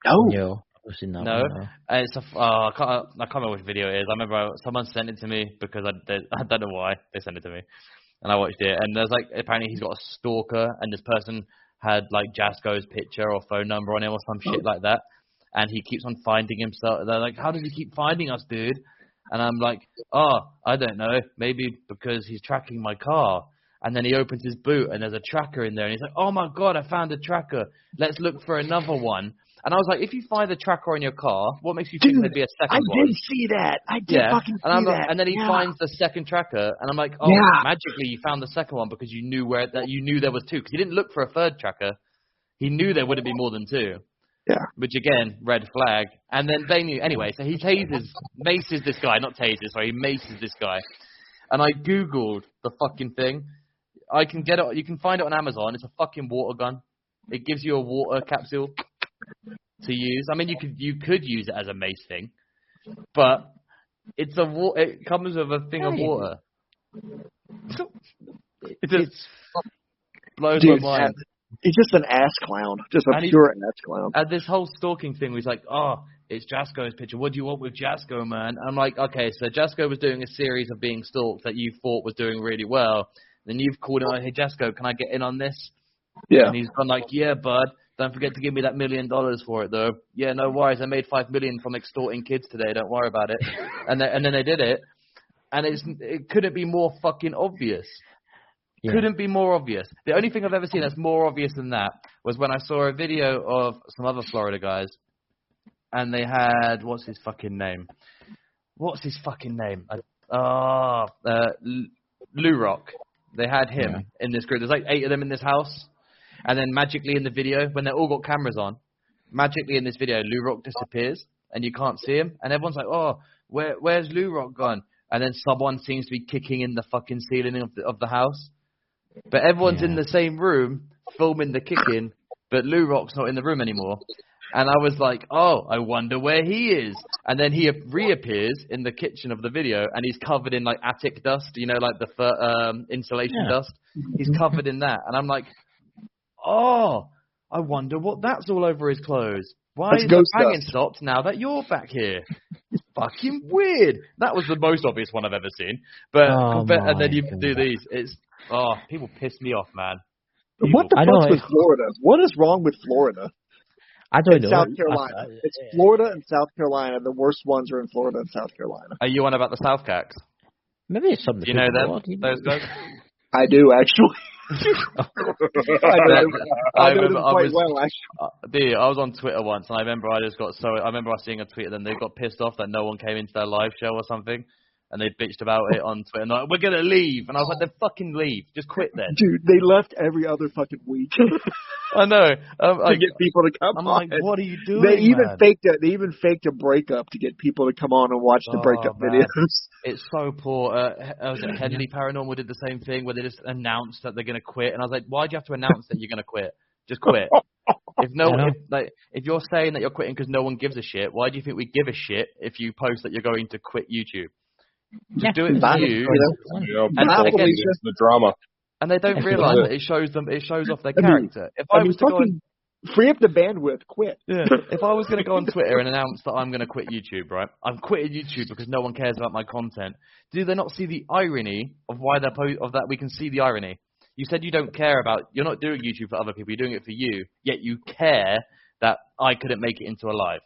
No. I've seen that. No, it's I can't remember which video it is. I remember someone sent it to me because I don't know why they sent it to me, and I watched it. And there's like, apparently he's got a stalker, and this person had like Jasko's picture or phone number on him or some shit like that, and he keeps on finding himself. They're like, how does he keep finding us, dude? And I'm like, I don't know, maybe because he's tracking my car. And then he opens his boot and there's a tracker in there, and he's like, oh my god, I found a tracker. Let's look for another one. And I was like, if you find a tracker on your car, what makes you think there'd be a second one? I did see that. I did fucking see that. And then he finds the second tracker, and I'm like, magically you found the second one because you knew there was two. Because he didn't look for a third tracker. He knew there wouldn't be more than two. Yeah. Which again, red flag. And then they knew anyway. So he maces this guy, not tases. Sorry, he maces this guy. And I googled the fucking thing. I can get it. You can find it on Amazon. It's a fucking water gun. It gives you a water capsule to use. I mean, you could use it as a mace thing, but it comes with a thing of water. It just blows my mind. He's just an ass clown, just a pure ass clown. And this whole stalking thing was like, it's Jasko's picture. What do you want with Jasko, man? And I'm like, okay, so Jasko was doing a series of being stalked that you thought was doing really well. Then you've called him, hey Jasko, can I get in on this? Yeah. And he's gone like, yeah, bud. Don't forget to give me that $1 million for it, though. Yeah, no worries. I made $5 million from extorting kids today. Don't worry about it. And then they did it, and it couldn't be more fucking obvious. Yeah. Couldn't be more obvious. The only thing I've ever seen that's more obvious than that was when I saw a video of some other Florida guys, and they had what's his fucking name? Lou Rock. They had him in this group. There's like 8 of them in this house. And then magically in the video, when they all got cameras on, magically in this video, Lou Rock disappears. and you can't see him, and everyone's like, oh, where's Lou Rock gone? And then someone seems to be kicking in the fucking ceiling of the house. But everyone's in the same room filming the kicking, but Lou Rock's not in the room anymore. And I was like, oh, I wonder where he is. And then he reappears in the kitchen of the video, and he's covered in like attic dust, like the insulation dust. He's covered in that. And I'm like, oh, I wonder what that's all over his clothes. Why is the banging stopped now that you're back here? It's fucking weird. That was the most obvious one I've ever seen. But and then you do these. People piss me off, man. What the fuck's with Florida? What is wrong with Florida? I don't know. South Carolina. It's Florida and South Carolina. The worst ones are in Florida and South Carolina. Are you on about the South Cats? Maybe it's something. Do you know them? Those guys? I do, actually. I know them quite well, actually. I was on Twitter once, and I remember I was seeing a tweet of them. They got pissed off that no one came into their live show or something. And they bitched about it on Twitter. And like, we're going to leave. And I was like, then fucking leave. Just quit then. Dude, they left every other fucking week. I know. To get people to come I'm on. like, what are you doing, They even faked a breakup to get people to come on and watch the breakup videos. It's so poor. Henley Paranormal did the same thing where they just announced that they're going to quit. And I was like, why do you have to announce that you're going to quit? Just quit. If you're saying that you're quitting because no one gives a shit, why do you think we give a shit if you post that you're going to quit YouTube? Just do it for you. And the drama. And they don't realise that it shows off their character. If I was to go and free up the bandwidth, quit. Yeah. If I was going to go on Twitter and announce that I'm going to quit YouTube, right? I'm quitting YouTube because no one cares about my content. Do they not see the irony of why they're of that? We can see the irony. You said you don't care about. You're not doing YouTube for other people. You're doing it for you. Yet you care that I couldn't make it into a live.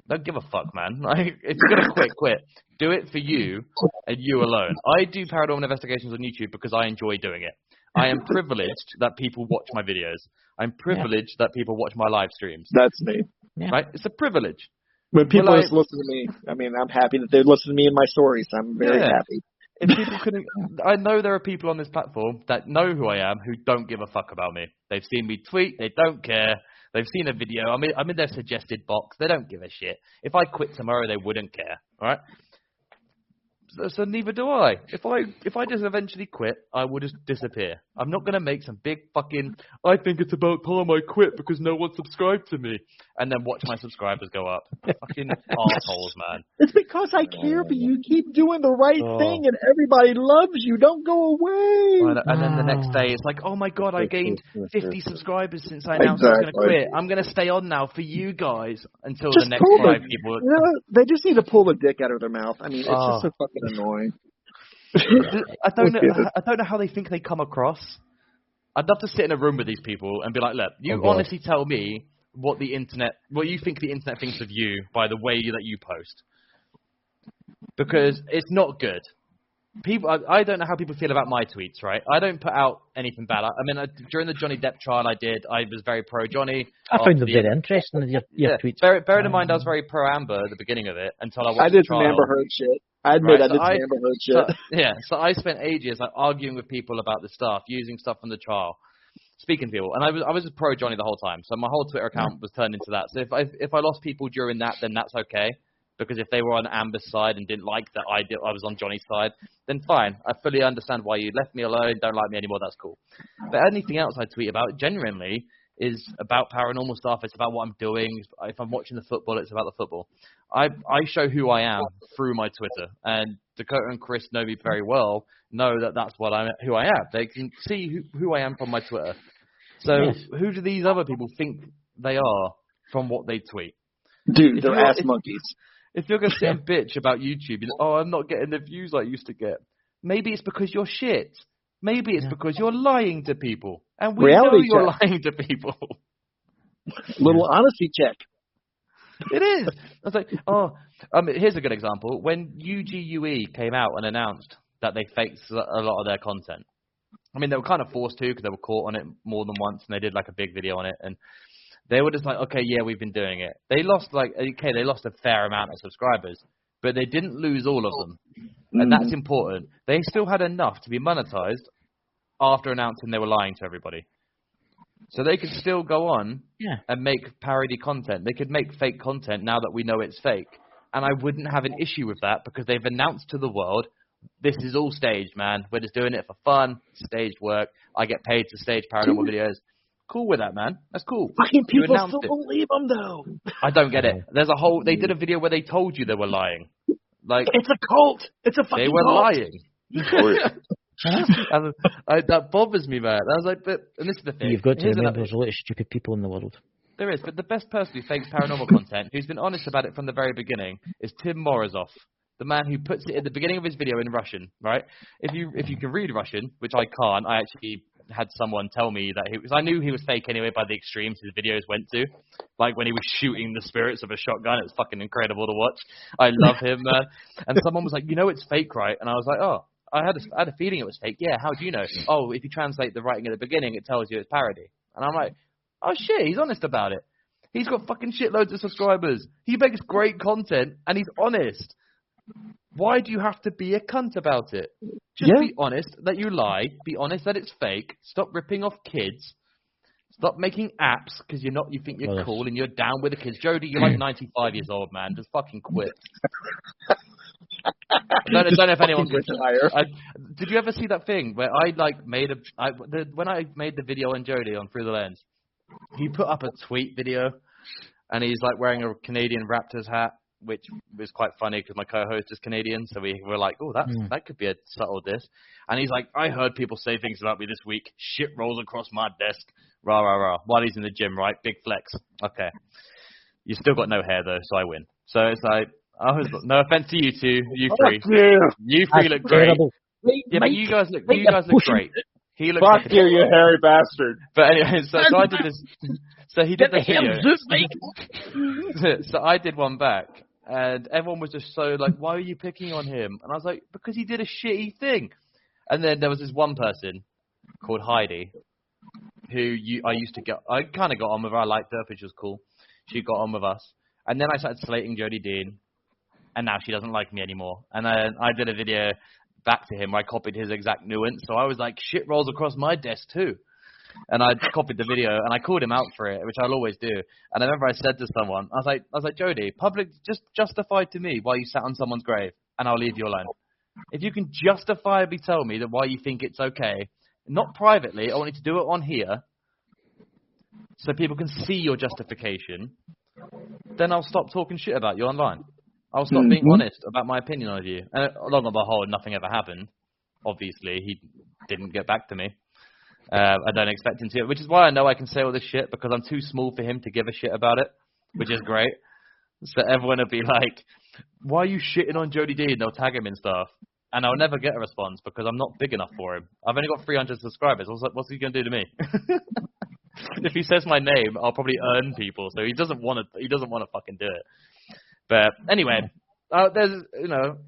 Don't give a fuck, man. Like, if you're going to quit. Do it for you and you alone. I do paranormal investigations on YouTube because I enjoy doing it. I am privileged that people watch my videos. I'm privileged that people watch my live streams. That's me. Right? It's a privilege. When people just listen to me, I mean, I'm happy that they listen to me in my stories. I'm very happy. If people couldn't, I know there are people on this platform that know who I am who don't give a fuck about me. They've seen me tweet. They don't care. They've seen a video. I'm in their suggested box. They don't give a shit. If I quit tomorrow, they wouldn't care. All right? So neither do I. If I just eventually quit, I will just disappear. I'm not going to make some big fucking, I think it's about time I quit because no one subscribed to me. And then watch my subscribers go up. Fucking assholes, man. It's because I care, but you keep doing the right thing and everybody loves you. Don't go away. And then the next day, it's like, oh my God, I gained 50 subscribers since I announced I was going to quit. I'm going to stay on now for you guys until the next 5 people. They just need to pull the dick out of their mouth. I mean, it's just so fucking annoying. I don't know how they think they come across. I'd love to sit in a room with these people and be like, look, you honestly tell me what you think the internet thinks of you by the way that you post. Because it's not good. I don't know how people feel about my tweets, right? I don't put out anything bad. I mean, during the Johnny Depp trial I was very pro-Johnny. I found them very interesting, your tweets. Bearing in mind, I was very pro-Amber at the beginning of it until I watched the trial. I did some Amber Heard shit. I admit I did some Amber Heard shit. So I spent ages arguing with people about the stuff, using stuff from the trial, speaking to people. And I was pro-Johnny the whole time. So my whole Twitter account was turned into that. So if I lost people during that, then that's okay. Because if they were on Amber's side and didn't like that I was on Johnny's side, then fine. I fully understand why you left me alone, don't like me anymore, that's cool. But anything else I tweet about, genuinely, is about paranormal stuff. It's about what I'm doing. If I'm watching the football, it's about the football. I show who I am through my Twitter. And Dakota and Chris know me very well, know that that's who I am. They can see who I am from my Twitter. So who do these other people think they are from what they tweet? Dude, they're ass monkeys. If you're going to sit and bitch about YouTube, I'm not getting the views I used to get. Maybe it's because you're shit. Maybe it's because you're lying to people. And we know you're lying to people. Little honesty check. It is. I was like, here's a good example. When UGUE came out and announced that they faked a lot of their content. I mean, they were kind of forced to because they were caught on it more than once, and they did like a big video on it. And they were just like, okay, yeah, we've been doing it. They lost a fair amount of subscribers, but they didn't lose all of them. And that's important. They still had enough to be monetized after announcing they were lying to everybody. So they could still go on Yeah. and make parody content. They could make fake content now that we know it's fake. And I wouldn't have an issue with that because they've announced to the world, this is all staged, man. We're just doing it for fun, staged work. I get paid to stage paranormal videos. Cool with that, man. That's cool. Fucking You people announced still it. believe them, though. I don't get it. There's a whole. They did a video where they told you they were lying. Like It's a cult. It's a fucking they were cult. lying. That bothers me, man. I was like, but and this is the thing. You've got to Here's remember another- there's a lot of stupid people in the world. There is, but the best person who fakes paranormal content, who's been honest about it from the very beginning, is Tim Morozov, the man who puts it at the beginning of his video in Russian, right? If you can read Russian, which I can't, I actually had someone tell me that because I knew he was fake anyway by the extremes his videos went to, like when he was shooting the spirits of a shotgun. It's fucking incredible to watch. I love him, man. And someone was like, you know it's fake, right? And I was like, oh, I had a feeling it was fake. Yeah, how do you know? Oh, if you translate the writing at the beginning, it tells you it's parody. And I'm like, oh shit, he's honest about it. He's got fucking shitloads of subscribers. He makes great content, and he's honest. Why do you have to be a cunt about it? Just be honest that you lie. Be honest that it's fake. Stop ripping off kids. Stop making apps because you think you're cool and you're down with the kids. Jody, you're like 95 years old, man. Just fucking quit. I don't know if anyone's retire. Did you ever see that thing where I like when I made the video on Jody on Through the Lens, he put up a tweet video and he's like wearing a Canadian Raptors hat, which was quite funny because my co-host is Canadian, so we were like, oh, that could be a subtle diss. And he's like, I heard people say things about me this week. Shit rolls across my desk. Rah, rah, rah. While he's in the gym, right? Big flex. Okay. You still got no hair, though, so I win. So it's like, no offense to you two. You three. You three look great. Yeah, but you guys look great. He looks Fuck like you, you hairy bastard. But anyway, so I did this. So he did the video. So I did one back. And everyone was just so like, why are you picking on him? And I was like, because he did a shitty thing. And then there was this one person called Heidi, who I kind of got on with her. I liked her, which was cool. She got on with us. And then I started slating Jody Dean. And now she doesn't like me anymore. And then I did a video back to him where I copied his exact nuance. So I was like, shit rolls across my desk too. And I copied the video and I called him out for it, which I'll always do. And I remember I said to someone, I was like, Jody, public, just justify to me why you sat on someone's grave, and I'll leave you alone. If you can justifiably tell me that why you think it's okay, not privately, I want you to do it on here, so people can see your justification. Then I'll stop talking shit about you online. I'll stop being honest about my opinion of you. And along the whole, nothing ever happened. Obviously, he didn't get back to me. I don't expect him to, which is why I know I can say all this shit, because I'm too small for him to give a shit about it, which is great. So everyone will be like, why are you shitting on Jody D? And they'll tag him and stuff. And I'll never get a response because I'm not big enough for him. I've only got 300 subscribers. What's he going to do to me? If he says my name, I'll probably earn people. So he doesn't want to fucking do it. But anyway, there's,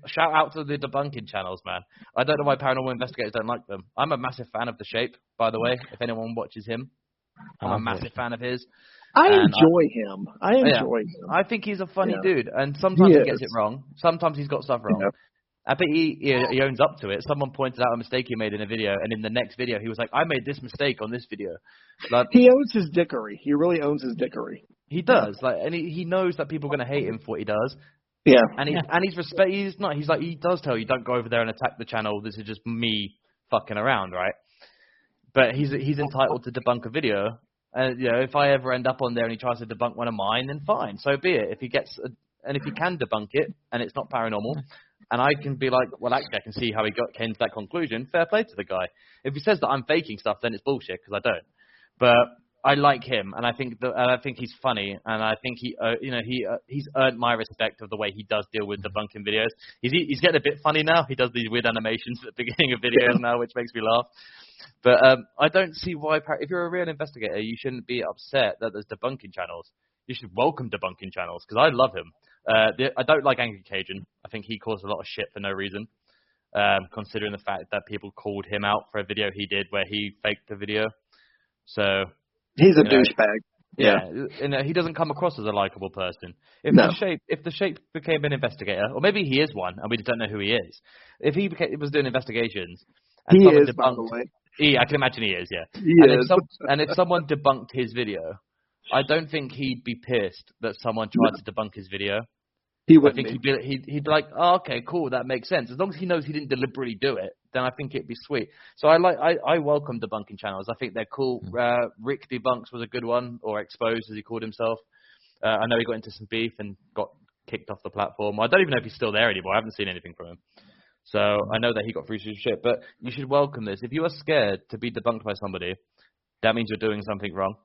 shout out to the debunking channels, man. I don't know why paranormal investigators don't like them. I'm a massive fan of The Shape, by the way, if anyone watches him. I'm a massive fan of his. I enjoy him. I think he's a funny dude, and sometimes he gets it wrong. Sometimes he's got stuff wrong. Yeah. I bet he owns up to it. Someone pointed out a mistake he made in a video, and in the next video, he was like, I made this mistake on this video. Like, he owns his dickery. He really owns his dickery. He does. And he knows that people are going to hate him for what he does. Yeah. And he does tell you, don't go over there and attack the channel. This is just me fucking around, right? But he's entitled to debunk a video. And, if I ever end up on there and he tries to debunk one of mine, then fine. So be it. If he can debunk it and it's not paranormal, and I can be like, well, actually, I can see how he came to that conclusion. Fair play to the guy. If he says that I'm faking stuff, then it's bullshit, because I don't. But I like him, and I think he's funny, and I think he's earned my respect of the way he does deal with debunking videos. He's getting a bit funny now. He does these weird animations at the beginning of videos now, which makes me laugh. But I don't see why. If you're a real investigator, you shouldn't be upset that there's debunking channels. You should welcome debunking channels, because I love him. I don't like Angry Cajun. I think he caused a lot of shit for no reason, considering the fact that people called him out for a video he did where he faked the video. So he's a douchebag. Yeah, and he doesn't come across as a likable person. If the Shape became an investigator, or maybe he is one, and we just don't know who he is. If he was doing investigations, and he is, by the way. I can imagine he is, yeah. Yes. And if someone debunked his video, I don't think he'd be pissed that someone tried to debunk his video. He I wouldn't think be. he'd be like, oh, okay, cool, that makes sense. As long as he knows he didn't deliberately do it, then I think it'd be sweet. So I welcome debunking channels. I think they're cool. Rick Debunks was a good one, or Exposed as he called himself. I know he got into some beef and got kicked off the platform. I don't even know if he's still there anymore. I haven't seen anything from him. So I know that he got through some shit. But you should welcome this. If you are scared to be debunked by somebody, that means you're doing something wrong.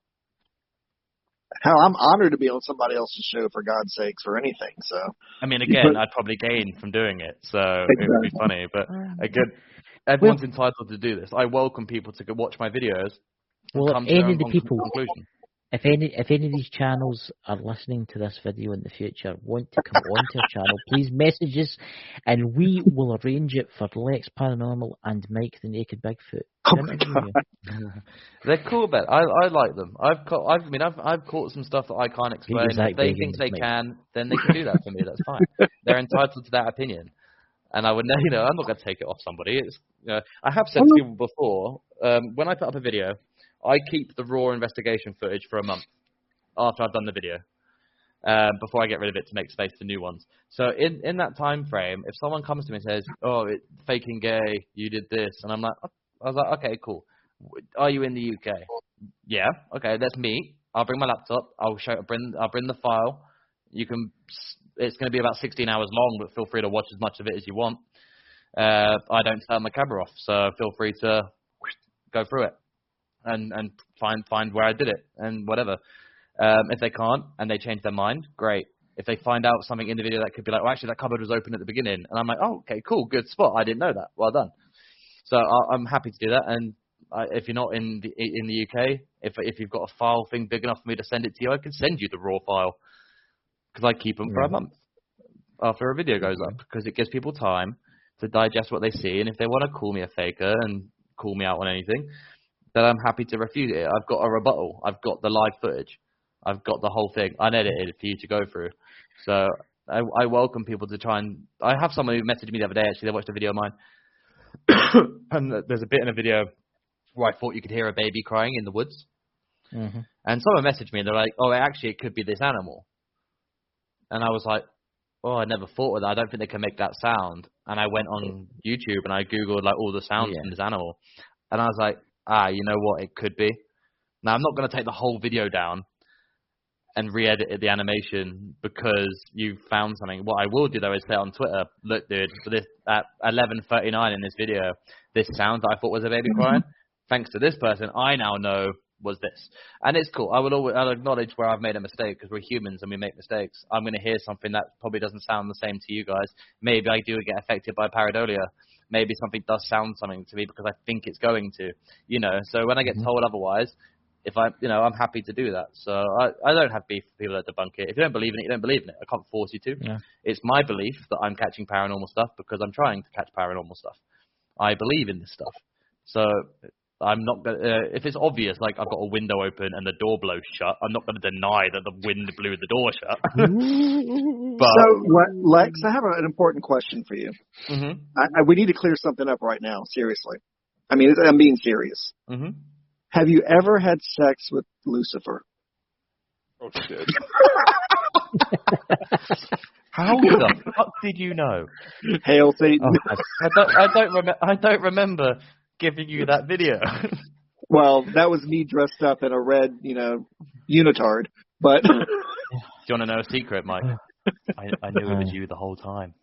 Hell, I'm honored to be on somebody else's show, for God's sakes, for anything. So, I mean, again, I'd probably gain from doing it, so it would be funny. But again, everyone's entitled to do this. I welcome people to go watch my videos and Well, come if to their any own of the people, conclusion. if any of these channels are listening to this video in the future, want to come onto our channel, please message us, and we will arrange it for Lex Paranormal and Mike the Naked Bigfoot. oh my God. They're cool, but I like them. I've caught some stuff that I can't explain. Zach If they Bagans, think they mate. can, then they can do that for me. That's fine. They're entitled to that opinion, and I would, I'm not going to take it off somebody. It's, I have said to people before, when I put up a video, I keep the raw investigation footage for a month after I've done the video, before I get rid of it to make space for new ones. So in that time frame, if someone comes to me and says, "Oh, it's faking gay, you did this," and I was like, okay, cool. Are you in the UK? Yeah. Okay, let's meet. I'll bring my laptop. I'll bring the file. You can. It's going to be about 16 hours long, but feel free to watch as much of it as you want. I don't turn my camera off, so feel free to go through it and find where I did it and whatever. If they can't and they change their mind, great. If they find out something in the video that could be like, well, actually that cupboard was open at the beginning, and I'm like, oh, okay, cool, good spot. I didn't know that. Well done. So I'm happy to do that. And if you're not in the UK, if you've got a file thing big enough for me to send it to you, I can send you the raw file, because I keep them for a month after a video goes up, because it gives people time to digest what they see. And if they want to call me a faker and call me out on anything, then I'm happy to refute it. I've got a rebuttal. I've got the live footage. I've got the whole thing unedited for you to go through. So I welcome people to try and... I have someone who messaged me the other day, actually. They watched a video of mine. And there's a bit in a video where I thought you could hear a baby crying in the woods. Mm-hmm. And someone messaged me and they're like, oh, actually, it could be this animal. And I was like, oh, I never thought of that. I don't think they can make that sound. And I went on YouTube and I Googled like all the sounds from this animal. And I was like, you know what? It could be. Now, I'm not going to take the whole video down and re-edit the animation because you found something. What I will do, though, is say on Twitter, look, dude, for this at 11:39 in this video, this sound that I thought was a baby crying, thanks to this person, I now know was this. And it's cool. I'll acknowledge where I've made a mistake, because we're humans and we make mistakes. I'm going to hear something that probably doesn't sound the same to you guys. Maybe I do get affected by pareidolia. Maybe something does sound something to me because I think it's going to, So when I get told otherwise, if I'm happy to do that. So I don't have beef with people that debunk it. If you don't believe in it, you don't believe in it. I can't force you to. Yeah. It's my belief that I'm catching paranormal stuff because I'm trying to catch paranormal stuff. I believe in this stuff. So I'm not going to, if it's obvious, like I've got a window open and the door blows shut, I'm not going to deny that the wind blew the door shut. But, so, Lex, I have an important question for you. Mm-hmm. We need to clear something up right now, seriously. I mean, I'm being serious. Mm-hmm. Have you ever had sex with Lucifer? Oh, shit. How the fuck did you know? Hail Satan. I don't remember giving you that video. Well, that was me dressed up in a red, unitard. But do you want to know a secret, Mike? I knew it was you the whole time.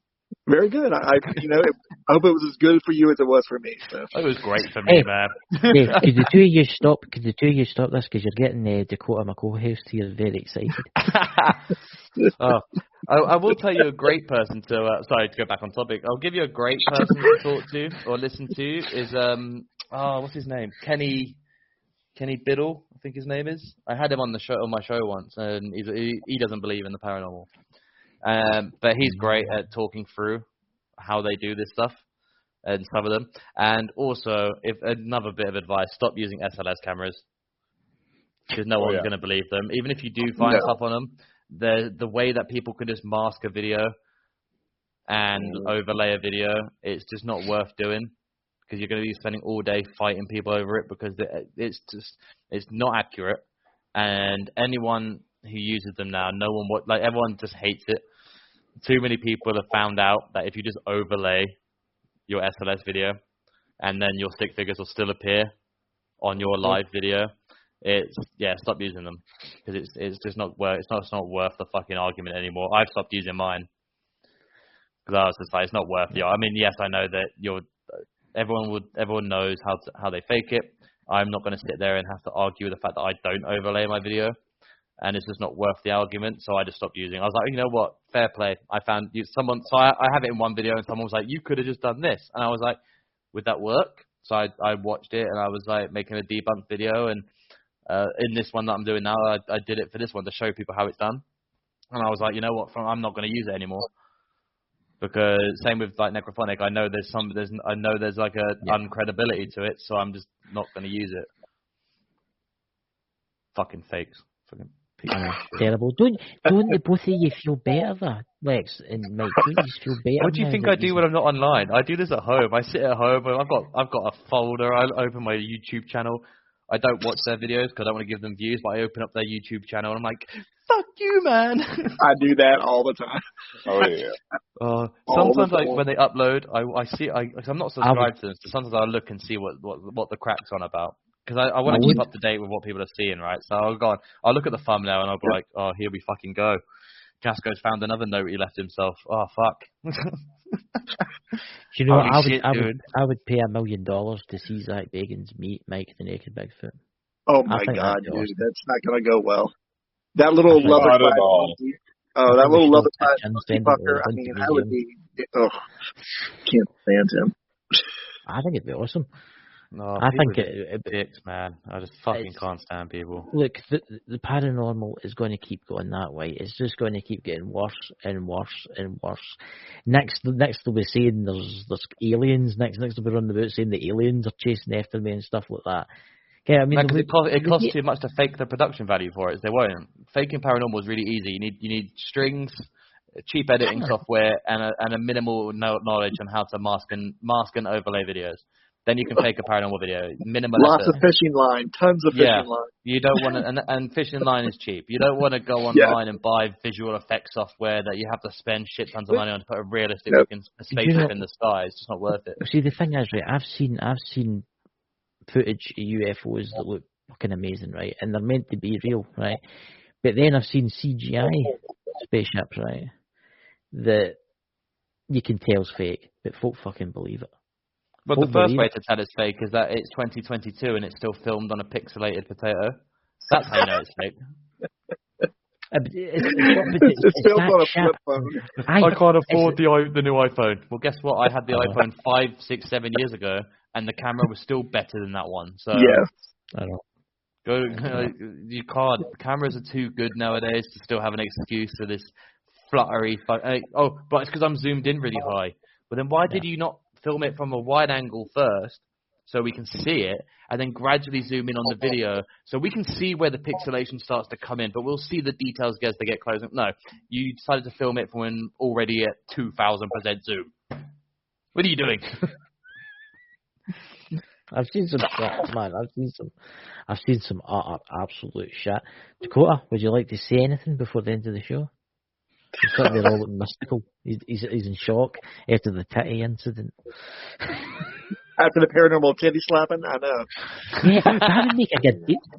Very good. I hope it was as good for you as it was for me. So. It was great for me, man. Hey, could the two of you stop? Could the two of you stop this? Because you're getting Dakota, my co-host here, very excited. I will tell you a great person to. Sorry to go back on topic. I'll give you a great person to talk to or listen to is what's his name? Kenny Biddle, I think his name is. I had him on my show once, and he doesn't believe in the paranormal. But he's great at talking through how they do this stuff and some of them. And also, if another bit of advice, stop using SLS cameras because no one's going to believe them. Even if you do find stuff on them, the way that people can just mask a video and overlay a video, it's just not worth doing because you're going to be spending all day fighting people over it because it's not accurate, and anyone who uses them now, everyone just hates it. Too many people have found out that if you just overlay your SLS video, and then your stick figures will still appear on your live video, stop using them, because it's just not worth the fucking argument anymore. I've stopped using mine because I was just like, it's not worth it. I mean, yes, I know that everyone knows how they fake it. I'm not going to sit there and have to argue with the fact that I don't overlay my video, and it's just not worth the argument. So I just stopped using it. I was like, you know what, fair play. I found someone. So I have it in one video, and someone was like, you could have just done this, and I was like, would that work? So I watched it, and I was like making a debunk video, and in this one that I'm doing now, I did it for this one to show people how it's done. And I was like, you know what, I'm not going to use it anymore, because same with like Necrophonic. I know there's like a uncredibility to it, so I'm just not going to use it. Fucking fakes. Fucking terrible. Don't the both of you feel better, though, Lex and Mike? Don't you feel better? What do you think I do when I'm not online? I do this at home. I sit at home. I've got a folder. I open my YouTube channel. I don't watch their videos because I don't want to give them views, but I open up their YouTube channel and I'm like, fuck you, man. I do that all the time. Oh, yeah. Sometimes when they upload, I see, cause I'm not subscribed to them, so sometimes I look and see what the crack's on about. Because I want to keep up to date with what people are seeing, right? So I'll look at the thumbnail and I'll be like, oh, here we fucking go. Casco's found another note he left himself. Oh, fuck. Do you know what? I would pay $1 million to see Zach Bagans meet Mike the Naked Bigfoot. Oh my God, dude, that's not gonna go well. That little love not at all. That little love fucker. I mean, I would be. Oh, can't stand him. I think it'd be awesome. No, I think it dicks, man. I just fucking can't stand people. Look, the paranormal is going to keep going that way. It's just going to keep getting worse and worse and worse. Next they'll be saying there's aliens. Next they'll be running about saying the aliens are chasing after me and stuff like that. Okay, I mean, it costs too much to fake the production value for it. They won't. Faking paranormal is really easy. You need strings, cheap editing software, and a minimal knowledge on how to mask and overlay videos. Then you can fake a paranormal video. Minimal Lots effort. of fishing line, tons of fishing line. You don't want to, and fishing line is cheap. You don't want to go online and buy visual effects software that you have to spend shit tons of money on to put a realistic looking spaceship in the sky. It's just not worth it. See, the thing is, right, I've seen footage of UFOs that look fucking amazing, right, and they're meant to be real, right, but then I've seen CGI spaceships, right, that you can tell's fake, but folk fucking believe it. But the first way to tell it's fake is that it's 2022 and it's still filmed on a pixelated potato. That's how you know it's fake. It's filmed on a flip phone. I can't afford the new iPhone. Well, guess what? I had the iPhone 5, 6, 7 years ago, and the camera was still better than that one. So yeah, I know. You can't. Cameras are too good nowadays to still have an excuse for this fluttery. But it's because I'm zoomed in really high. But then why did you not film it from a wide angle first so we can see it, and then gradually zoom in on the video so we can see where the pixelation starts to come in, but we'll see the details as they get closer? No, you decided to film it from already at 2,000% zoom. What are you doing? I've seen some shit, man. I've seen some absolute shit. Dakota, would you like to say anything before the end of the show? He's sitting there all mystical. He's in shock after the titty incident. After the paranormal titty slapping, I know. Yeah,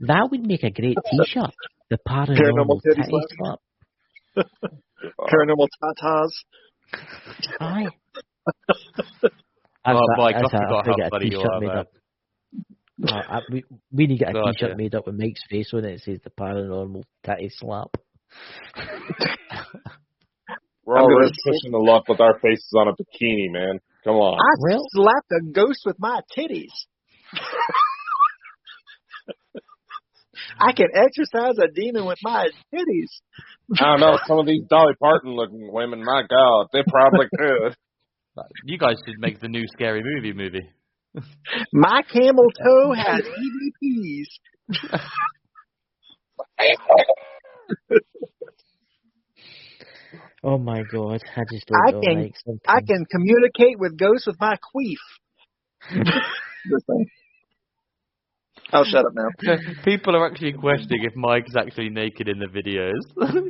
that would make a great T-shirt. The paranormal titty slap. Paranormal tatas. Aye. Mike, I forgot how funny you are, man. We need to get a T-shirt made up with Mike's face on it. It says the paranormal titty slap. We're already pushing the luck with our faces on a bikini, man. Come on. I slapped a ghost with my titties. I can exercise a demon with my titties. I don't know. Some of these Dolly Parton looking women, my God, they probably could. You guys should make the new Scary Movie. My camel toe has EVPs. Oh my God! I just don't know. I can communicate with ghosts with my queef. This thing. I'll shut up now. People are actually questioning if Mike's actually naked in the videos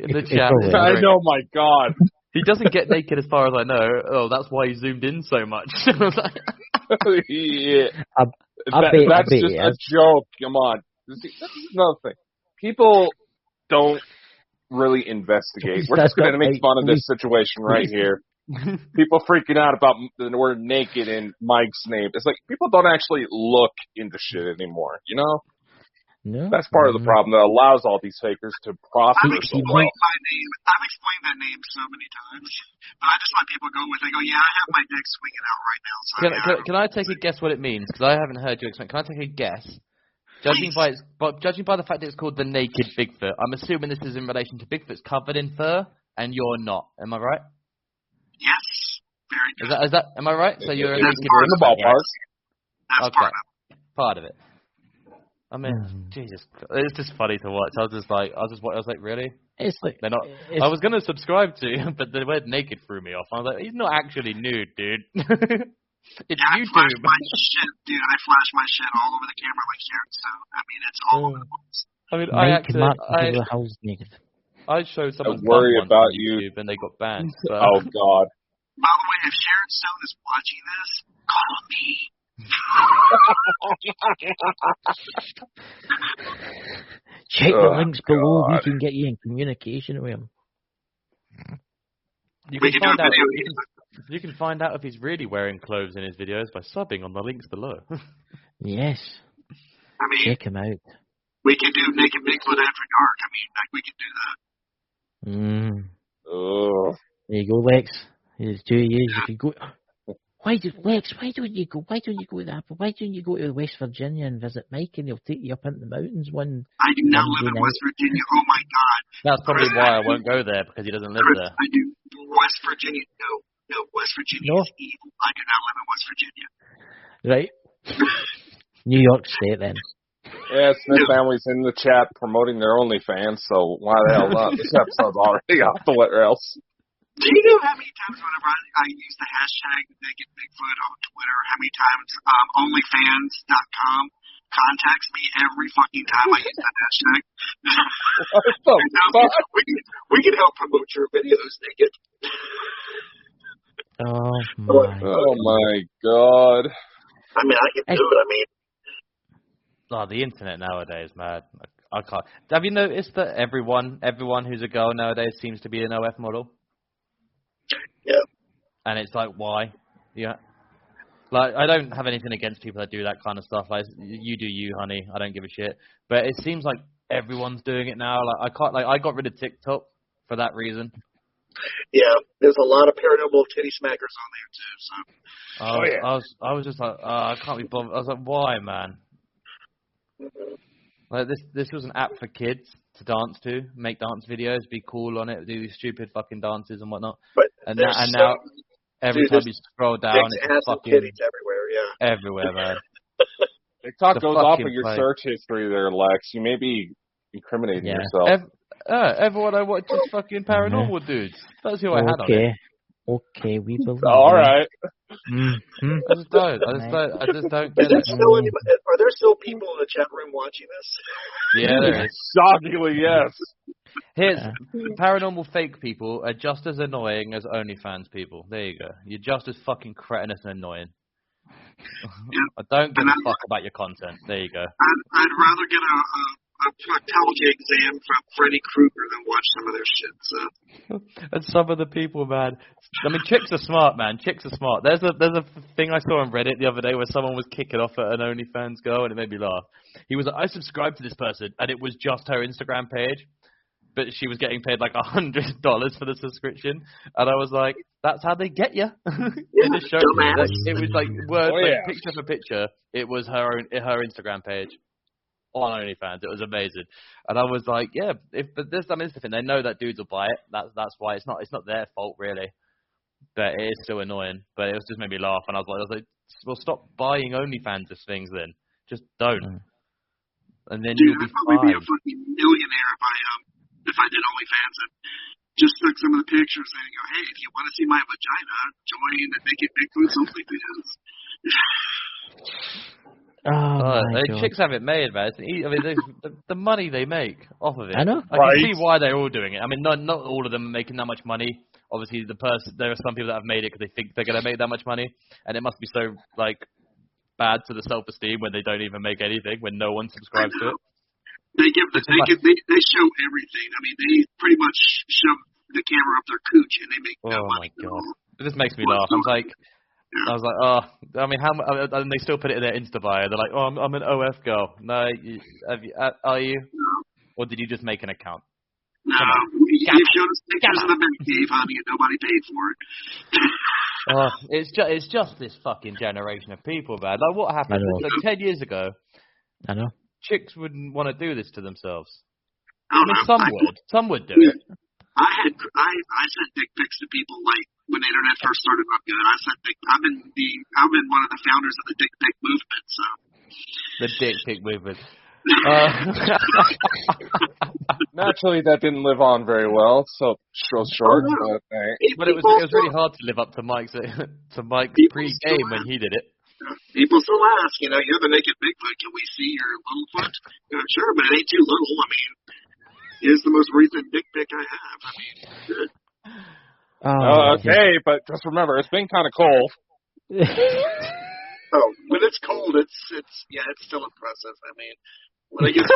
in the chat. probably is. I know, my God. He doesn't get naked as far as I know. Oh, that's why he zoomed in so much. Yeah. I bet That's just he a is. joke. Come on. This is another thing. People don't really investigate. We're just going to make fun of this situation right here. People freaking out about the word naked in Mike's name. It's like people don't actually look into shit anymore, you know? No. That's part of the problem that allows all these fakers to prosper I've so explained well. my name. I've explained that name so many times, but I just let people go with it. Go, yeah, I have my dick swinging out right now. So Can I take a guess what it means? Because I haven't heard you explain. Can I take a guess? Judging by the fact that it's called the naked Bigfoot, I'm assuming this is in relation to Bigfoot's covered in fur, and you're not. Am I right? Yes, very good. Is that? Am I right? So you're a That's naked part In the Bigfoot. ballpark. That's Okay. part of it. Part of it. I mean, Jesus, it's just funny to watch. I was like, really? It's like They're not. I was gonna subscribe to, but the word naked threw me off. I was like, he's not actually nude, dude. It's I flash YouTube. my shit, dude. I flash my shit all over the camera like Sharon Stone. I mean, it's all over the place. I mean, Mike and Mark the house naked. I showed someone's worry bum once about on YouTube and they got banned. But Oh, God. By the way, if Sharon Stone is watching this, call me. Check the Oh, links below. We God. can get you in communication with him. you We can can do a find out. video. You can find out if he's really wearing clothes in his videos by subbing on the links below. Yes. I mean, Check him out. we can do Naked Bigfoot After Dark. I mean, like, we can do that. Ugh. There you go, Lex. It's 2 years. You could go. Lex? Why don't you go? Why don't you go to Apple? Why don't you go to West Virginia and visit Mike, and he'll take you up into the mountains one. I do not Monday live in night. West Virginia. Oh, my God. That's probably why I won't go there, because he doesn't live Chris, there. I do. West Virginia, no. West Virginia No. is evil. I do not live in West Virginia. Right. New York State, then. Yeah, Smith family's in the chat promoting their OnlyFans, so why the hell not? This episode's already off the rails. Do you know how many times whenever I use the hashtag Naked Bigfoot on Twitter, how many times OnlyFans.com contacts me every fucking time I use that hashtag? What the fuck? We can help promote your videos, Naked. Oh my. Oh, my God. I mean, I can do it. I mean, Oh, the internet nowadays, man. I can't. Have you noticed that everyone who's a girl nowadays seems to be an OF model? yeah. And it's like, why? Yeah. Like, I don't have anything against people that do that kind of stuff. Like, you do you, honey. I don't give a shit. But it seems like everyone's doing it now. Like, I can't. Like, I got rid of TikTok for that reason. Yeah, there's a lot of paranormal titty smackers on there, too, so. I was just like, I can't be bothered. I was like, why, man? Like, this was an app for kids to dance to, make dance videos, be cool on it, do these stupid fucking dances and whatnot. But And there's now every dude, time there's you scroll down, dicks, it's ass, and fucking titties everywhere, yeah. everywhere, man. TikTok The goes off of fucking your play. search history there, Lex. You may be incriminating Yeah. yourself. Everyone I watch is fucking paranormal dudes. That's who I had on it. Okay, we believe. All right. Mm-hmm. I just don't get Is there it. still are there still people in the chat room watching this? Yeah, there is. Shockingly, yes. Here's paranormal fake people are just as annoying as OnlyFans people. There you go. You're just as fucking cretinous and annoying. I don't give a fuck about your content. There you go. I'd rather get a proctology exam from Freddy Krueger than watch some of their shit. So. And some of the people, man. I mean, chicks are smart, man. Chicks are smart. There's a thing I saw on Reddit the other day where someone was kicking off at an OnlyFans girl, and it made me laugh. He was like, I subscribed to this person, and it was just her Instagram page, but she was getting paid like $100 for the subscription, and I was like, that's how they get you. It just showed me that it was like word, like picture for picture. It was her Instagram page on OnlyFans. It was amazing, and I was like, yeah. But this, I mean, it's the thing. They know that dudes will buy it. That's why it's not their fault really. But it is still annoying. But it was just made me laugh, and I was like, well, stop buying OnlyFans as things then. Just don't, and then Dude, you'll be I'd probably be a fine. fucking millionaire if I did OnlyFans and just took some of the pictures and go, hey, if you want to see my vagina, join the Naked Bigfoot's OnlyFans. Chicks have it made, man. I mean, the money they make off of it. I know. I can see why they're all doing it. I mean, not all of them are making that much money. Obviously, there are some people that have made it because they think they're going to make that much money, and it must be so bad to the self-esteem when they don't even make anything, when no one subscribes to it. They show everything. I mean, they pretty much shove the camera up their cooch and they make no money. Oh my god, it just makes me laugh. I was like, oh, I mean, and they still put it in their Insta bio. They're like, oh, I'm an OF girl. No, are you? Or did you just make an account? No, you showed us pictures of the Batcave, honey, and nobody paid for it. It's just this fucking generation of people, man. Like, what happened? 10 years ago, I know. Chicks wouldn't want to do this to themselves. I mean, some would do it. I sent dick pics to people when the internet first started up good. I've been one of the founders of the dick pic movement. So the dick pic movement. Naturally, that didn't live on very well. So short. But it was really hard to live up to Mike's pre-game when he did it. People still ask, you're the naked Bigfoot. Can we see your little foot? Sure, but it ain't too little. I mean, here's the most recent dick pic I have. I mean, good. Okay, but just remember, it's been kind of cold. When it's cold, it's still impressive. I mean, when it gets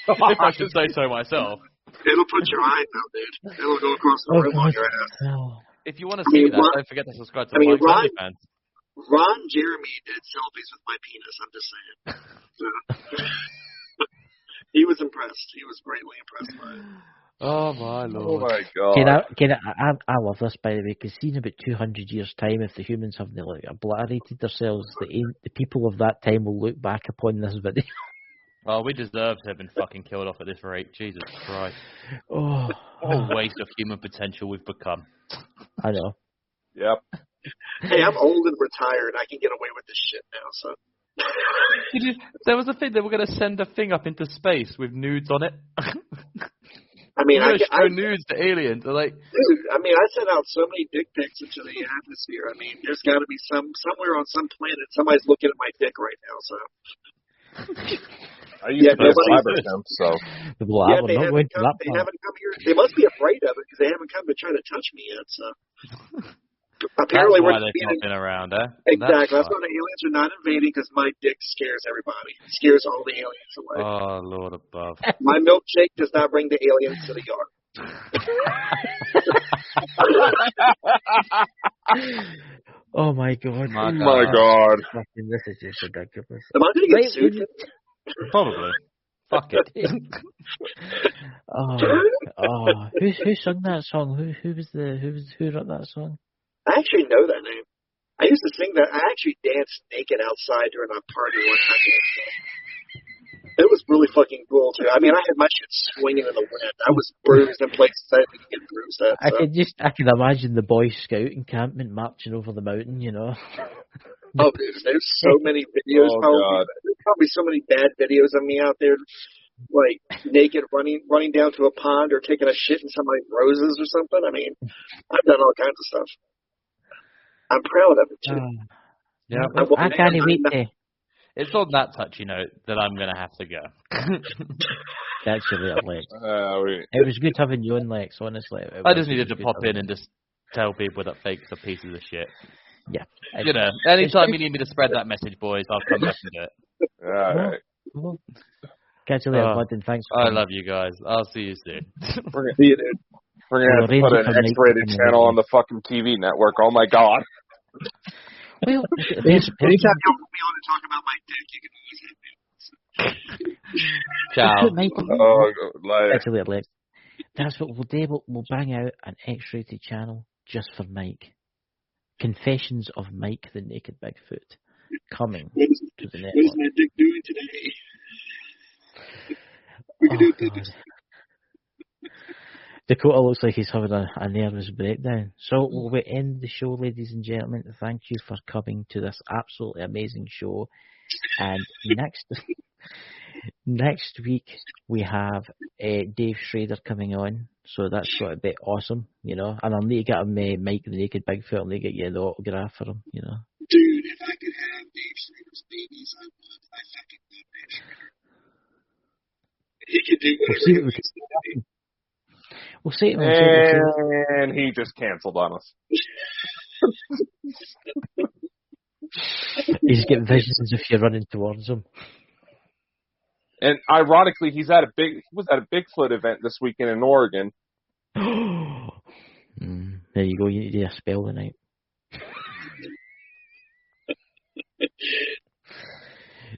if I should say so myself. It'll put your eyes out, dude. It'll go across the room on your ass. If you want to see that, don't forget to subscribe to Mike's OnlyFans. Ron Jeremy did selfies with my penis. I'm just saying. He was impressed. He was greatly impressed by it. Oh my lord! Oh my god! I love this, by the way, because in about 200 years' time, if the humans have obliterated themselves, the people of that time will look back upon this video. Oh, we deserve to have been fucking killed off at this rate. Jesus Christ! Oh, what a waste of human potential we've become. I know. Yep. Hey, I'm old and retired. I can get away with this shit now, so. There was a thing they were going to send a thing up into space with nudes on it. I mean, I show nudes to aliens. They're like, dude, I mean, I sent out so many dick pics into the atmosphere. I mean, there's got to be somewhere on some planet somebody's looking at my dick right now. So. I used to be a cybercamp, so. They haven't come here. They must be afraid of it because they haven't come to try to touch me yet. So. Apparently, that's why they've not been around, eh? Exactly. That's why the aliens are not invading, because my dick scares everybody. It scares all the aliens away. Oh, Lord above. My milkshake does not bring the aliens to the yard. Oh my god. My god. This is just ridiculous. Am I going to get sued? Probably. Fuck it. Who sung that song? Who wrote that song? I actually know that name. I used to sing that. I actually danced naked outside during a party one time. It was really fucking cool too. I mean, I had my shit swinging in the wind. I was bruised in places I didn't get bruised at. So. I can imagine the Boy Scout encampment marching over the mountain. Oh, dude, there's so many videos. There's probably so many bad videos of me out there, like naked, running down to a pond or taking a shit in somebody's roses or something. I mean, I've done all kinds of stuff. I'm proud of it too. Yeah, I can't wait to. It's on that touchy note that I'm going to have to go. Actually, Lex. It was good having you on, Lex, honestly. I just needed to pop in and just tell people that fakes are pieces of shit. Yeah. Anytime you need me to spread that message, boys, I'll come back and do it. Alright. Well, catch you later, bud, and thanks. I love you guys. I'll see you soon. We're going to put an X-rated channel on the fucking TV network. Oh my god. Well, anytime you want me on to talk about my dick, you can always hit me. Ciao. Actually, Lex. That's what we'll do. We'll bang out an X-rated channel just for Mike. Confessions of Mike the Naked Bigfoot. Coming to the network. What is my dick doing today? We can do it. Dakota looks like he's having a nervous breakdown. So we'll end the show, ladies and gentlemen. Thank you for coming to this absolutely amazing show. And next week we have Dave Schrader coming on. So that's got to be awesome, And I'll need to get him Mike the Naked Bigfoot. I'll need to get you the autograph for him, Dude, if I could have Dave babies I want. I fucking love Dave Schrader. He can do whatever he wants to do. We'll see. And he just canceled on us. He's getting visions if you're running towards him. And ironically, he was at a Bigfoot event this weekend in Oregon. There you go. You need to do a spell tonight.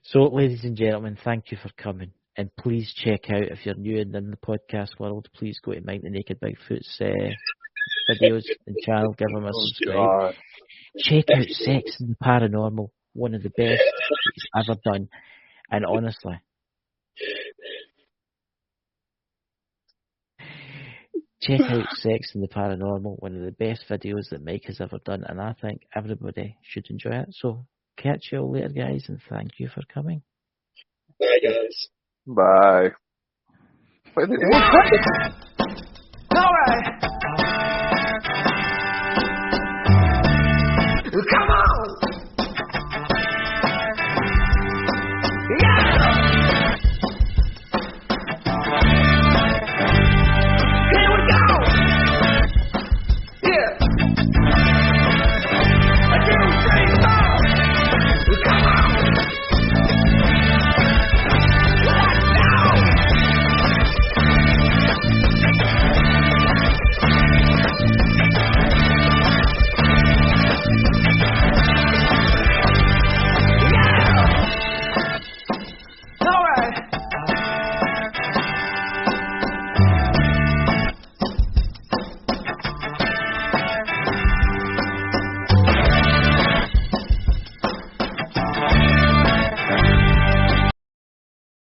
So, ladies and gentlemen, thank you for coming. And please check out, if you're new in the podcast world, please go to Mike the Naked Bigfoot's videos and channel. Give him a subscribe. God. Check out Sex and the Paranormal, one of the best he's ever done. And honestly, check out Sex and the Paranormal, one of the best videos that Mike has ever done. And I think everybody should enjoy it. So, catch you all later, guys, and thank you for coming. Bye, guys. Bye. All right.